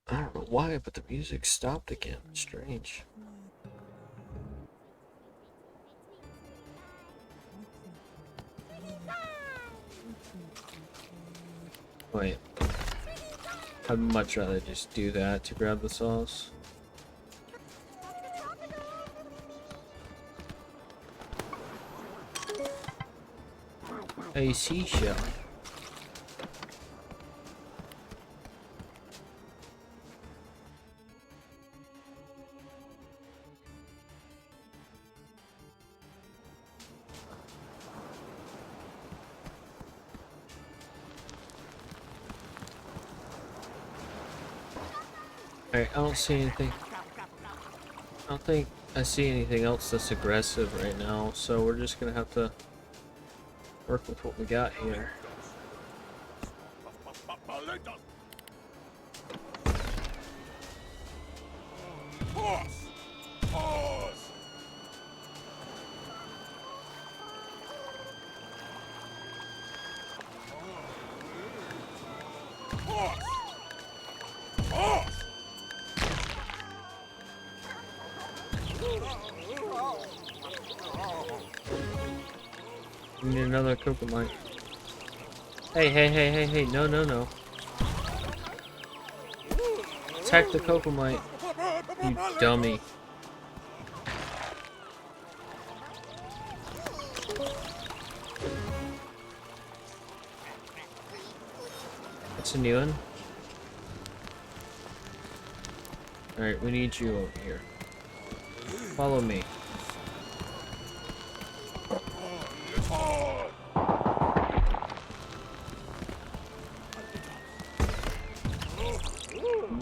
I don't know why, but the music stopped again. Strange. Wait. I'd much rather just do that to grab the sauce. A seashell. Alright, I don't see anything. I don't think I see anything else that's aggressive right now, so we're just gonna have to work with what we got here. We need another coconut. Hey, no. Attack the coconut, you dummy. That's a new one. Alright, we need you over here. Follow me.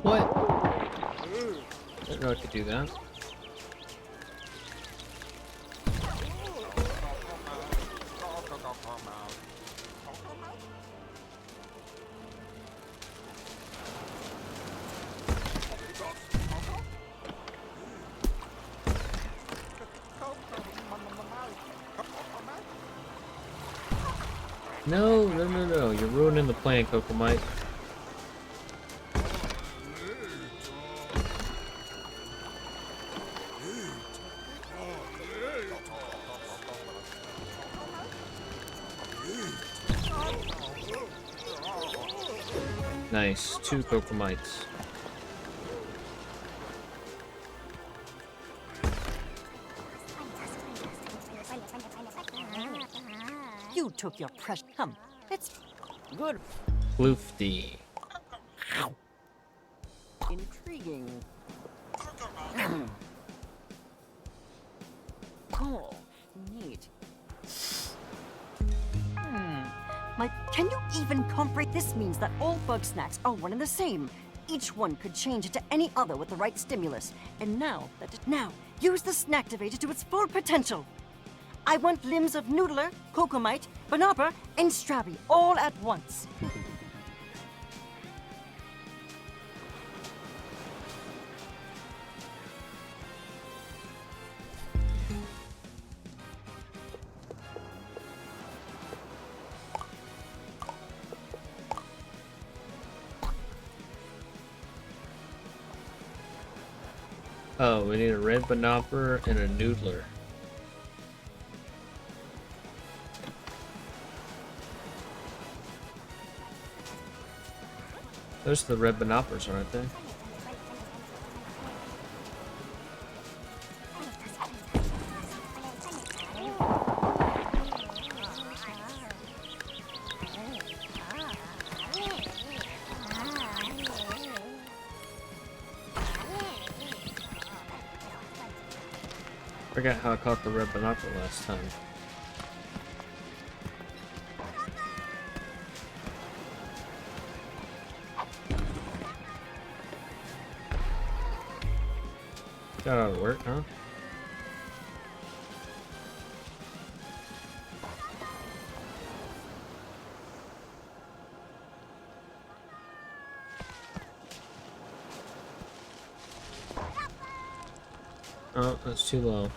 What? I didn't know I could do that. No. You're ruining the plan, Coco-Mite. Nice. 2 Coco-Mites. You took your precious. It's good. Floofty. Intriguing. Oh, neat. Can you even comprehend? This means that all BugSnax are one and the same. Each one could change into any other with the right stimulus. And now, use the Snacktivator to its full potential. I want limbs of Noodler, Cocomite, Banopper, and Strabby all at once. Oh, we need a red Banopper and a Noodler. Those are the red Banoppers, aren't they? Forgot how I caught the red Banopper last time. That ought to work, huh? Oh, that's too low.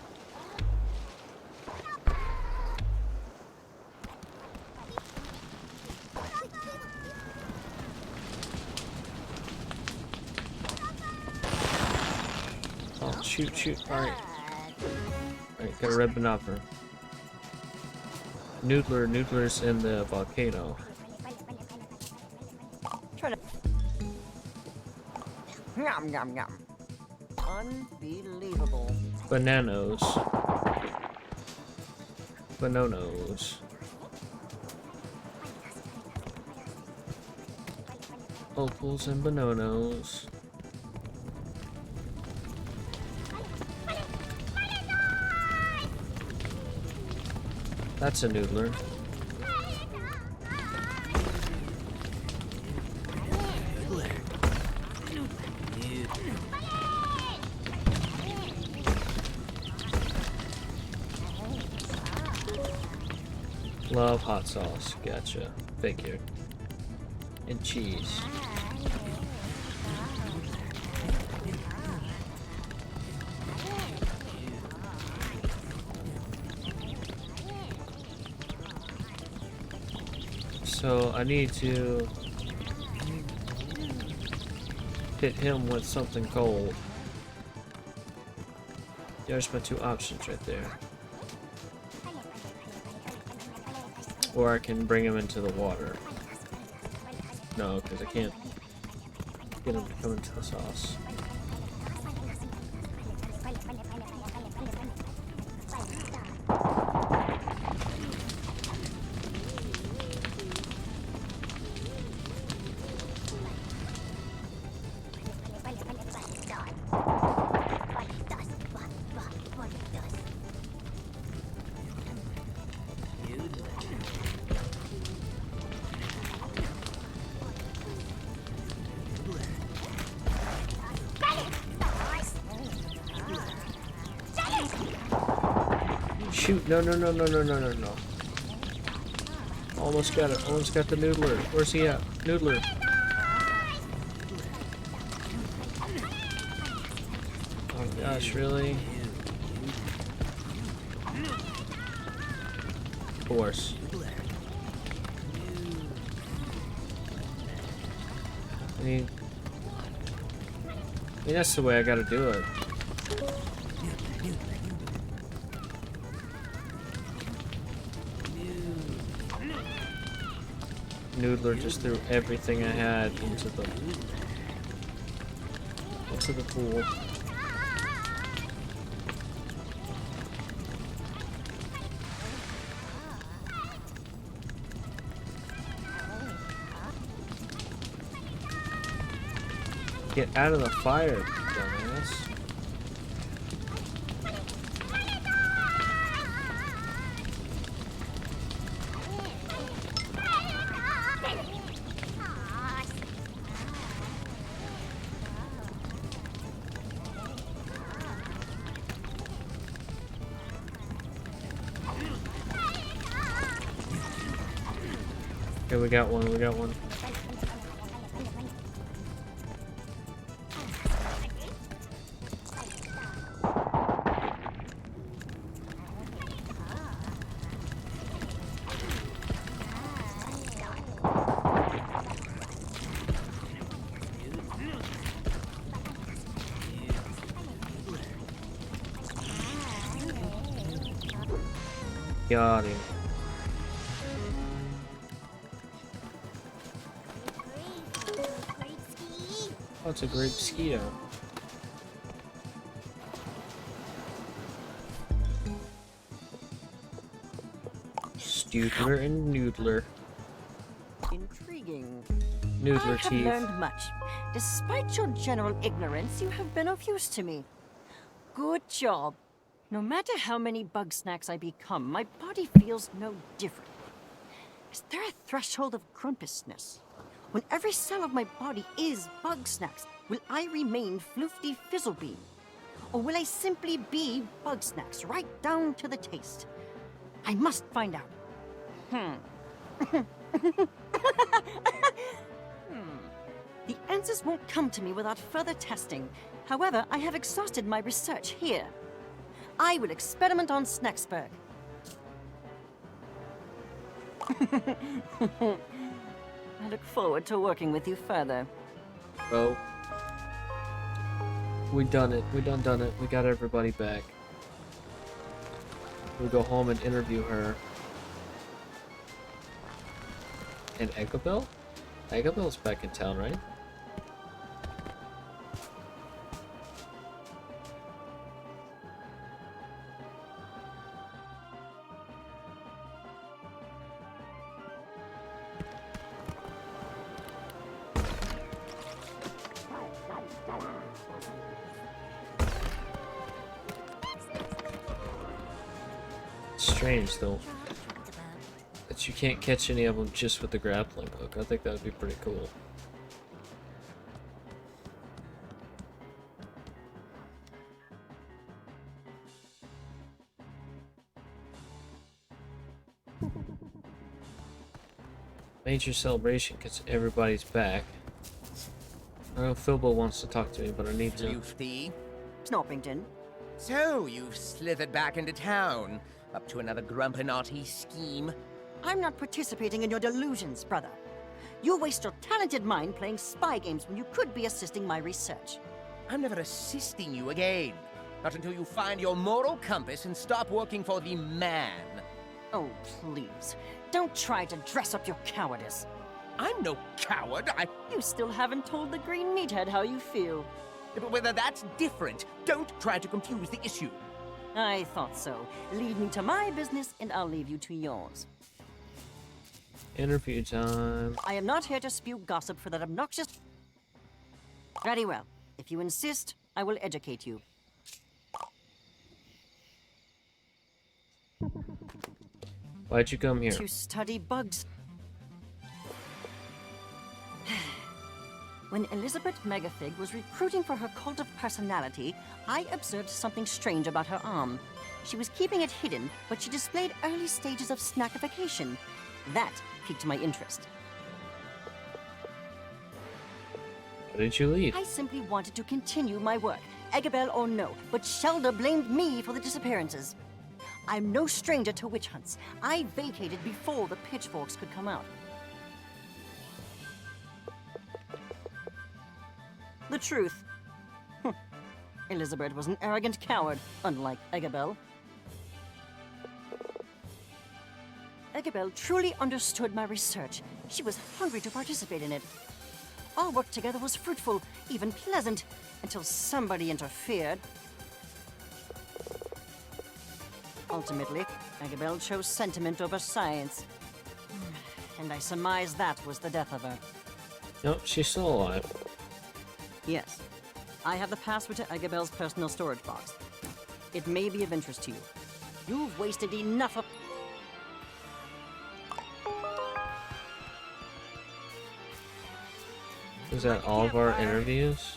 Oh, shoot, shoot. Alright. Alright, got a red Banopper. Noodler's in the volcano. Try to. Yum, yum, yum. Unbelievable. Bananos. Bananos. Opals and bananos. That's a Noodler. Love hot sauce. Gotcha. Figured. And cheese. So I need to hit him with something cold. There's my two options right there. Or I can bring him into the water. No, because I can't get him to come into the sauce. Shoot, no. Almost got it, almost got the Noodler. Where's he at? Noodler. Oh gosh, really? Of course. I mean, that's the way I gotta do it. Noodler just threw everything I had into the pool. Get out of the fire, dumbass. Okay, we got one, we got one. Got him. Oh, it's a great mosquito. Stoodler and Noodler. Intriguing. Noodler I have teeth. learned much. Despite your general ignorance, you have been of use to me. Good job. No matter how many BugSnax I become, my body feels no different. Is there a threshold of grumpousness? When every cell of my body is BugSnax, will I remain Floofty Fizzlebean? Or will I simply be BugSnax, right down to the taste? I must find out. The answers won't come to me without further testing. However, I have exhausted my research here. I will experiment on Snaxburg. I look forward to working with you further. Bro. We done it. We done it. We got everybody back. We'll go home and interview her. And Eggabell? Eggabell's back in town, right? Strange though that you can't catch any of them just with the grappling hook. I think that would be pretty cool. Major celebration because everybody's back. I know Philbo wants to talk to me, but I need to. Floofty. Snoppington. So, you've slithered back into town, up to another Grumpinati scheme. I'm not participating in your delusions, brother. You waste your talented mind playing spy games when you could be assisting my research. I'm never assisting you again. Not until you find your moral compass and stop working for the man. Oh, please. Don't try to dress up your cowardice. I'm no coward, You still haven't told the green meathead how you feel. But whether that's different, don't try to confuse the issue. I thought so. Leave me to my business, and I'll leave you to yours. Interview time. I am not here to spew gossip for that obnoxious... Very well. If you insist, I will educate you. Why'd you come here? To study bugs. When Elizabeth Megafig was recruiting for her cult of personality, I observed something strange about her arm. She was keeping it hidden, but she displayed early stages of snackification. That piqued my interest. Why did you leave? I simply wanted to continue my work, Eggabell or no, but Shelda blamed me for the disappearances. I'm no stranger to witch hunts. I vacated before the pitchforks could come out. The truth. Elizabeth was an arrogant coward, unlike Eggabell. Eggabell truly understood my research. She was hungry to participate in it. Our work together was fruitful, even pleasant, until somebody interfered. Ultimately, Eggabell chose sentiment over science. And I surmise that was the death of her. Nope, she's still alive. Yes. I have the password to Eggabell's personal storage box. It may be of interest to you. You've wasted enough of... Is that all of our interviews?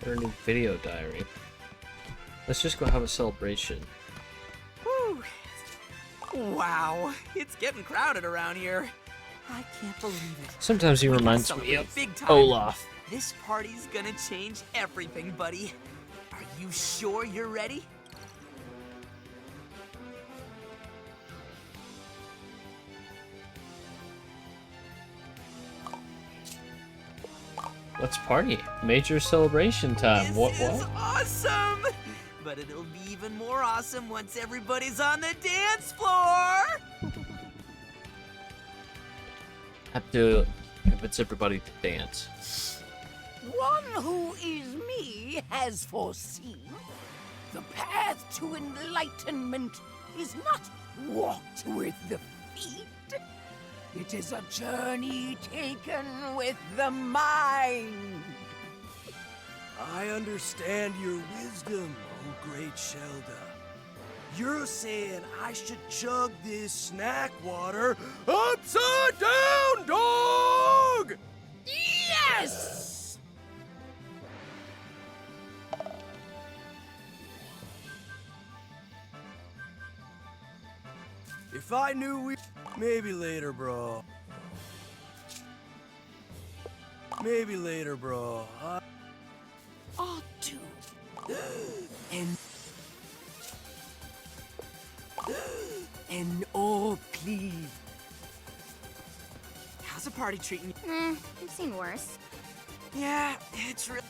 Or a new video diary. Let's just go have a celebration. Whew. Wow, it's getting crowded around here. I can't believe it. Sometimes he We gotta reminds me celebrate of big time. Olaf. This party's gonna change everything, buddy. Are you sure you're ready? Let's party. Major celebration time. This is awesome! But it'll be even more awesome once everybody's on the dance floor! Have to convince everybody to dance. One who is me has foreseen the path to enlightenment is not walked with the feet. It is a journey taken with the mind. I understand your wisdom, oh great Shelda. You're saying I should chug this snack water upside down, dog! Yes! If I knew we... Maybe later, bro. Maybe later, bro. Ought to. And oh, please. How's the party treating you? I've seen worse. Yeah, it's real.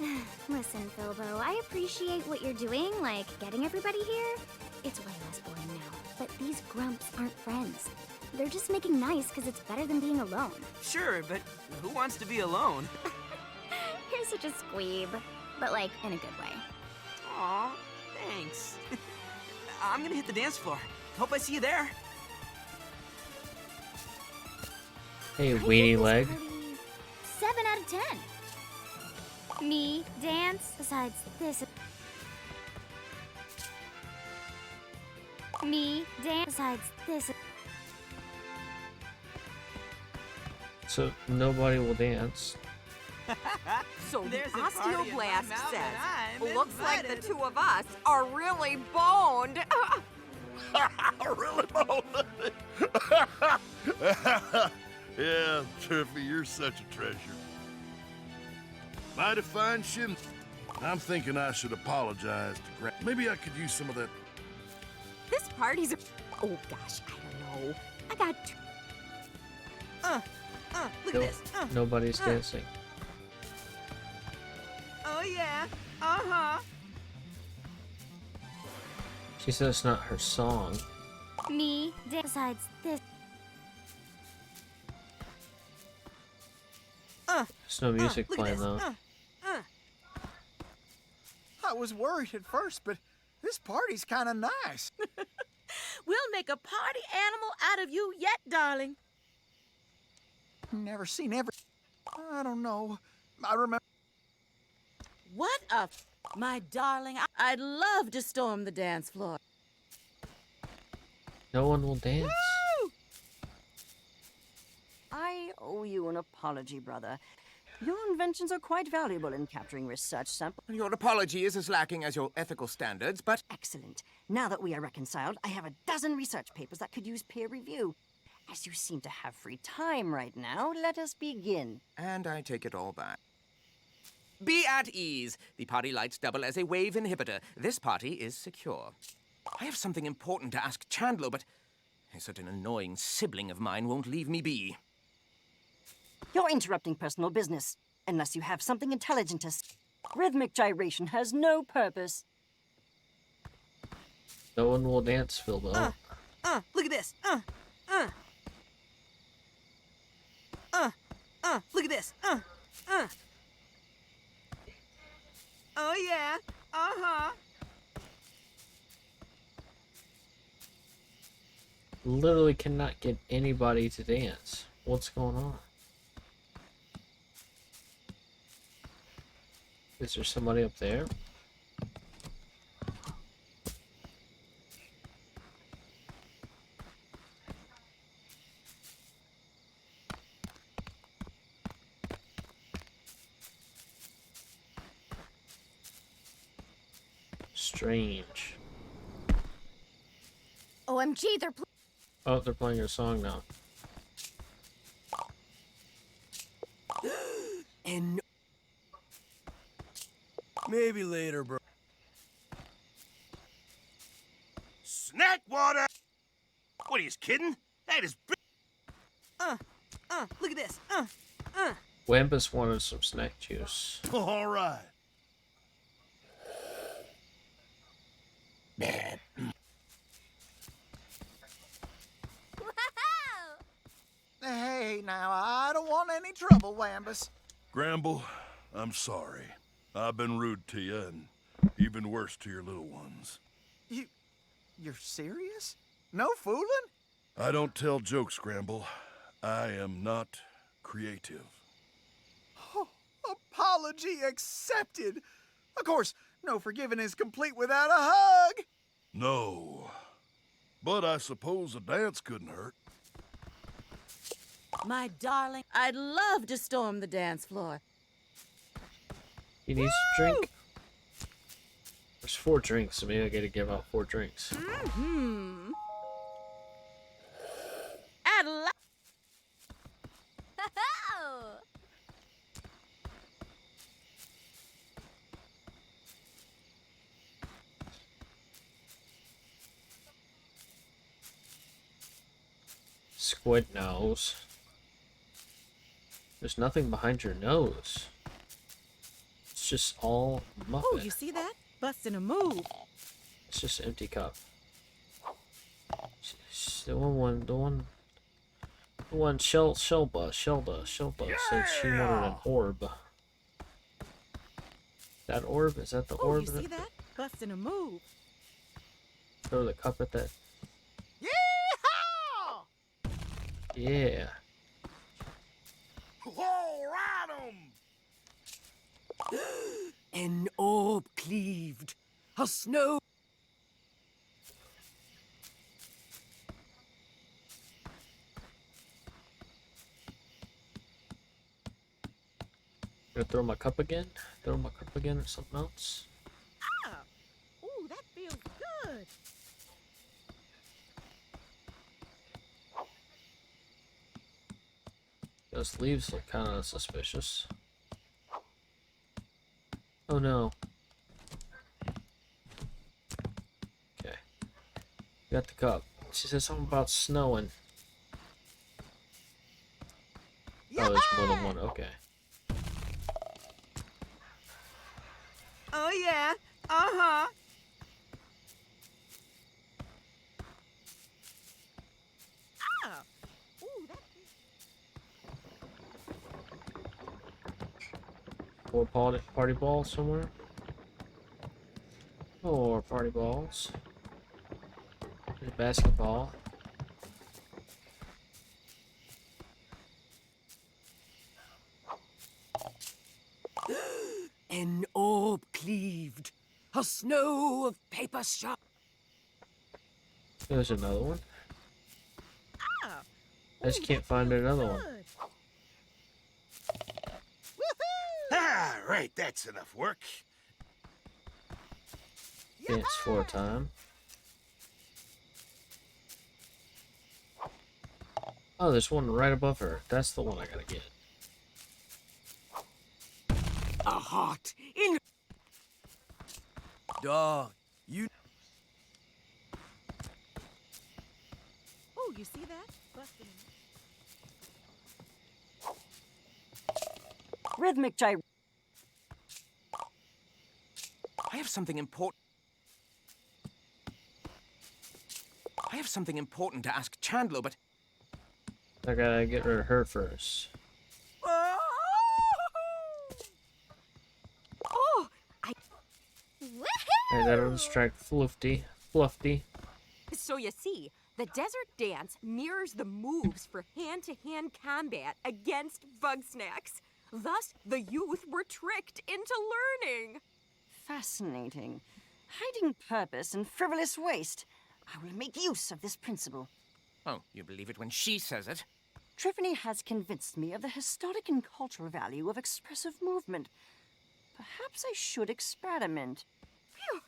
Listen, Bilbo, I appreciate what you're doing, like getting everybody here. It's way less boring now. But these grumps aren't friends. They're just making nice because it's better than being alone. Sure, but who wants to be alone? You're such a squeeb. But, like, in a good way. Aw, thanks. I'm gonna hit the dance floor. Hope I see you there. Hey, weenie leg. 7 out of 10. Me, dance, besides this. Me, dance, besides this. So nobody will dance. So There's the a party in my osteoblast mouth says, and I'm looks like the invited." two of us are really boned. Really, Mo? Yeah, Triffy, you're such a treasure. Mighty fine shin. I'm thinking I should apologize to Grant. Maybe I could use some of that. This party's a... Oh gosh, I don't know. I got... Look No- at this. Nobody's dancing. Oh yeah. Uh-huh. She said it's not her song. Me, dance, besides this. There's no music look at playing this. though. I was worried at first, but this party's kind of nice. We'll make a party animal out of you yet, darling. Never seen every... I don't know. I remember... What a... My darling, I'd love to storm the dance floor. No one will dance. I owe you an apology, brother. Your inventions are quite valuable in capturing research samples. Your apology is as lacking as your ethical standards, but... Excellent. Now that we are reconciled, I have a dozen research papers that could use peer review. As you seem to have free time right now, let us begin. And I take it all back. Be at ease. The party lights double as a wave inhibitor. This party is secure. I have something important to ask Chandler, but a certain annoying sibling of mine won't leave me be. You're interrupting personal business. Unless you have something intelligent to... Rhythmic gyration has no purpose. No one will dance, Philbo. Look at this. Look at this. Oh yeah. Uh-huh. Literally cannot get anybody to dance. What's going on? Is there somebody up there? Strange. OMG, they're Oh, they're playing your song now. And maybe later, bro. Snack water! What are you kidding? That is Look at this. Wampus wanted some snack juice. All right. Hey, now, I don't want any trouble, Wambus. Gramble, I'm sorry. I've been rude to you and even worse to your little ones. You're serious? No fooling? I don't tell jokes, Gramble. I am not creative. Oh, apology accepted. Of course, no forgiving is complete without a hug. No. But I suppose a dance couldn't hurt. My darling, I'd love to storm the dance floor. He needs a drink. There's 4 drinks, so maybe I gotta give out 4 drinks. Mm-hmm. At last. Squid nose. There's nothing behind your nose. It's just all Muppet. Oh, you see that? Busting a move. It's just an empty cup. The one Shelba said she wanted an orb. That orb? Is that the Oh, orb? you see that? Busting a move. Throw the cup at that. Yeehaw! Yeah. All right, 'em! An orb cleaved, a snow. Gonna throw my cup again? Throw my cup again or something else? Ah! Ooh, that feels good. Those leaves look kind of suspicious. Oh no. Okay. Got the cup. She said something about snowing. Oh, there's more than one. Okay. Oh, yeah. Uh-huh. Ah! Ooh, that Four party balls somewhere. 4 party balls. There's a basketball. An orb cleaved, a snow of paper sharp. There's another one. Ah! I just can't find another one. Good. Ah, right, that's enough work. Dance for time. Oh, there's one right above her. That's the one I gotta get. A heart in. Dog, you. Oh, you see that? Busting a Rhythmic gyro. I have something important. I have something important to ask Chandler, but I gotta get rid of her first. Oh, I gotta distract Fluffy. So you see, The desert dance mirrors the moves for hand-to-hand combat against BugSnax. Thus, the youth were tricked into learning. Fascinating. Hiding purpose in frivolous waste. I will make use of this principle. Oh, you believe it when she says it? Triffany has convinced me of the historic and cultural value of expressive movement. Perhaps I should experiment. Phew!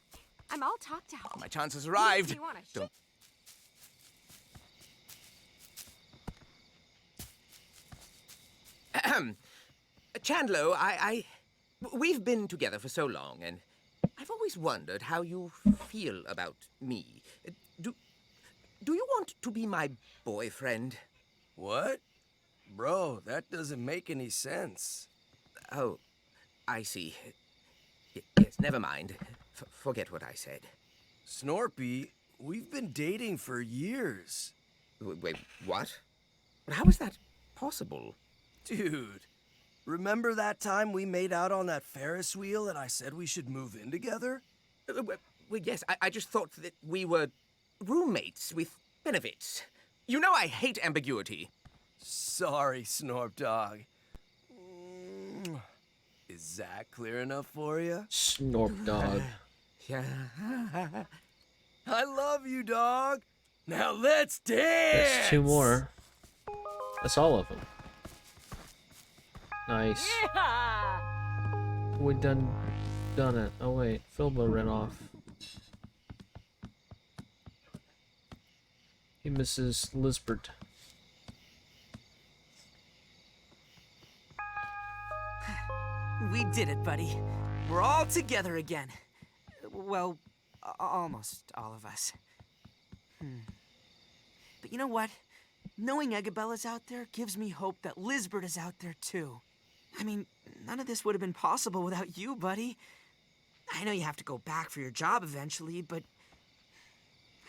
I'm all talked out. My chance has arrived. You wanna Don't. Ahem. Chandler, we've been together for so long, and I've always wondered how you feel about me. Do you want to be my boyfriend? What? Bro, that doesn't make any sense. Oh, I see. Yes, never mind. Forget what I said. Snorpy, we've been dating for years. Wait, what? How is that possible? Dude, remember that time we made out on that Ferris wheel and I said we should move in together? Well, yes, I just thought that we were roommates with benefits. You know I hate ambiguity. Sorry, Snorp Dog. Is that clear enough for you? Snorp Dog. Yeah. I love you, dog. Now let's dance. That's 2 more. That's all of them. Nice. Yeah! We done it. Oh wait, Filbo ran off. He misses Lisbert. We did it, buddy. We're all together again. Well, almost all of us. But you know what? Knowing Egabella's out there gives me hope that Lisbert is out there too. I mean, none of this would have been possible without you, buddy. I know you have to go back for your job eventually, but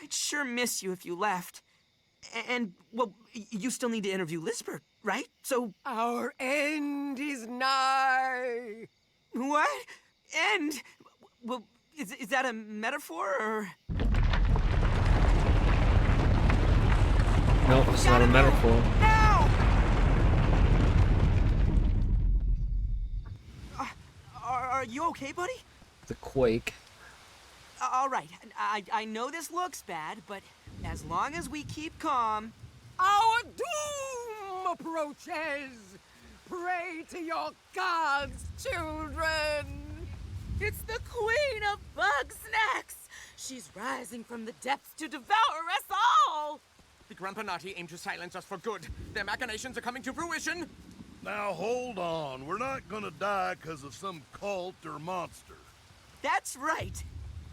I'd sure miss you if you left. And, well, you still need to interview Lisbert, right? So... Our end is nigh. What? End? Well, is that a metaphor, or...? Nope, it's not a metaphor. Now! Are you okay, buddy? The quake. All right. I know this looks bad, but as long as we keep calm... Our doom approaches! Pray to your gods, children! It's the Queen of BugSnax! She's rising from the depths to devour us all! The Grumpanati aim to silence us for good. Their machinations are coming to fruition. Now hold on. We're not gonna die because of some cult or monster. That's right.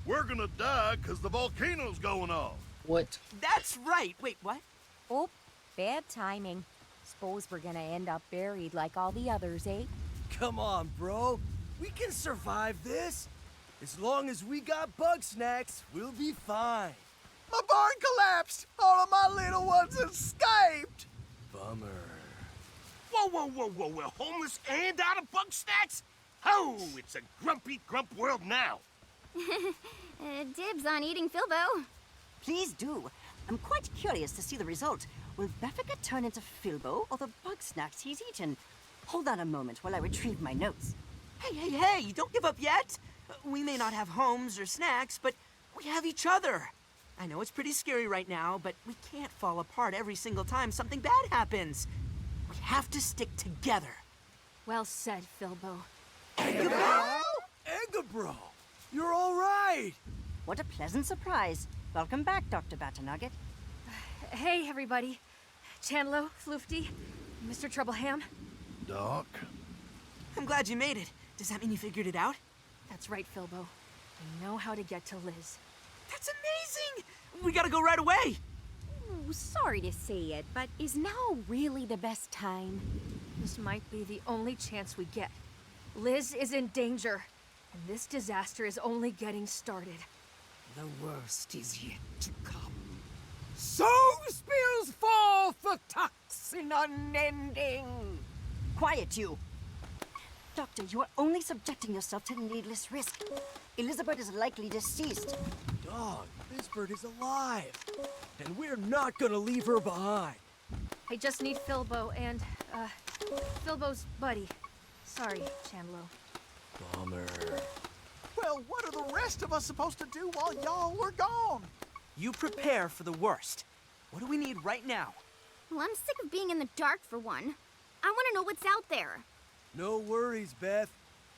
We're gonna die because the volcano's going off. What? That's right. Wait, what? Oh, bad timing. Suppose we're gonna end up buried like all the others, eh? Come on, bro. We can survive this. As long as we got BugSnax, we'll be fine. My barn collapsed! All of my little ones escaped! Bummer. Whoa. We're homeless and out of BugSnax? Oh, it's a grumpy grump world now. Dibs on eating Filbo. Please do. I'm quite curious to see the result. Will Beffica turn into Filbo or the BugSnax he's eaten? Hold on a moment while I retrieve my notes. Hey, don't give up yet. We may not have homes or snacks, but we have each other. I know it's pretty scary right now, but we can't fall apart every single time something bad happens. We have to stick together. Well said, Filbo. Egabro, you're all right. What a pleasant surprise. Welcome back, Dr. Batternugget. Hey, everybody. Chandlo, Floofty, Mr. Troubleham. Doc? I'm glad you made it. Does that mean you figured it out? That's right, Filbo. We know how to get to Liz. That's amazing! We gotta go right away! Ooh, sorry to say it, but is now really the best time? This might be the only chance we get. Liz is in danger, and this disaster is only getting started. The worst is yet to come. So spills forth the toxin unending. Quiet, you! Doctor, you are only subjecting yourself to needless risk. Elizabeth is likely deceased. dog, Lizbert is alive. And we're not gonna leave her behind. I just need Filbo and, Filbo's buddy. Sorry, Chandlo. Bummer. Well, what are the rest of us supposed to do while y'all were gone? You prepare for the worst. What do we need right now? Well, I'm sick of being in the dark for one. I want to know what's out there. No worries, Beth.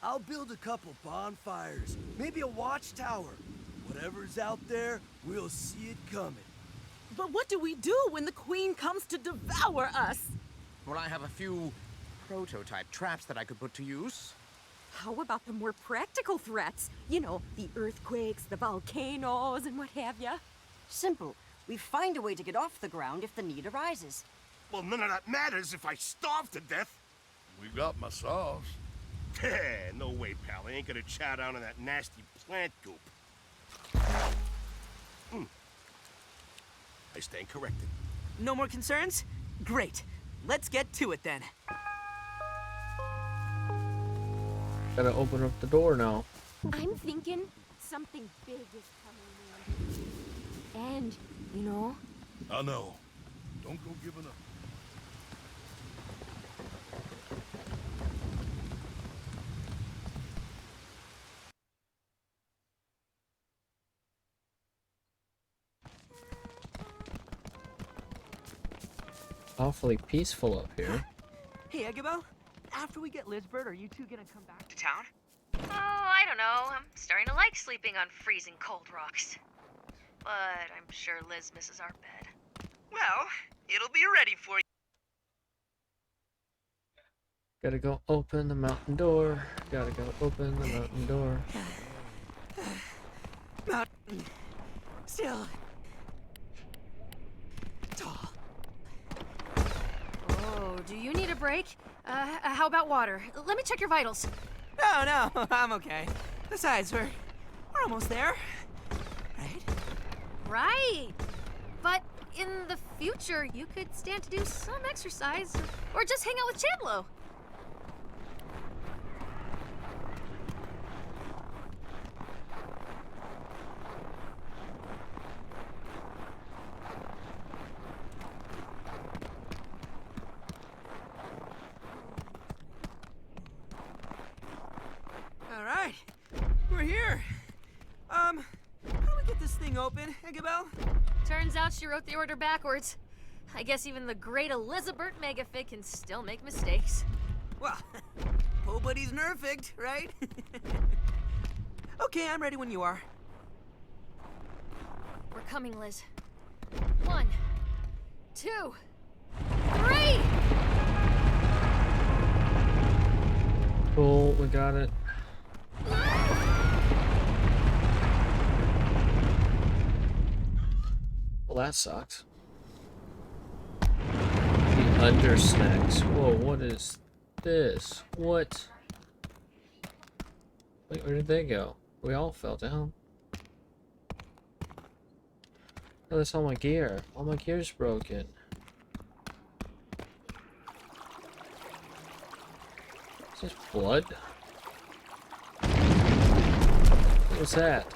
I'll build a couple bonfires, maybe a watchtower. Whatever's out there, we'll see it coming. But what do we do when the Queen comes to devour us? Well, I have a few prototype traps that I could put to use. How about the more practical threats? You know, the earthquakes, the volcanoes, and what have ya. Simple. We find a way to get off the ground if the need arises. Well, none of that matters if I starve to death. We got my sauce. No way, pal. I ain't gonna chow down on that nasty plant goop. I stand corrected. No more concerns? Great. Let's get to it then. Gotta open up the door now. I'm thinking something big is coming, man. And, you know... I know. Don't go giving up. Awfully peaceful up here. Hey, Eggabell, after we get Lizbert, are you two gonna come back to town? Oh, I don't know. I'm starting to like sleeping on freezing cold rocks. But I'm sure Liz misses our bed. Well, it'll be ready for you. Gotta go open the mountain door. Gotta go open the mountain door. Mountain. Still. Tall. Oh, do you need a break? How about water? Let me check your vitals. No, I'm okay. Besides, we're almost there. Right? Right. But in the future, you could stand to do some exercise or just hang out with Chandlo. All right. We're here. How do we get this thing open, Eggabell? Turns out she wrote the order backwards. I guess even the great Elizabeth Megafig can still make mistakes. Well, nobody's nerfed, right? Okay, I'm ready when you are. We're coming, Liz. 1, 2, 3! Cool, we got it. Well, that sucks. The under snacks. Whoa, what is this? What? Wait, where did they go? We all fell down. Oh, that's all my gear. All my gear's broken. Is this blood? What was that?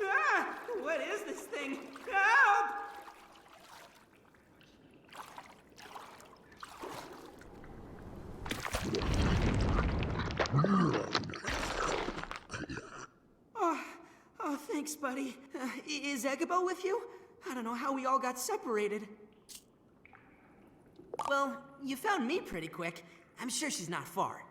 Ah! What is this thing? Help! Oh, thanks, buddy. Is Eggabell with you? I don't know how we all got separated. Well, you found me pretty quick. I'm sure she's not far.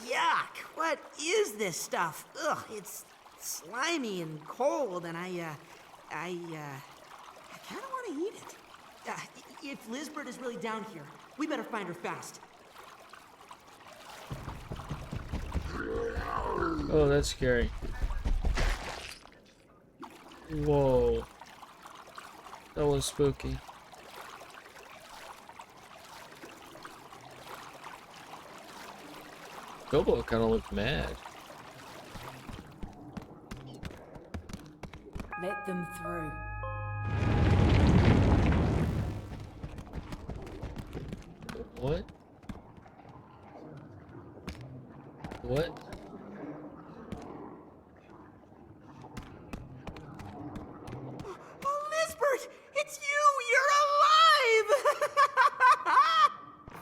Yuck! What is this stuff? Ugh, it's slimy and cold, and I kind of want to eat it. If Lizbert is really down here, we better find her fast. Oh, that's scary. Whoa. That was spooky. Gobo kind of looked mad. Let them through. What? What? Oh, Lisbert! It's you! You're alive!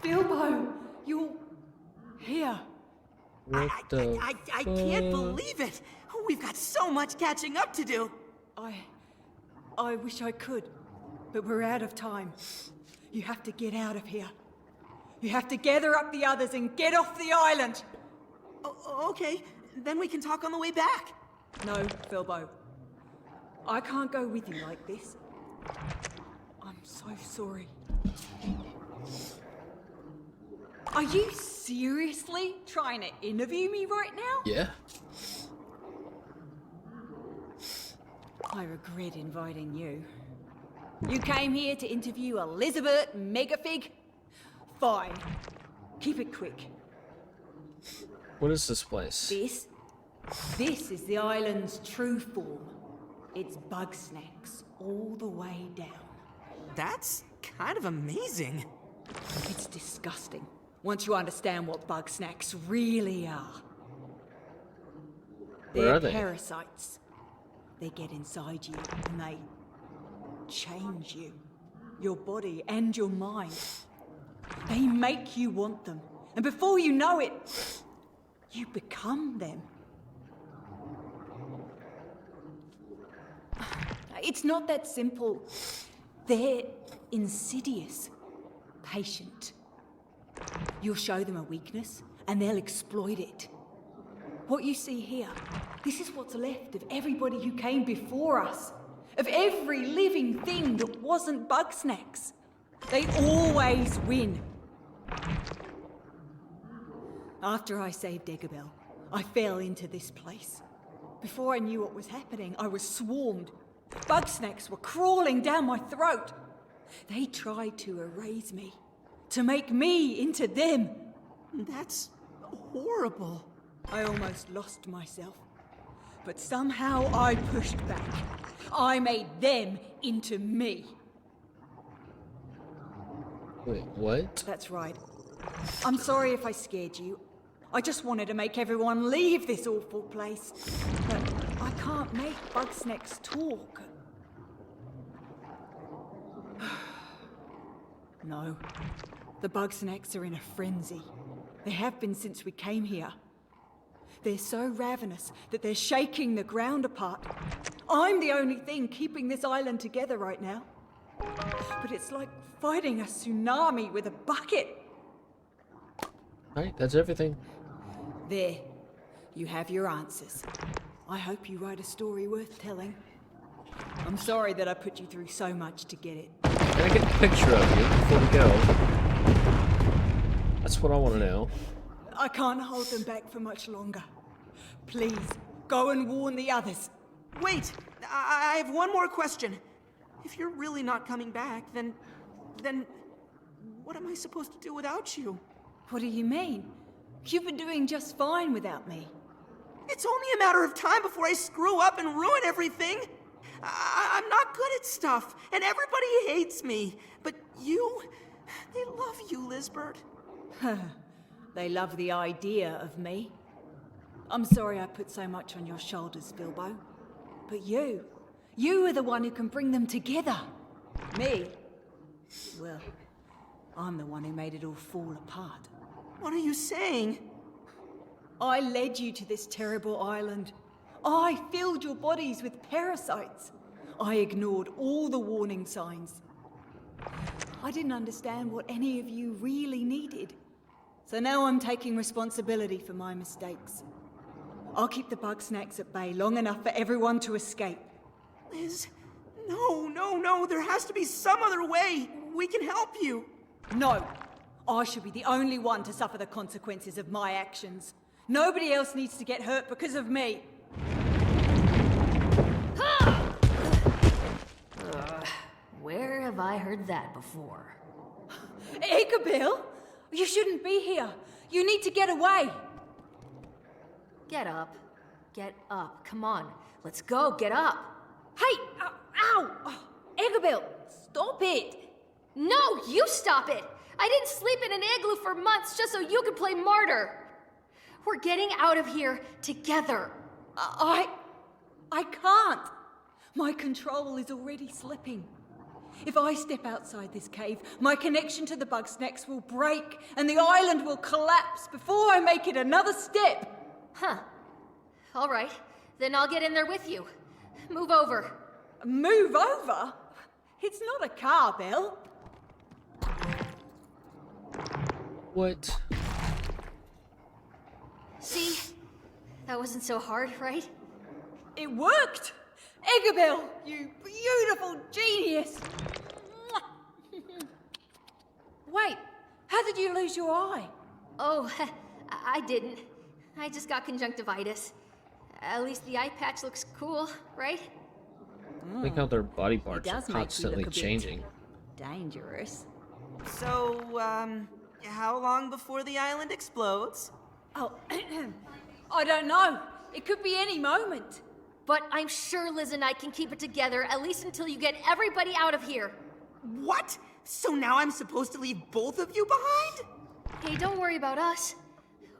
Bilbo, you're here. What the I can't believe it! We've got so much catching up to do! I wish I could, but we're out of time. You have to get out of here. You have to gather up the others and get off the island! Okay, then we can talk on the way back. No, Bilbo. I can't go with you like this. I'm so sorry. Are you seriously trying to interview me right now? Yeah. I regret inviting you. You came here to interview Elizabeth Megafig? Fine. Keep it quick. What is this place? This is the island's true form. It's BugSnax all the way down. That's kind of amazing. It's disgusting once you understand what BugSnax really are. Where are they? Parasites. They get inside you and they change you. Your body and your mind. They make you want them. And before you know it, you become them. It's not that simple. They're insidious, patient. You'll show them a weakness, and they'll exploit it. What you see here, this is what's left of everybody who came before us. Of every living thing that wasn't BugSnax. They always win. After I saved Eggabell, I fell into this place. Before I knew what was happening, I was swarmed. BugSnax were crawling down my throat. They tried to erase me, to make me into them. That's horrible. I almost lost myself. But somehow I pushed back. I made them into me. Wait, what? That's right. I'm sorry if I scared you. I just wanted to make everyone leave this awful place. But I can't make BugSnax talk. No. The BugSnax are in a frenzy. They have been since we came here. They're so ravenous that they're shaking the ground apart. I'm the only thing keeping this island together right now. But it's like fighting a tsunami with a bucket. Alright, that's everything. There. You have your answers. I hope you write a story worth telling. I'm sorry that I put you through so much to get it. Can I get a picture of you before we go? That's what I want to know. I can't hold them back for much longer. Please, go and warn the others. Wait, I have one more question. If you're really not coming back, then what am I supposed to do without you? What do you mean? You've been doing just fine without me. It's only a matter of time before I screw up and ruin everything. I'm not good at stuff, and everybody hates me. But they love you, Lisbert. They love the idea of me. I'm sorry I put so much on your shoulders, Bilbo. But you are the one who can bring them together. Me? Well, I'm the one who made it all fall apart. What are you saying? I led you to this terrible island. I filled your bodies with parasites. I ignored all the warning signs. I didn't understand what any of you really needed. So now I'm taking responsibility for my mistakes. I'll keep the BugSnax at bay long enough for everyone to escape. Liz, no, there has to be some other way. We can help you. No, I should be the only one to suffer the consequences of my actions. Nobody else needs to get hurt because of me. Where have I heard that before? Eggabell, you shouldn't be here. You need to get away. Get up. Get up. Come on. Let's go. Get up. Hey! Ow! Oh, Eggabell, stop it! No, you stop it! I didn't sleep in an igloo for months just so you could play martyr. We're getting out of here together. I can't. My control is already slipping. If I step outside this cave, my connection to the BugSnax will break and the island will collapse before I make it another step. Huh. All right, then I'll get in there with you. Move over. Move over? It's not a car, Belle. What? See? That wasn't so hard, right? It worked! Eggabell, you beautiful genius! Wait, how did you lose your eye? Oh, I didn't. I just got conjunctivitis. At least the eye patch looks cool, right? Look how their body parts are does make you constantly look a bit changing. Dangerous. So, how long before the island explodes? Oh, I don't know. It could be any moment. But I'm sure Liz and I can keep it together, at least until you get everybody out of here. What? So now I'm supposed to leave both of you behind? Hey, don't worry about us.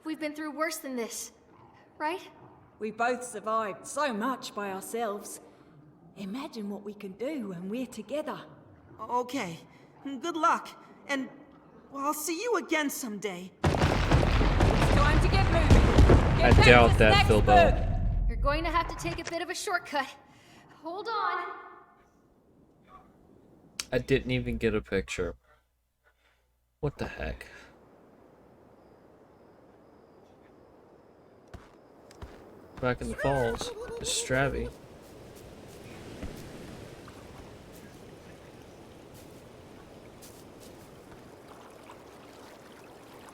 We've been through worse than this, right? We both survived so much by ourselves. Imagine what we can do when we're together. Okay, good luck. And well, I'll see you again someday. It's time to get moving. I doubt that, Philbo. You're going to have to take a bit of a shortcut. Hold on. I didn't even get a picture. What the heck? Back in the falls, it's Stravy.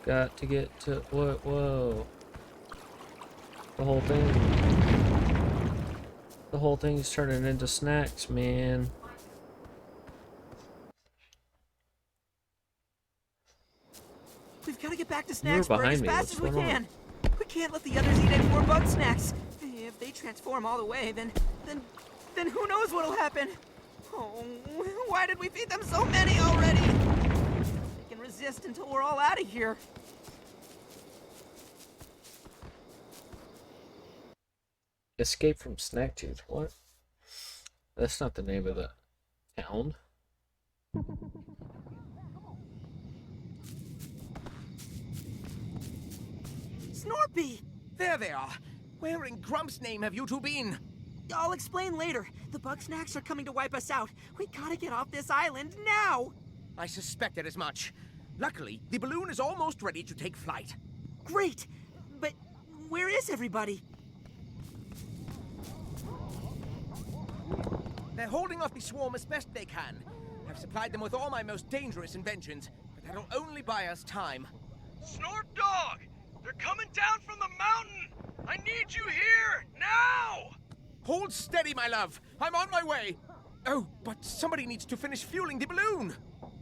Got to get to what? Whoa! The whole thing. The whole thing is turning into snacks, man. We've got to get back to You were Snaxburg behind as me. fast What's as we going on? can. We can't let the others eat any more bug snacks. If they transform all the way, then who knows what'll happen? Oh, why did we feed them so many already? They can resist until we're all out of here. Escape from Snacktooth. What? That's not the name of the town. Snorpy! There they are. Where in Grump's name have you two been? I'll explain later. The BugSnax are coming to wipe us out. We gotta get off this island now! I suspected as much. Luckily, the balloon is almost ready to take flight. Great! But where is everybody? They're holding off the swarm as best they can. I've supplied them with all my most dangerous inventions, but that'll only buy us time. Snort Dog! They're coming down from the mountain! I need you here, now! Hold steady, my love. I'm on my way. Oh, but somebody needs to finish fueling the balloon.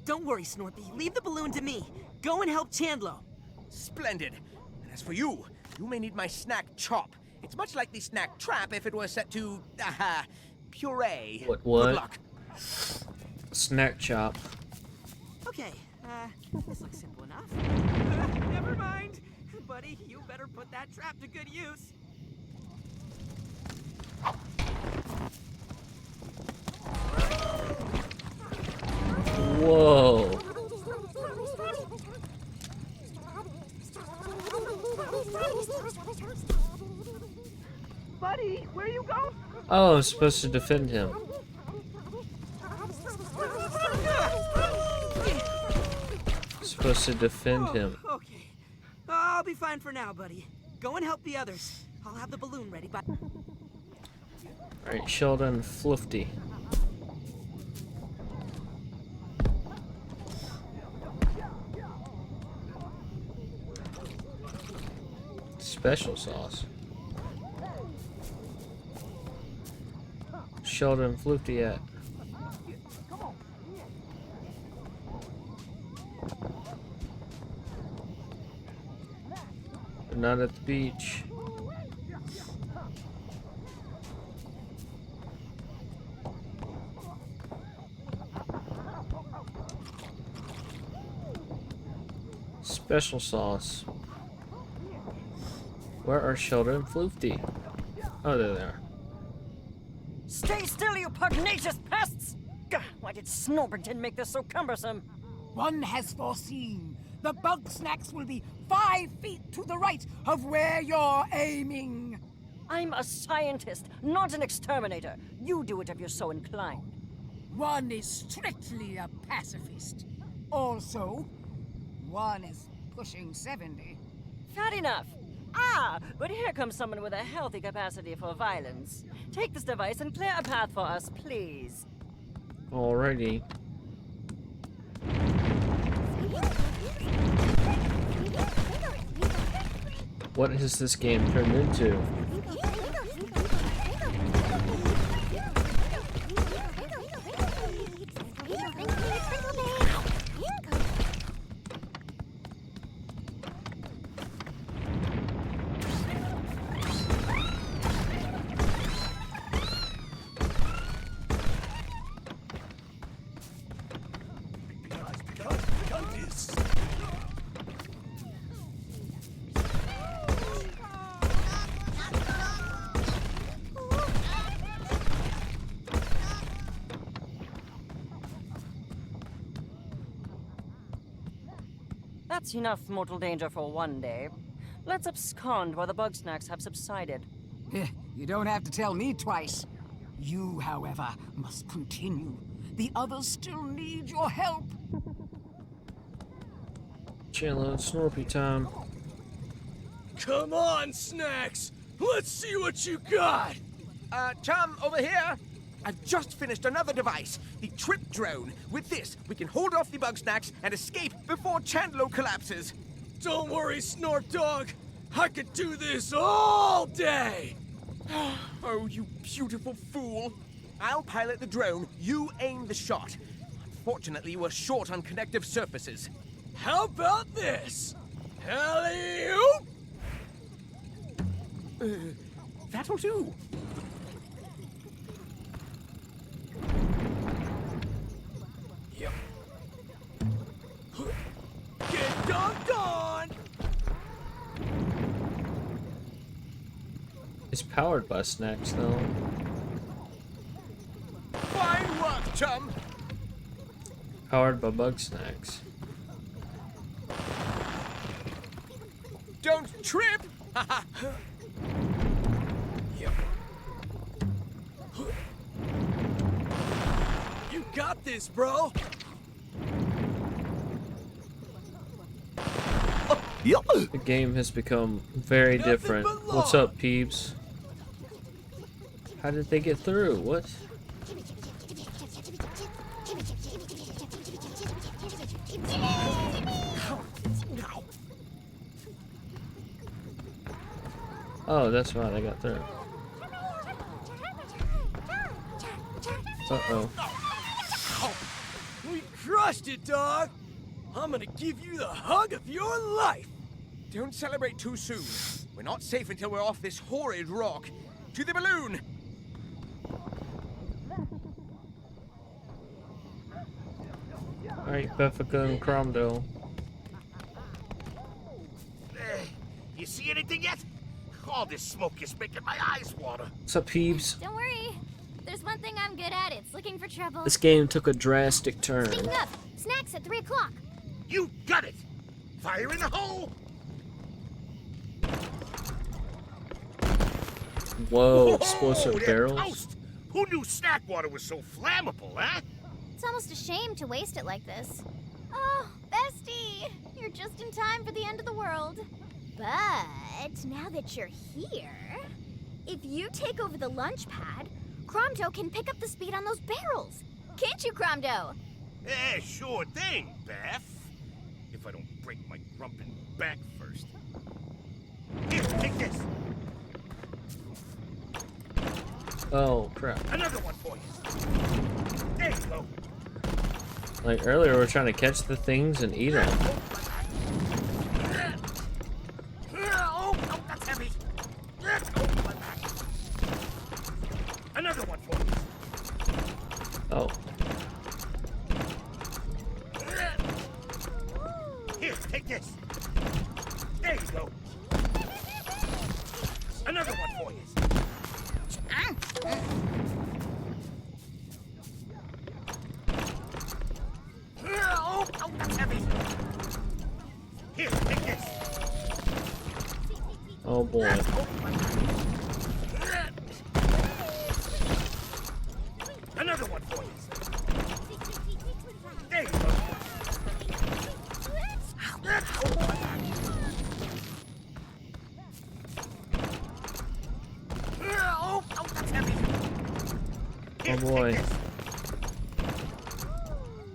Don't worry, Snorpy. Leave the balloon to me. Go and help Chandlo. Splendid. And as for you, you may need my snack chop. It's much like the snack trap if it were set to, puree. What? Good luck. Snack chop. Okay, this looks simple enough. Never mind. Buddy, you better put that trap to good use. Whoa. Buddy, where you going? Oh, I'm supposed to defend him. Supposed to defend him. Okay. I'll be fine for now, buddy. Go and help the others. I'll have the balloon ready by... Alright, Sheldon Floofty. Special sauce. Sheldon Floofty at. They're not at the beach. Special sauce. Where are Sheldon and Floofty? Oh, there they are. Stay still, you pugnacious pests! Gah, why did Snorbington make this so cumbersome? One has foreseen. The BugSnax will be 5 feet to the right of where you're aiming. I'm a scientist, not an exterminator. You do it if you're so inclined. One is strictly a pacifist. Also, one is pushing 70. Fat enough. Ah, but here comes someone with a healthy capacity for violence. Take this device and clear a path for us, please. Alrighty. What has this game turned into? That's enough mortal danger for one day. Let's abscond while the BugSnax have subsided. You don't have to tell me twice. You, however, must continue. The others still need your help. Chandler and Snorpy time. Come on, Snax! Let's see what you got! Chum, over here! I've just finished another device, the Trip Drone. With this, we can hold off the BugSnax and escape before Chandler collapses. Don't worry, Snorp Dog. I could do this all day! Oh, you beautiful fool. I'll pilot the drone, you aim the shot. Unfortunately, we're short on connective surfaces. How about this? Alley-oop! That'll do. Yep. Get dunked on! It's powered by Snax, though. Fine work, chum! Powered by BugSnax. Don't trip! Yep. You got this, bro! The game has become very different. What's up, peeps? How did they get through? What? Oh, that's why they got through. Uh-oh. We crushed it, dog! I'm gonna give you the hug of your life! Don't celebrate too soon. We're not safe until we're off this horrid rock. To the balloon! Alright, Beffica and Cromdale. You see anything yet? All this smoke is making my eyes water. What's up, peeps? Don't worry. There's one thing I'm good at. It's looking for trouble. This game took a drastic turn. Speaking of, snacks at 3 o'clock. You got it! Fire in the hole! Whoa, explosive they're barrels? toast. Who knew snack water was so flammable, huh? It's almost a shame to waste it like this. Oh, bestie! You're just in time for the end of the world. But now that you're here, if you take over the lunch pad, Cromdo can pick up the speed on those barrels. Can't you, Cromdo? Eh, sure thing, Beth. If I don't break my grumpin' back first. Here, take this. Oh, crap. Another one for you. There you go. Like earlier, we were trying to catch the things and eat them. Oh, that's heavy. Oh, my back. Another one for you. Oh. Here, take this. There you go. boy. Another one for you. There you go. Oh, that's heavy. Oh boy.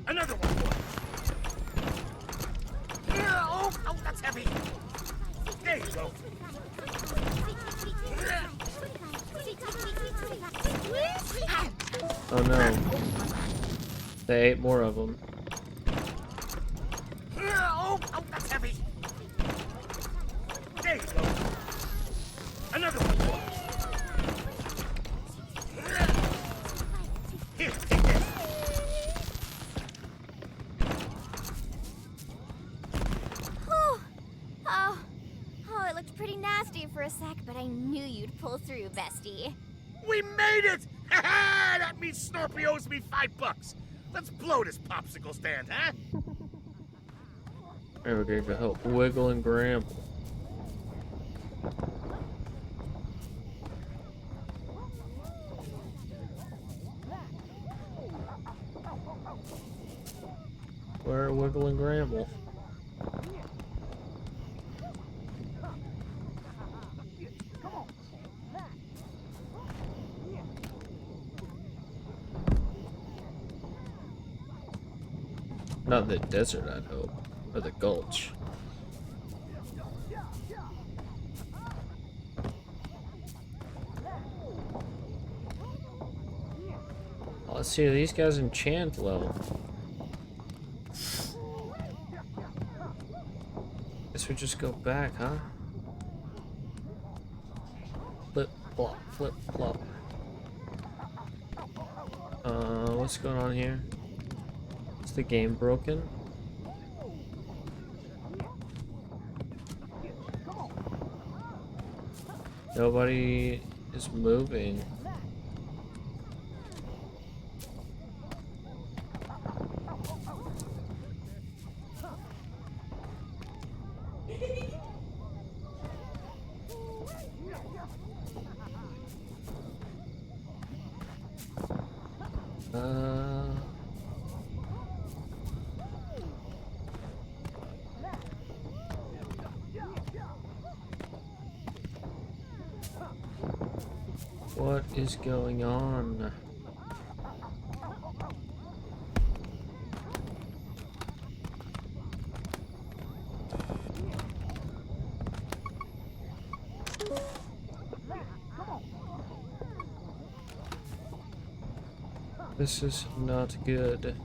Another one for you. Oh, that's heavy. There you go. Oh no. They ate more of them. Oh, that's heavy. There you go. Another one for you. Here, take this. Whew. Oh, it looked pretty nasty for a sec, but I knew you'd pull through, bestie. We made it! Ha ha! That means Snorpy owes me $5. Let's blow this popsicle stand, huh? There we go to help wiggle and gramble. Where wiggle and gramble? Not the desert, I'd hope. Or the gulch. Oh, let's see, are these guys enchant low? Guess we just go back, huh? Flip, flop, flip, flop. What's going on here? Is the game broken? Nobody is moving. What is going on? This is not good.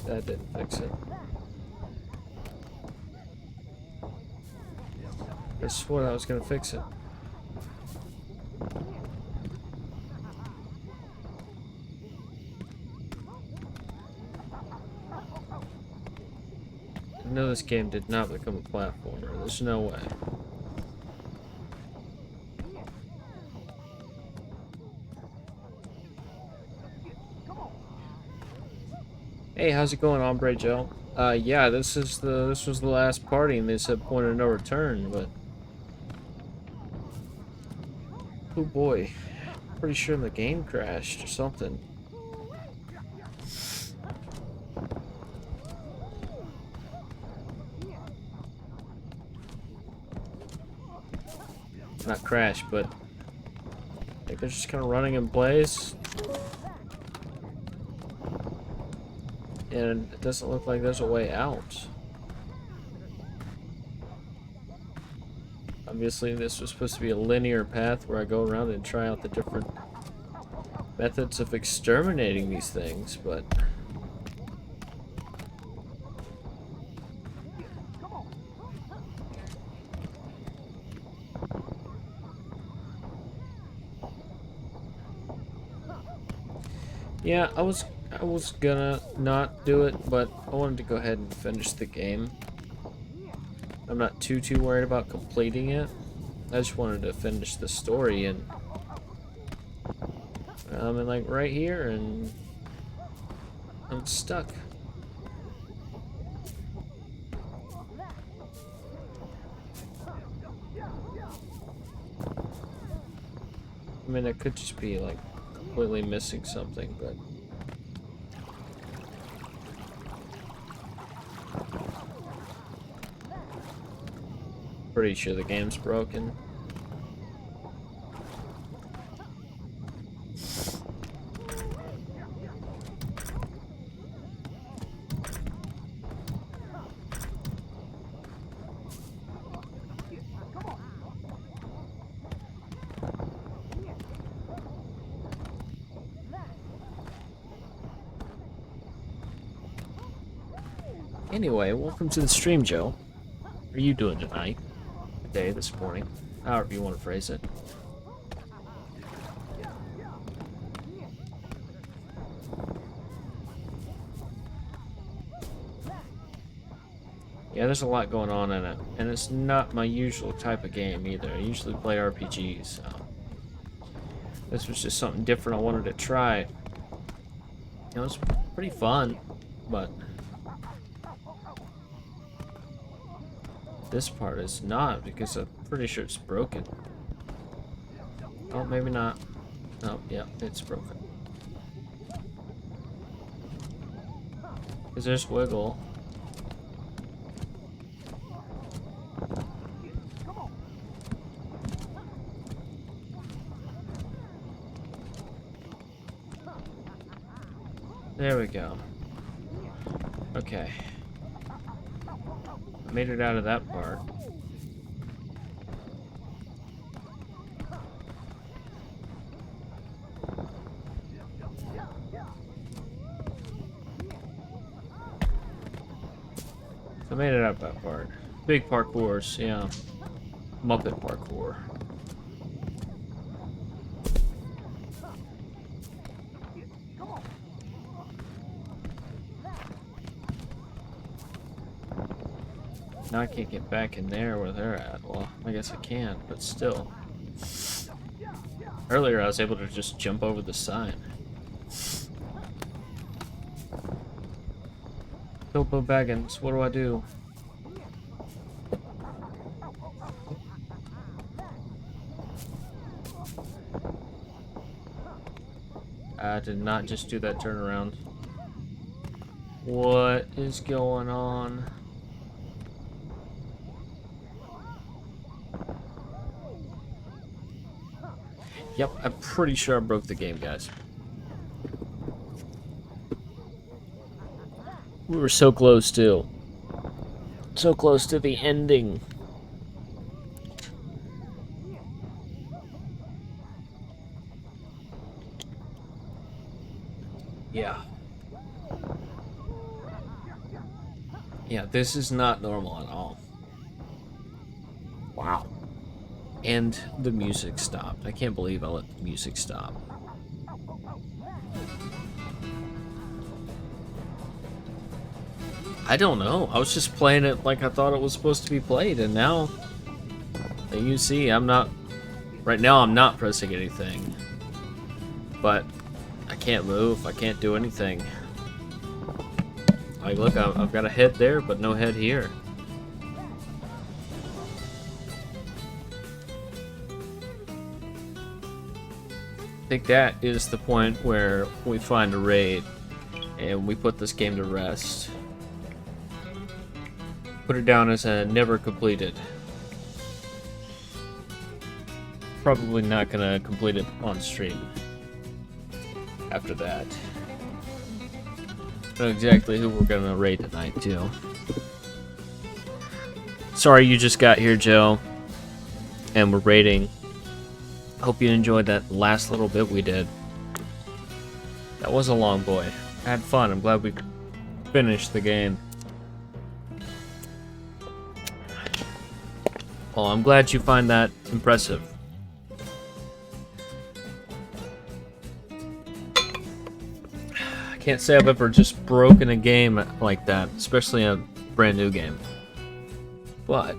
That didn't fix it. I swore I was gonna fix it. I know this game did not become a platformer. There's no way. Hey, how's it going, Ombre Joe? Yeah, this was the last party, and they said point of no return, but oh boy, pretty sure the game crashed or something. Not crash, but I think they're just kind of running in place. And it doesn't look like there's a way out. Obviously, this was supposed to be a linear path where I go around and try out the different methods of exterminating these things, but yeah, I was gonna not do it, but I wanted to go ahead and finish the game. I'm not too worried about completing it. I just wanted to finish the story, and I'm in like right here, and I'm stuck. I mean, I could just be like completely missing something, but pretty sure the game's broken. Anyway, welcome to the stream, Joe. How are you doing tonight? Today, this morning, however you want to phrase it. Yeah, there's a lot going on in it, and it's not my usual type of game either. I usually play RPGs, so this was just something different I wanted to try. It was pretty fun, but this part is not, because I'm pretty sure it's broken. Oh, maybe not. Oh, yeah, it's broken. Because there's wiggle. There we go. Okay. Made it out of that part. I made it out that part. Big parkours, yeah. Muppet parkour. Now I can't get back in there where they're at. Well, I guess I can, but still. Earlier I was able to just jump over the sign. Bilbo Baggins, what do I do? I did not just do that turnaround. What is going on? Yep, I'm pretty sure I broke the game, guys. We were so close, too. So close to the ending. Yeah. Yeah, this is not normal at all. Wow. And the music stopped. I can't believe I let the music stop. I don't know. I was just playing it like I thought it was supposed to be played, and now you see I'm not... Right now I'm not pressing anything. But I can't move. I can't do anything. Like, look, I've got a head there, but no head here. I think that is the point where we find a raid and we put this game to rest. Put it down as a never completed. Probably not gonna complete it on stream after that. I know exactly who we're gonna raid tonight, too. Sorry you just got here, Joe, and we're raiding. Hope you enjoyed that last little bit we did. That was a long boy. I had fun. I'm glad we finished the game. Well, I'm glad you find that impressive. I can't say I've ever just broken a game like that, especially a brand new game. But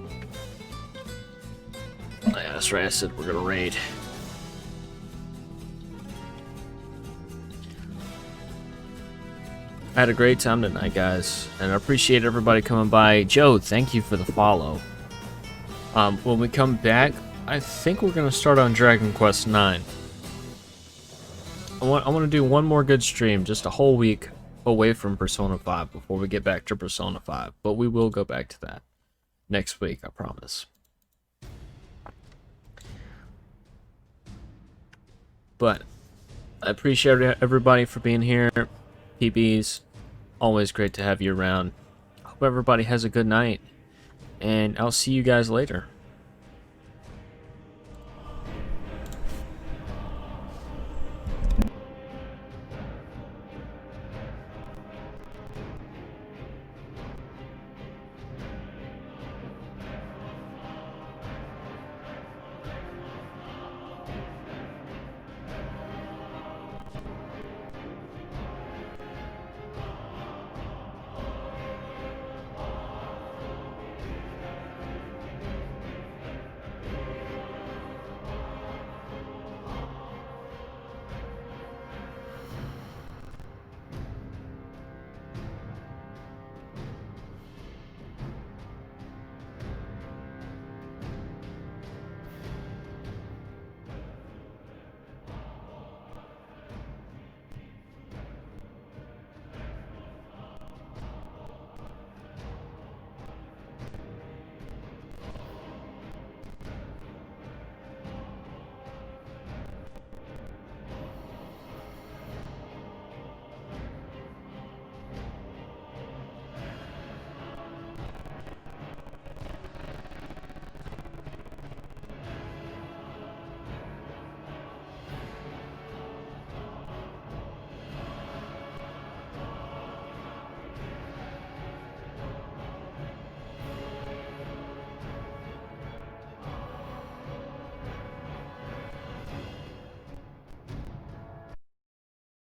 yeah, that's right, I said we're gonna raid. I had a great time tonight, guys, and I appreciate everybody coming by. Joe, thank you for the follow. When we come back, I think we're gonna start on Dragon Quest IX. I want to do one more good stream, just a whole week away from Persona 5 before we get back to Persona 5. But we will go back to that next week, I promise. But I appreciate everybody for being here. PBs, always great to have you around. Hope everybody has a good night, and I'll see you guys later.